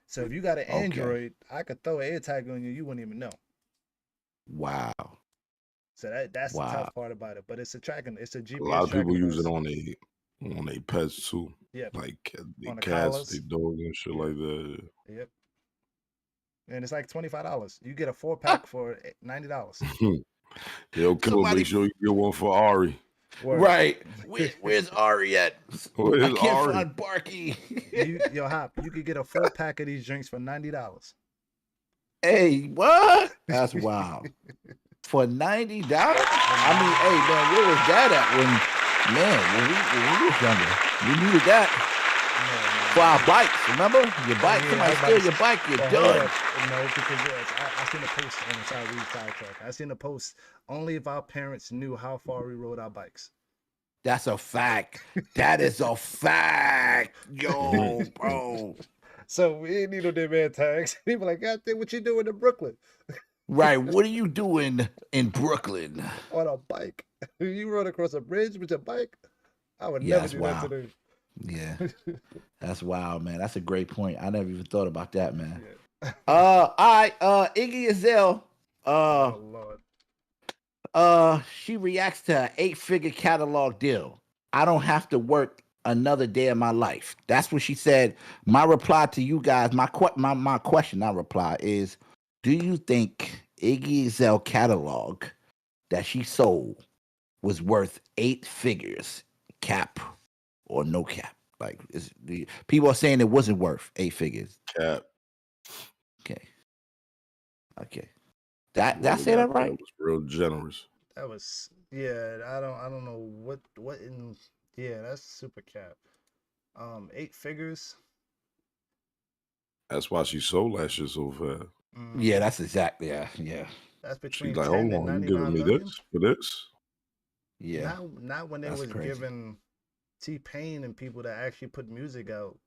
S6: So if you got an Android, I could throw an AirTag on you wouldn't even know.
S7: Wow.
S6: So that's the tough part about it. But it's a GPS.
S5: A lot of people use it on their pets too.
S6: Yeah.
S5: Like their
S6: On the
S5: cats,
S6: collars.
S5: their dogs and shit like that.
S6: Yep. And it's like $25. You get a 4-pack for $90.
S5: Yo, Killer, make sure you get one for Ari.
S7: Right. Where's Ari at?
S5: Where's
S7: I can't
S5: Ari?
S7: find Barky.
S6: Yo, Hop, you could get a 4-pack of these drinks for $90.
S7: Hey, what? That's wild. For $90? I mean, hey man, where was that at when we was younger? We needed that for our bikes. Remember your bike? Somebody steal your bike, you're done.
S6: No, because I seen a post on the side. Sidetrack. I seen a post. Only if our parents knew how far we rode our bikes.
S7: That's a fact. That is a fact, yo, bro.
S6: So we didn't need no damn air tags. People like, God damn, what you doing in Brooklyn?
S7: Right. What are you doing in Brooklyn?
S6: On a bike. You rode across a bridge with your bike? I would never do that today.
S7: Yeah. That's wild, man. That's a great point. I never even thought about that, man. Yeah. All right. Iggy Azalea.
S6: Oh, Lord.
S7: She reacts to an 8-figure catalog deal. I don't have to work another day of my life. That's what she said. My reply to you guys, my question, not reply, is do you think Iggy Azalea catalog that she sold was worth 8 figures, cap or no cap? Like, people are saying it wasn't worth 8 figures.
S5: Cap.
S7: Okay. Did I say that right?
S5: That was real generous.
S6: That was I don't know what in that's super cap. 8 figures.
S5: That's why she sold that shit so fast.
S7: Yeah, that's exactly yeah.
S6: That's between
S5: She's like,
S6: 10
S5: hold on,
S6: and
S5: you
S6: 99
S5: giving me
S6: million?
S5: this for this?
S7: Yeah.
S6: Not when they
S7: That's
S6: was
S7: crazy.
S6: giving T-Pain and people that actually put music out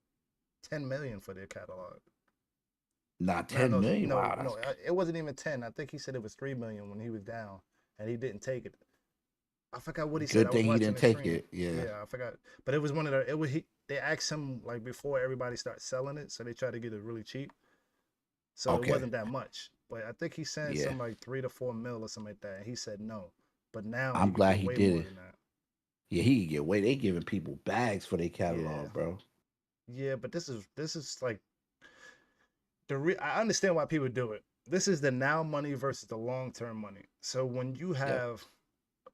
S6: 10 million for their catalog.
S7: Not 10 million.
S6: No,
S7: Wow,
S6: no, it wasn't even 10. I think he said it was 3 million when he was down, and he didn't take it. I forgot what he said.
S7: Good thing he didn't take it. Yeah,
S6: I forgot. But it was one of the. They asked him like before everybody started selling it, so they tried to get it really cheap. So it wasn't that much. But I think he said something like 3 to 4 mil or something like that. And he said no. But now
S7: I'm glad he did it. Yeah, he can get way. They giving people bags for their
S6: Yeah.
S7: catalog, bro.
S6: Yeah, but this is like I understand why people do it. This is the now money versus the long term money. So when you have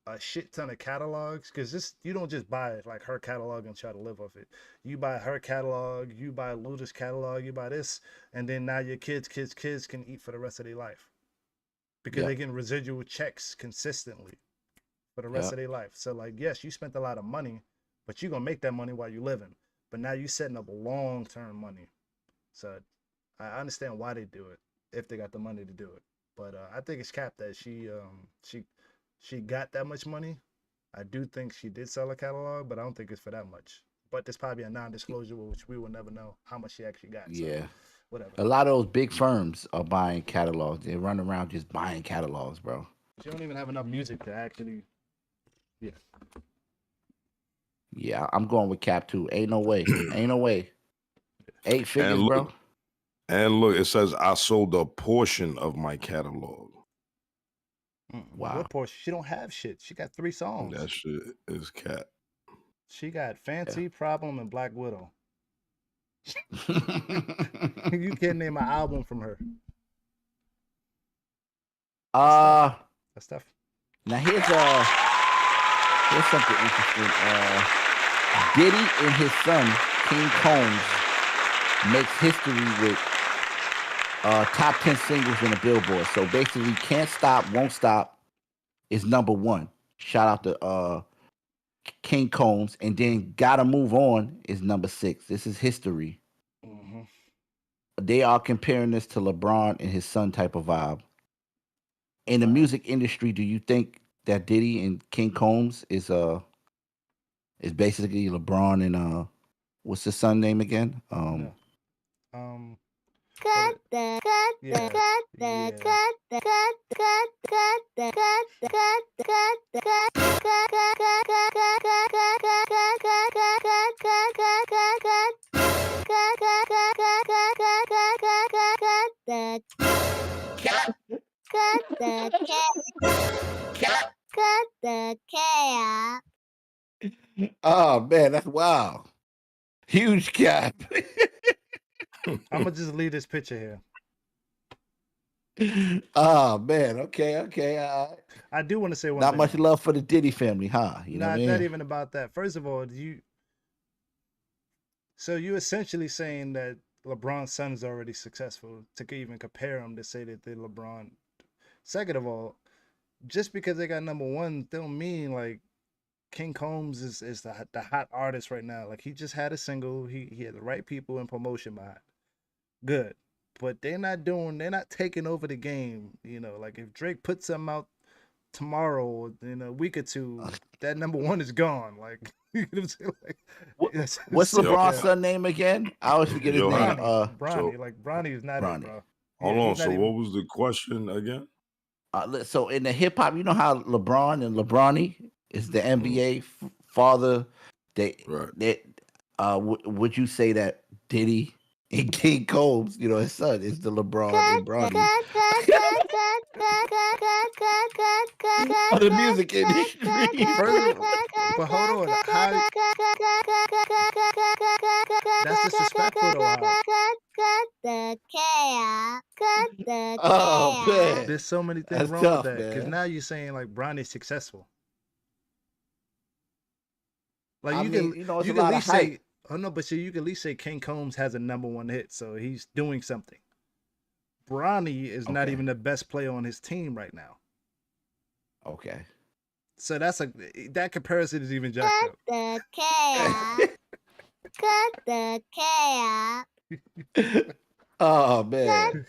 S6: a shit ton of catalogs, because this you don't just buy like her catalog and try to live off it. You buy her catalog, you buy Luda's catalog, you buy this, and then now your kids can eat for the rest of their life because they're getting residual checks consistently for the rest of their life. So like, yes, you spent a lot of money, but you're gonna make that money while you're living. But now you're setting up long term money. So I understand why they do it if they got the money to do it. But I think it's capped that she got that much money. I do think she did sell a catalog, but I don't think it's for that much. But there's probably a non-disclosure, which we will never know how much she actually got.
S7: Yeah.
S6: So, whatever.
S7: A lot of those big firms are buying catalogs. They run around just buying catalogs, bro.
S6: She don't even have enough music to actually. Yeah.
S7: Yeah, I'm going with Cap too. Ain't no way. Ain't no way. 8 figures,
S5: and look,
S7: bro.
S5: And look, it says I sold a portion of my catalog.
S7: Wow.
S6: What portion? She don't have shit. She got 3 songs.
S5: That shit is cat.
S6: She got Fancy, Problem, and Black Widow. You can't name an album from her. That's tough.
S7: Now here's something interesting. Diddy and his son King Combs makes history with top 10 singles in the Billboard. So basically, Can't Stop, Won't Stop is number 1. Shout out to King Combs, and then Gotta Move On is number 6. This is history.
S6: Mm-hmm.
S7: They are comparing this to LeBron and his son type of vibe. In the music industry, do you think that Diddy and King Combs is basically LeBron and what's the son name again? Oh man, that's wild. Huge gap.
S6: I'm gonna just leave this picture here.
S7: Oh man, okay.
S6: I do want to say one
S7: Not
S6: thing.
S7: much love for the Diddy family, huh? You know what I mean?
S6: Not even about that. First of all, so you essentially saying that LeBron's son is already successful to even compare him to say that they're LeBron. Second of all, just because they got number 1 don't mean like King Combs is the hot artist right now. Like he just had a single. He had the right people in promotion behind. Good. But they're not taking over the game. You know, like if Drake puts something out tomorrow, in a week or two, that number 1 is gone. Like, you know what I'm saying? Like,
S7: what's LeBron's son name again? I always forget his name.
S6: Bronny. Bronny is not it, bro.
S5: Hold on. So what was the question again?
S7: So in the hip hop, you know how LeBron and LeBronny is the NBA father. Would you say that Diddy and King Combs, you know, his son, is the LeBron and Bronny of the music industry?
S6: But hold on, that's disrespectful though.
S7: Oh man,
S6: there's so many things
S7: that's
S6: wrong
S7: tough,
S6: with that because
S7: man.
S6: now you're saying like Bronny's successful. Like
S7: I
S6: you
S7: mean,
S6: can,
S7: you know, it's
S6: you
S7: a
S6: can
S7: lot
S6: at
S7: of
S6: least say,
S7: hype.
S6: oh no, but you can at least say King Combs has a number 1 hit, so he's doing something. Bronny is not even the best player on his team right now.
S7: Okay.
S6: So that's that comparison is even jacked up.
S7: Oh man.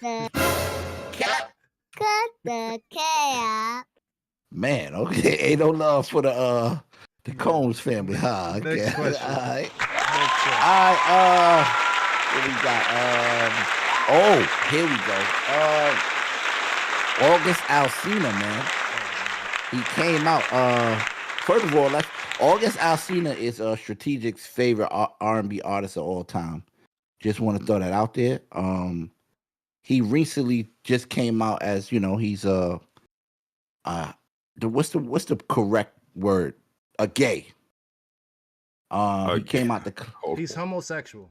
S7: Man, okay. Ain't no love for the Combs family, huh? Okay.
S6: Next question.
S7: All right. What we got? Here we go. August Alsina, man. He came out. First of all, August Alsina is Strategic's favorite R&B artist of all time. Just want to throw that out there. He recently just came out as, you know, he's what's the correct word? A gay. He came out the.
S6: He's homosexual.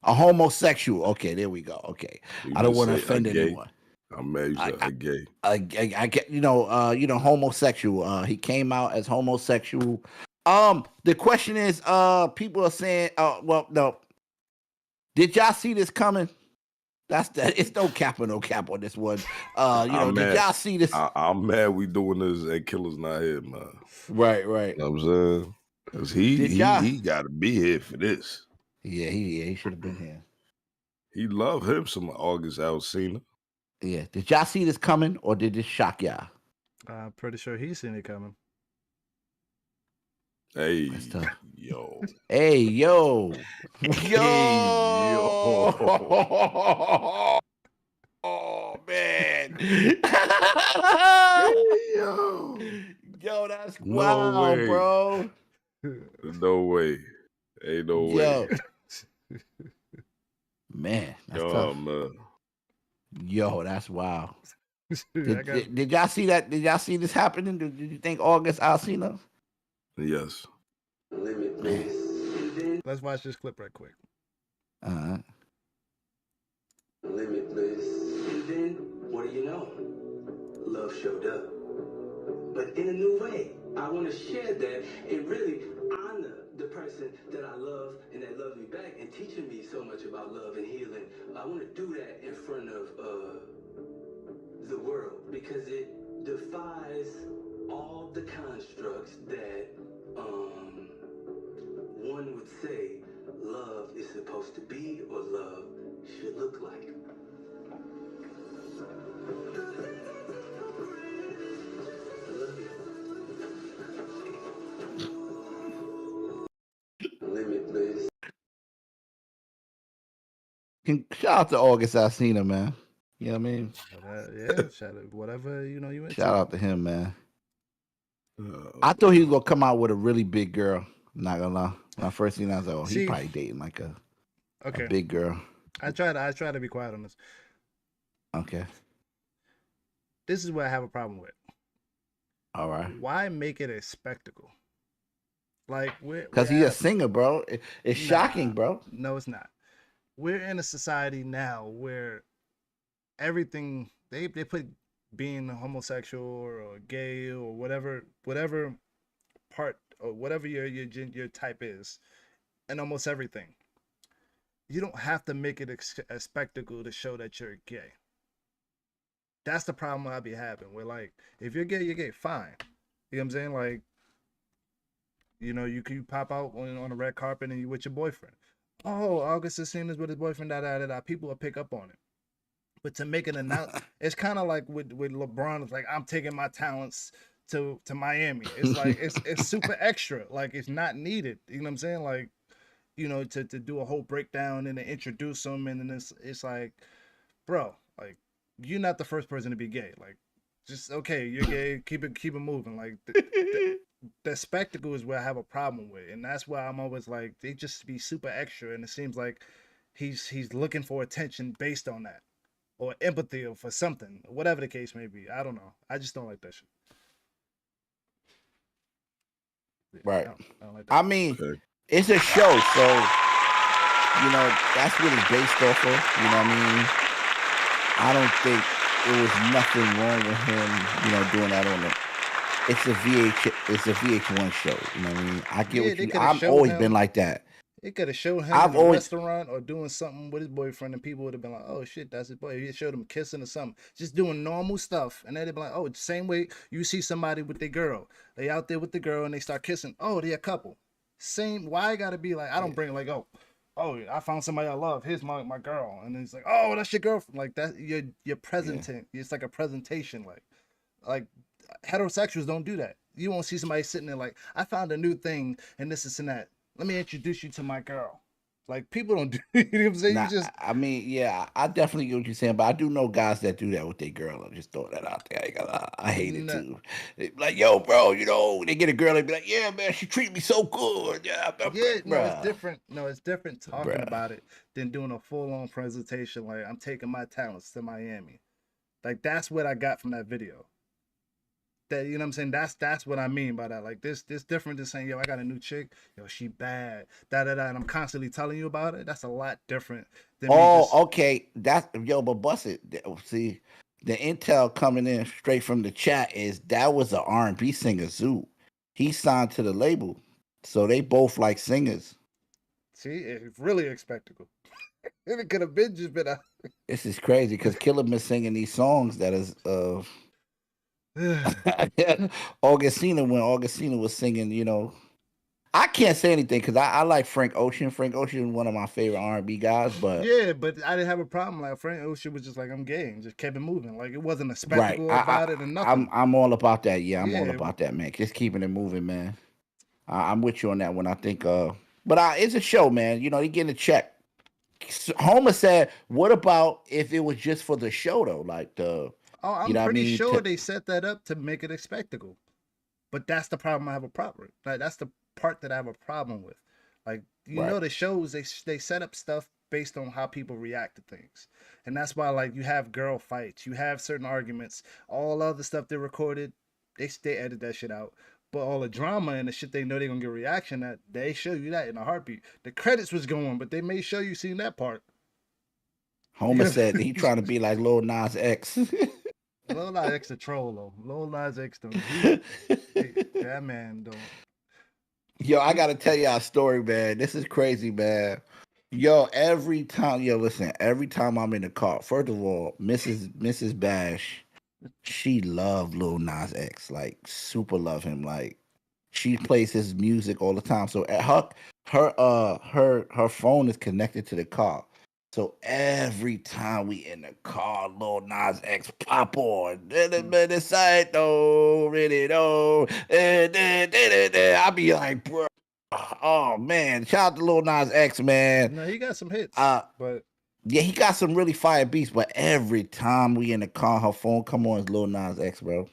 S7: A homosexual. Okay, there we go. Okay,
S5: You
S7: I don't
S5: just
S7: want to
S5: say
S7: offend
S5: a gay.
S7: anyone.
S5: I'm mad you said a gay.
S7: I get homosexual. He came out as homosexual. The question is, people are saying, well, no. Did y'all see this coming? That's that. It's no cap on this one. Did y'all see this?
S5: I'm mad we doing this and Killer's not here, man.
S7: Right.
S5: You know what I'm saying? Because he got to be here for this.
S7: Yeah, he should have been here.
S5: He love him some August Alsina.
S7: Yeah. Did y'all see this coming or did this shock y'all?
S6: I'm pretty sure he's seen it coming.
S5: Hey, yo.
S7: Hey, yo.
S5: Yo.
S7: Oh, man. Yo, that's wild,
S5: way.
S7: bro.
S5: No way. Ain't no way.
S7: Man, that's
S5: Yo,
S7: tough.
S5: man.
S7: Yo, that's wild. Did y'all see that? Did y'all see this happening? Did you think August Alsina?
S5: Yes.
S6: Let's watch this clip right quick.
S15: Limitless. And then, what do you know? Love showed up. But in a new way. I want to share that and really honor the person that I love and that loves me back and teaching me so much about love and healing. I want to do that in front of the world because it defies all the constructs that one would say love is supposed to be or love should look like. I love you. Limitless.
S7: Shout out to August Alsina, man. You know what I mean?
S6: Yeah, shout out. Whatever, you into.
S7: Shout out to him, man. I thought he was going to come out with a really big girl. I'm not going to lie. When I first seen that, I was like, he's probably dating like a big girl.
S6: I try to be quiet on this.
S7: Okay.
S6: This is what I have a problem with.
S7: All right.
S6: Why make it a spectacle? Like
S7: because he's a singer, bro. It's shocking, bro.
S6: No, it's not. We're in a society now where everything they put being homosexual or gay or whatever part or whatever your type is, and almost everything. You don't have to make it a spectacle to show that you're gay. That's the problem I be having. Where like, if you're gay, fine. You know what I'm saying? Like, you pop out on a red carpet and you with your boyfriend. Oh, August is seen as with his boyfriend. People will pick up on it. But to make an announcement, it's kind of like with LeBron. It's like, I'm taking my talents to Miami. It's like it's super extra. Like, it's not needed. You know what I'm saying? Like, to do a whole breakdown and to introduce them, and then it's like, bro, like, you're not the first person to be gay. Like, just okay, you're gay. Keep it moving. Like, the spectacle is where I have a problem with, and that's why I'm always like, they just be super extra, and it seems like he's looking for attention based on that, or empathy, or for something, whatever the case may be. I don't know. I just don't like that shit.
S7: Right.
S6: I don't like that.
S7: I mean, it's a show, so that's what it's based off of. You know what I mean? I don't think there was nothing wrong with him, doing that on it. It's a VH1 show. You know what I mean? I get what you mean. I've always been like that.
S6: It could have showed him in a restaurant or doing something with his boyfriend, and people would have been like, "Oh shit, that's his boy." He showed him kissing or something, just doing normal stuff, and then they'd be like, "Oh, it's the same way you see somebody with their girl. They out there with the girl and they start kissing. Oh, they're a couple. Same. Why I gotta be like? I don't bring it like, oh, I found somebody I love. Here's my girl, and then it's like, oh, that's your girlfriend. Like that, you're presenting. Yeah. It's like a presentation. Like heterosexuals don't do that. You won't see somebody sitting there like, I found a new thing and this and that. Let me introduce you to my girl. Like, people don't do. You know what I'm saying?
S7: I mean, yeah, I definitely get what you're saying, but I do know guys that do that with their girl. I'm just throwing that out there. I hate it too. They be like, yo, bro, they get a girl, they be like, yeah, man, she treat me so good. Yeah,
S6: no, it's different. No, it's different talking about it than doing a full-on presentation. Like, I'm taking my talents to Miami. Like, that's what I got from that video. That, you know what I'm saying? That's what I mean by that. Like this different than saying, yo, I got a new chick, yo, she bad, and I'm constantly telling you about it. That's a lot different than me just.
S7: Okay, that's yo, but bust it. See, the intel coming in straight from the chat is that was an R&B singer, Zoo. He signed to the label, so they both like singers.
S6: See, it's really a spectacle. It could have been just been a.
S7: This is crazy because Killer been singing these songs that is Augustina, when Augustina was singing, you know, I can't say anything because I like Frank Ocean. Frank Ocean is one of my favorite R&B guys, but
S6: Yeah, but I didn't have a problem. Like Frank Ocean was just like, I'm gay, and just kept it moving. Like it wasn't a
S7: right,
S6: spectacle about it or nothing.
S7: I'm all about that. Yeah, I'm all
S6: Yeah.
S7: about that, man. Just keeping it moving, man. I'm with you on that one. I think, but it's a show, man. You know, they getting a check. Homer said, "What about if it was just for the show, though? Like the,
S6: Oh,
S7: you
S6: I'm
S7: know what I
S6: pretty
S7: mean?
S6: sure they set that up to make it a spectacle. But that's the problem I have a problem with. Like that's the part that I have a problem with. Like you know,
S7: Right.
S6: the shows they set up stuff based on how people react to things, and that's why like you have girl fights, you have certain arguments, all other stuff they recorded, they edit that shit out. But all the drama and the shit they know they're gonna get a reaction that they show you that in a heartbeat. The credits was going, but they made sure you seen that part.
S7: Homer said he trying to be like Lil Nas X.
S6: Lil Nas X a troll though. Lil Nas X don't. That man don't.
S7: Yo, I gotta tell y'all a story, man. This is crazy, man. Yo, listen, every time I'm in the car, first of all, Mrs. Bash, she loved Lil Nas X, like super love him. Like she plays his music all the time. So her phone is connected to the car. So every time we in the car, Lil Nas X pop on. The side no, really no. I be like, bro. Oh man, shout out to Lil Nas X, man.
S6: No, he got some hits, but
S7: yeah, he got some really fire beats. But every time we in the car, her phone come on, is Lil Nas X, bro.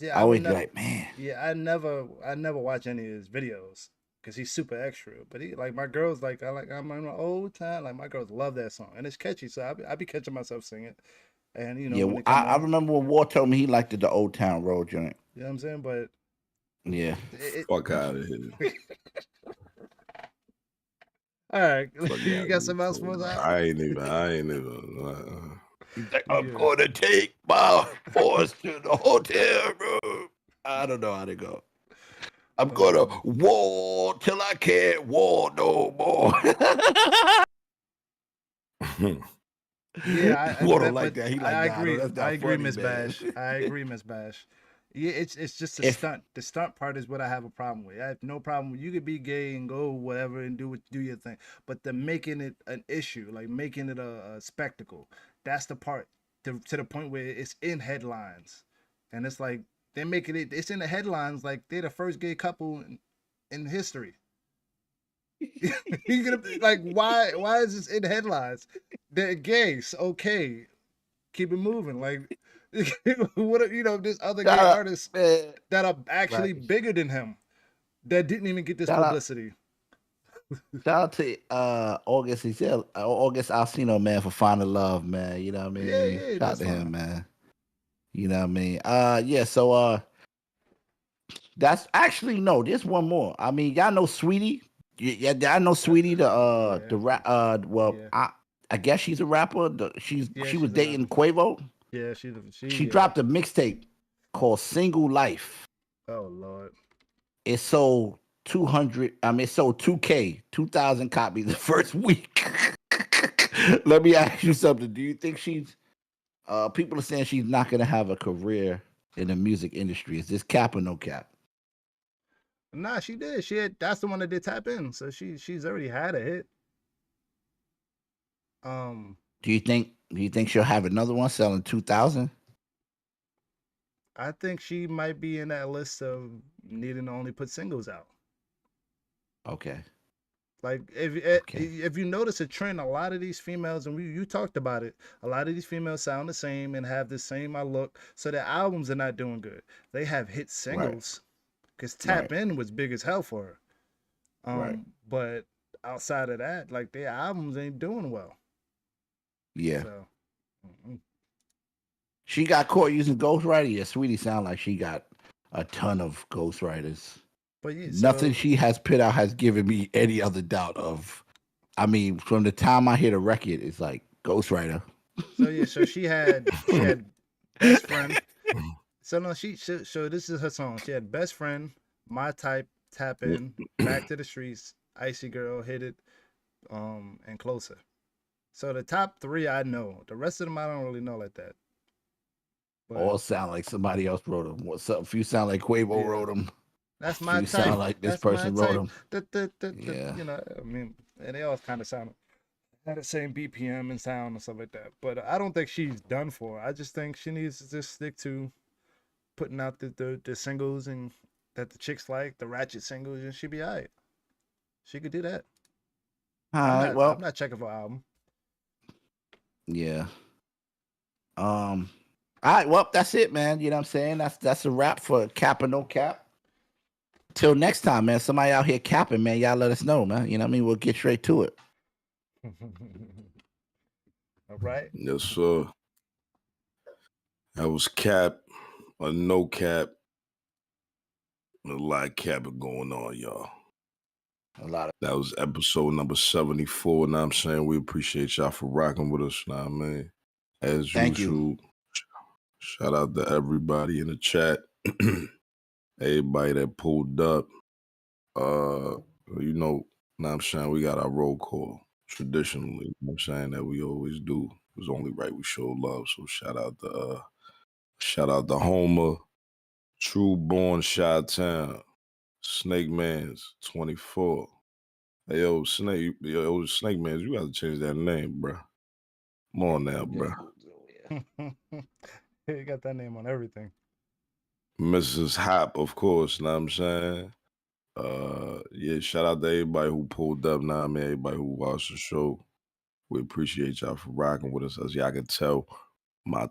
S6: yeah,
S7: I always be like, man.
S6: Yeah, I never watch any of his videos because he's super extra. But he like my girls like I'm in my old time. Like my girls love that song and it's catchy. So I be catching myself singing. And you know
S7: Yeah,
S6: when it come
S7: I
S6: on,
S7: remember when War told me he liked the Old Town Road joint.
S6: you know what I'm saying. But
S7: yeah,
S5: fuck out of here.
S6: All right, you got something else for us?
S5: I ain't even.
S7: He's like, I'm gonna take my horse to the hotel room. I don't know how to go. I'm gonna war till I can't war no more.
S6: Yeah,
S7: Water like that. He like,
S6: I
S7: nah,
S6: agree.
S7: no, that's not
S6: I agree,
S7: funny,
S6: Miss
S7: man.
S6: Bash. I agree, Miss Bash. Yeah, it's just a stunt. The stunt part is what I have a problem with. I have no problem with you could be gay and go whatever and do your thing, but the making it an issue, like making it a spectacle, that's the part to the point where it's in headlines, and it's like they're making it. It's in the headlines like they're the first gay couple in history. You're gonna be like, why is this in headlines? They're gay, so okay, keep it moving. Like, what you know, there's other gay artists that are actually bigger than him that didn't even get this publicity.
S7: Shout out to August. He said August Alsino, man, for finding love, man. You know what I mean?
S6: Yeah,
S7: Shout out to him, man. You know what I mean? Yeah. So that's actually no. There's one more. I mean, y'all know Sweetie. Yeah, I know Sweetie. The rap. Well, I guess she's a rapper. She was dating Quavo.
S6: Yeah,
S7: she dropped a mixtape called Single Life.
S6: Oh Lord.
S7: It sold 200. It sold 2,000 copies the first week. Let me ask you something. Do you think she's? People are saying she's not gonna have a career in the music industry. Is this cap or no cap?
S6: Nah, she did. That's the one that did Tap In. So she's already had a hit.
S7: Do you think she'll have another one selling 2,000?
S6: I think she might be in that list of needing to only put singles out.
S7: Okay.
S6: Like if you notice a trend, a lot of these females, and you talked about it, a lot of these females sound the same and have the same look. So their albums are not doing good. They have hit singles because Tap In was big as hell for her. But outside of that, like their albums ain't doing well.
S7: Yeah.
S6: So,
S7: She got caught using ghostwriter. Yeah, Sweetie sound like she got a ton of ghostwriters.
S6: But yeah,
S7: Nothing she has put out has given me any other doubt of. I mean, from the time I hear the record, it's like ghostwriter.
S6: So she had best friend. So no, so this is her song. She had best friend, my type, tap in, back to the streets, icy girl, hit it, and closer. So the top three I know. The rest of them I don't really know like that.
S7: But, all sound like somebody else wrote them. What's up? A few sound like Quavo wrote them.
S6: That's my type.
S7: Sound like this person wrote them.
S6: Yeah. You know, I mean, and they all kind of sound had the same BPM and sound and stuff like that. But I don't think she's done for. I just think she needs to just stick to putting out the singles and that the chicks like, the ratchet singles, and she'd be all right. She could do that. I'm not checking for album.
S7: Yeah. All right, well, that's it, man. You know what I'm saying? That's a wrap for Cap or No Cap. Till next time, man. Somebody out here capping, man. Y'all let us know, man. You know what I mean? We'll get straight to it.
S6: All right.
S5: Yes, sir. That was Cap or No Cap. A lot of capping going on, y'all. That was episode number 74. Now I'm saying we appreciate y'all for rocking with us. Now I mean, as
S7: Thank
S5: usual, shout out to everybody in the chat, everybody that pulled up. You know, now I'm saying we got our roll call traditionally. You know I'm saying that we always do. It was only right we showed love. So shout out to Homer, True Born Chi-Town, Snake Man's 24. Hey, Snake Mans, you gotta change that name, bro. Come on now, bro.
S6: You got that name on everything.
S5: Mrs. Hop, of course, know what I'm saying? Yeah, shout out to everybody who pulled up, now I mean, everybody who watched the show. We appreciate y'all for rocking with us. As y'all can tell, my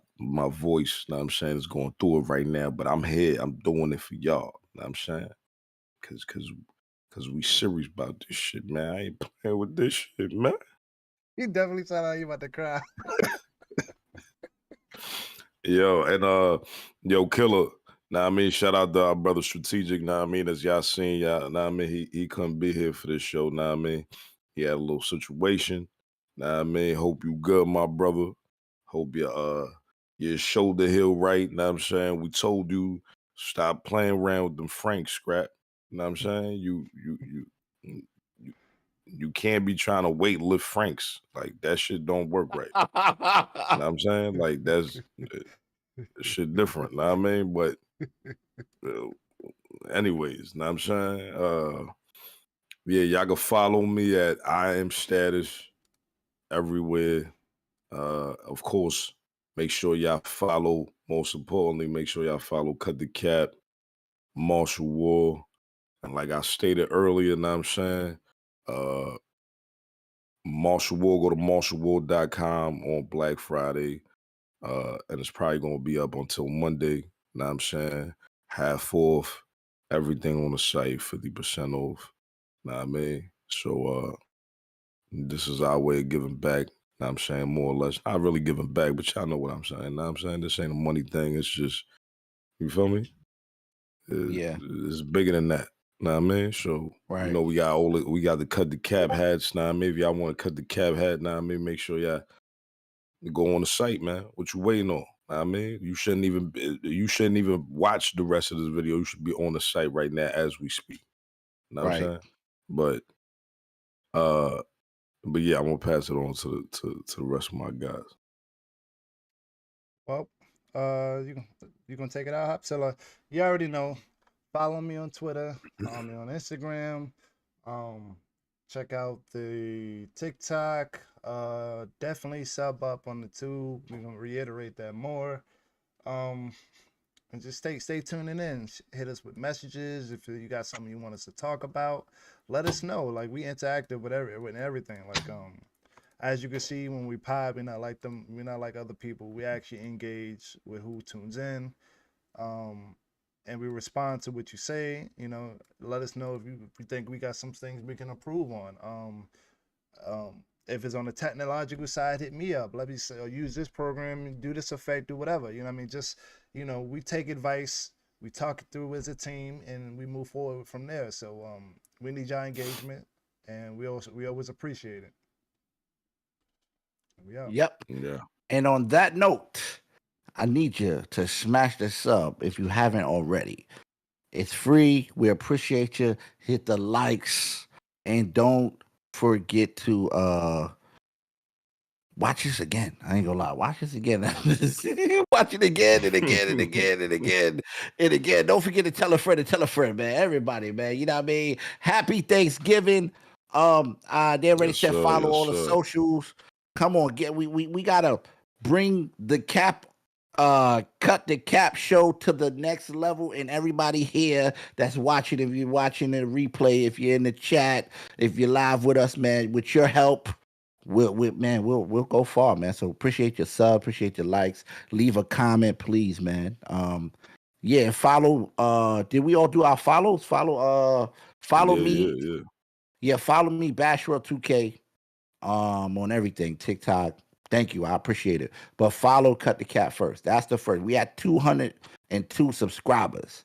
S5: voice, know what I'm saying, is going through it right now, but I'm here. I'm doing it for y'all, know what I'm saying? Cause we serious about this shit, man. I ain't playing with this shit, man.
S6: You definitely sound like you about to cry.
S5: Yo, and Killer. Now I mean, shout out to our brother Strategic. Now I mean, as y'all seen, y'all. Now I mean, he couldn't be here for this show. Now I mean, he had a little situation. Now I mean, hope you good, my brother. Hope your shoulder heal right. Now I'm saying, we told you stop playing around with them Frank scrap. Know what I'm saying? You can't be trying to weight lift Franks. Like, that shit don't work right. Know what I'm saying? Like, that's shit different. Know what I mean? But anyways, know what I'm saying? Yeah, y'all can follow me at I Am Status everywhere. Of course, make sure y'all follow, most importantly, make sure y'all follow Cut the Cap, Marshall War. And like I stated earlier, know what I'm saying? Marshall War, go to marshallwar.com on Black Friday. And it's probably gonna be up until Monday, know what I'm saying? Half off, everything on the site, 50% off. Know what I mean? So this is our way of giving back. Know what I'm saying, more or less. Not really giving back, but y'all know what I'm saying. Know what I'm saying? This ain't a money thing. It's just, you feel me? It's bigger than that. Know what I mean? So, you know, we got the Cut the Cap hats. Know what I mean? If y'all want to cut the cap hat, know what I mean? Make sure y'all go on the site, man. What you waiting on? Know what I mean? You shouldn't even watch the rest of this video. You should be on the site right now as we speak. Know what I'm saying? But yeah, I'm gonna pass it on to the rest of my guys.
S6: Well, you gonna take it out, Hopzilla. You already know. Follow me on Twitter. Follow me on Instagram. Check out the TikTok. Definitely sub up on the tube. We're gonna reiterate that more. And just stay tuning in. Hit us with messages if you got something you want us to talk about. Let us know. Like, we interactive with everything. Like as you can see when we pod, we're not like them. We're not like other people. We actually engage with who tunes in, and we respond to what you say. You know, let us know if you think we got some things we can improve on. If it's on the technological side, hit me up. Let me say, use this program, do this effect, do whatever. You know what I mean? Just, we take advice, we talk it through as a team, and we move forward from there. So we need y'all engagement, and we always appreciate it.
S7: Yep.
S5: Yeah.
S7: And on that note, I need you to smash the sub if you haven't already. It's free. We appreciate you. Hit the likes, and don't forget to watch this again. I ain't gonna lie. Watch this again. Watch it again and again and again and again and again. Don't forget to tell a friend, man. Everybody, man. You know what I mean? Happy Thanksgiving. They already said follow all the socials. Come on, we gotta bring the cap cut the cap show to the next level, and everybody here that's watching, if you're watching the replay, if you're in the chat, if you're live with us, man, with your help, we'll go far, man. So appreciate your sub, appreciate your likes. Leave a comment, please, man. Follow. Did we all do our follows? Follow me. Yeah, follow me, Bashworld2K, on everything, TikTok. Thank you. I appreciate it. But follow Cut the Cap first. That's the first. We had 202 subscribers.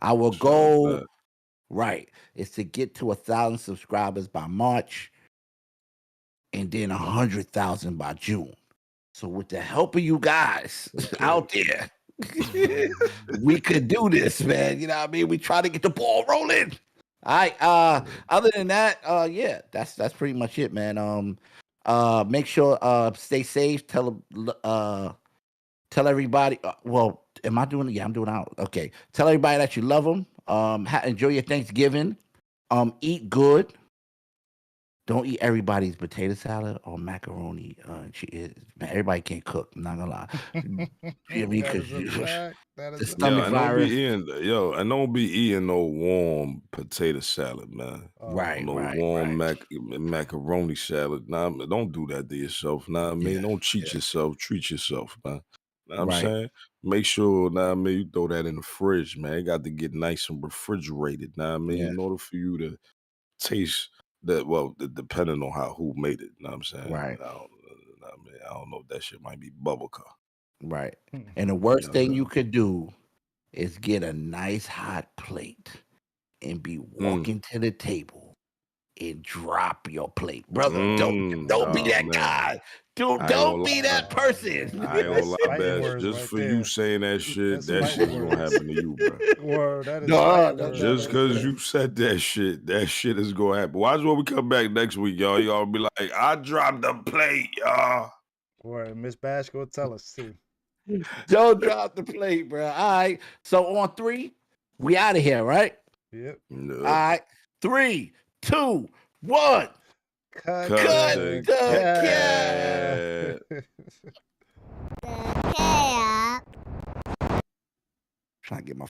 S7: Our goal, right, is to get to 1,000 subscribers by March, and then 100,000 by June. So with the help of you guys out there, we could do this, man. You know what I mean? We try to get the ball rolling. All right. Other than that, that's pretty much it, man. Make sure stay safe. Tell everybody. Well, am I doing it? Yeah, I'm doing it out. Okay. Tell everybody that you love them. Enjoy your Thanksgiving. Eat good. Don't eat everybody's potato salad or macaroni. Everybody can't cook. I'm not gonna lie. The stomach virus.
S5: And don't be eating no warm potato salad, man. Warm macaroni salad. Nah, don't do that to yourself. Nah, I mean, don't cheat yourself. Treat yourself, man. Know what I'm saying? Make sure, you throw that in the fridge, man. It got to get nice and refrigerated. Know what I mean? In order for you to taste that, depending on who made it. Know what I'm saying?
S7: Right.
S5: I don't know if that shit might be bubblegum.
S7: Right. And the worst thing you could do is get a nice hot plate and be walking to the table and drop your plate. Brother, don't be that guy. Dude, don't be that person.
S5: I ain't gonna lie, Bash. Just for you saying that shit, that shit's gonna happen to you, bro.
S6: Word, that is
S5: just because you said that shit is gonna happen. Watch when we come back next week, y'all. Y'all be like, I dropped the plate, y'all.
S6: Word, Miss Bash go tell us too.
S7: Don't drop the plate, bro. All right. So on 3, we out of here, right?
S6: Yep.
S7: All right. 3, 2, 1. Cut the cap. Trying to get my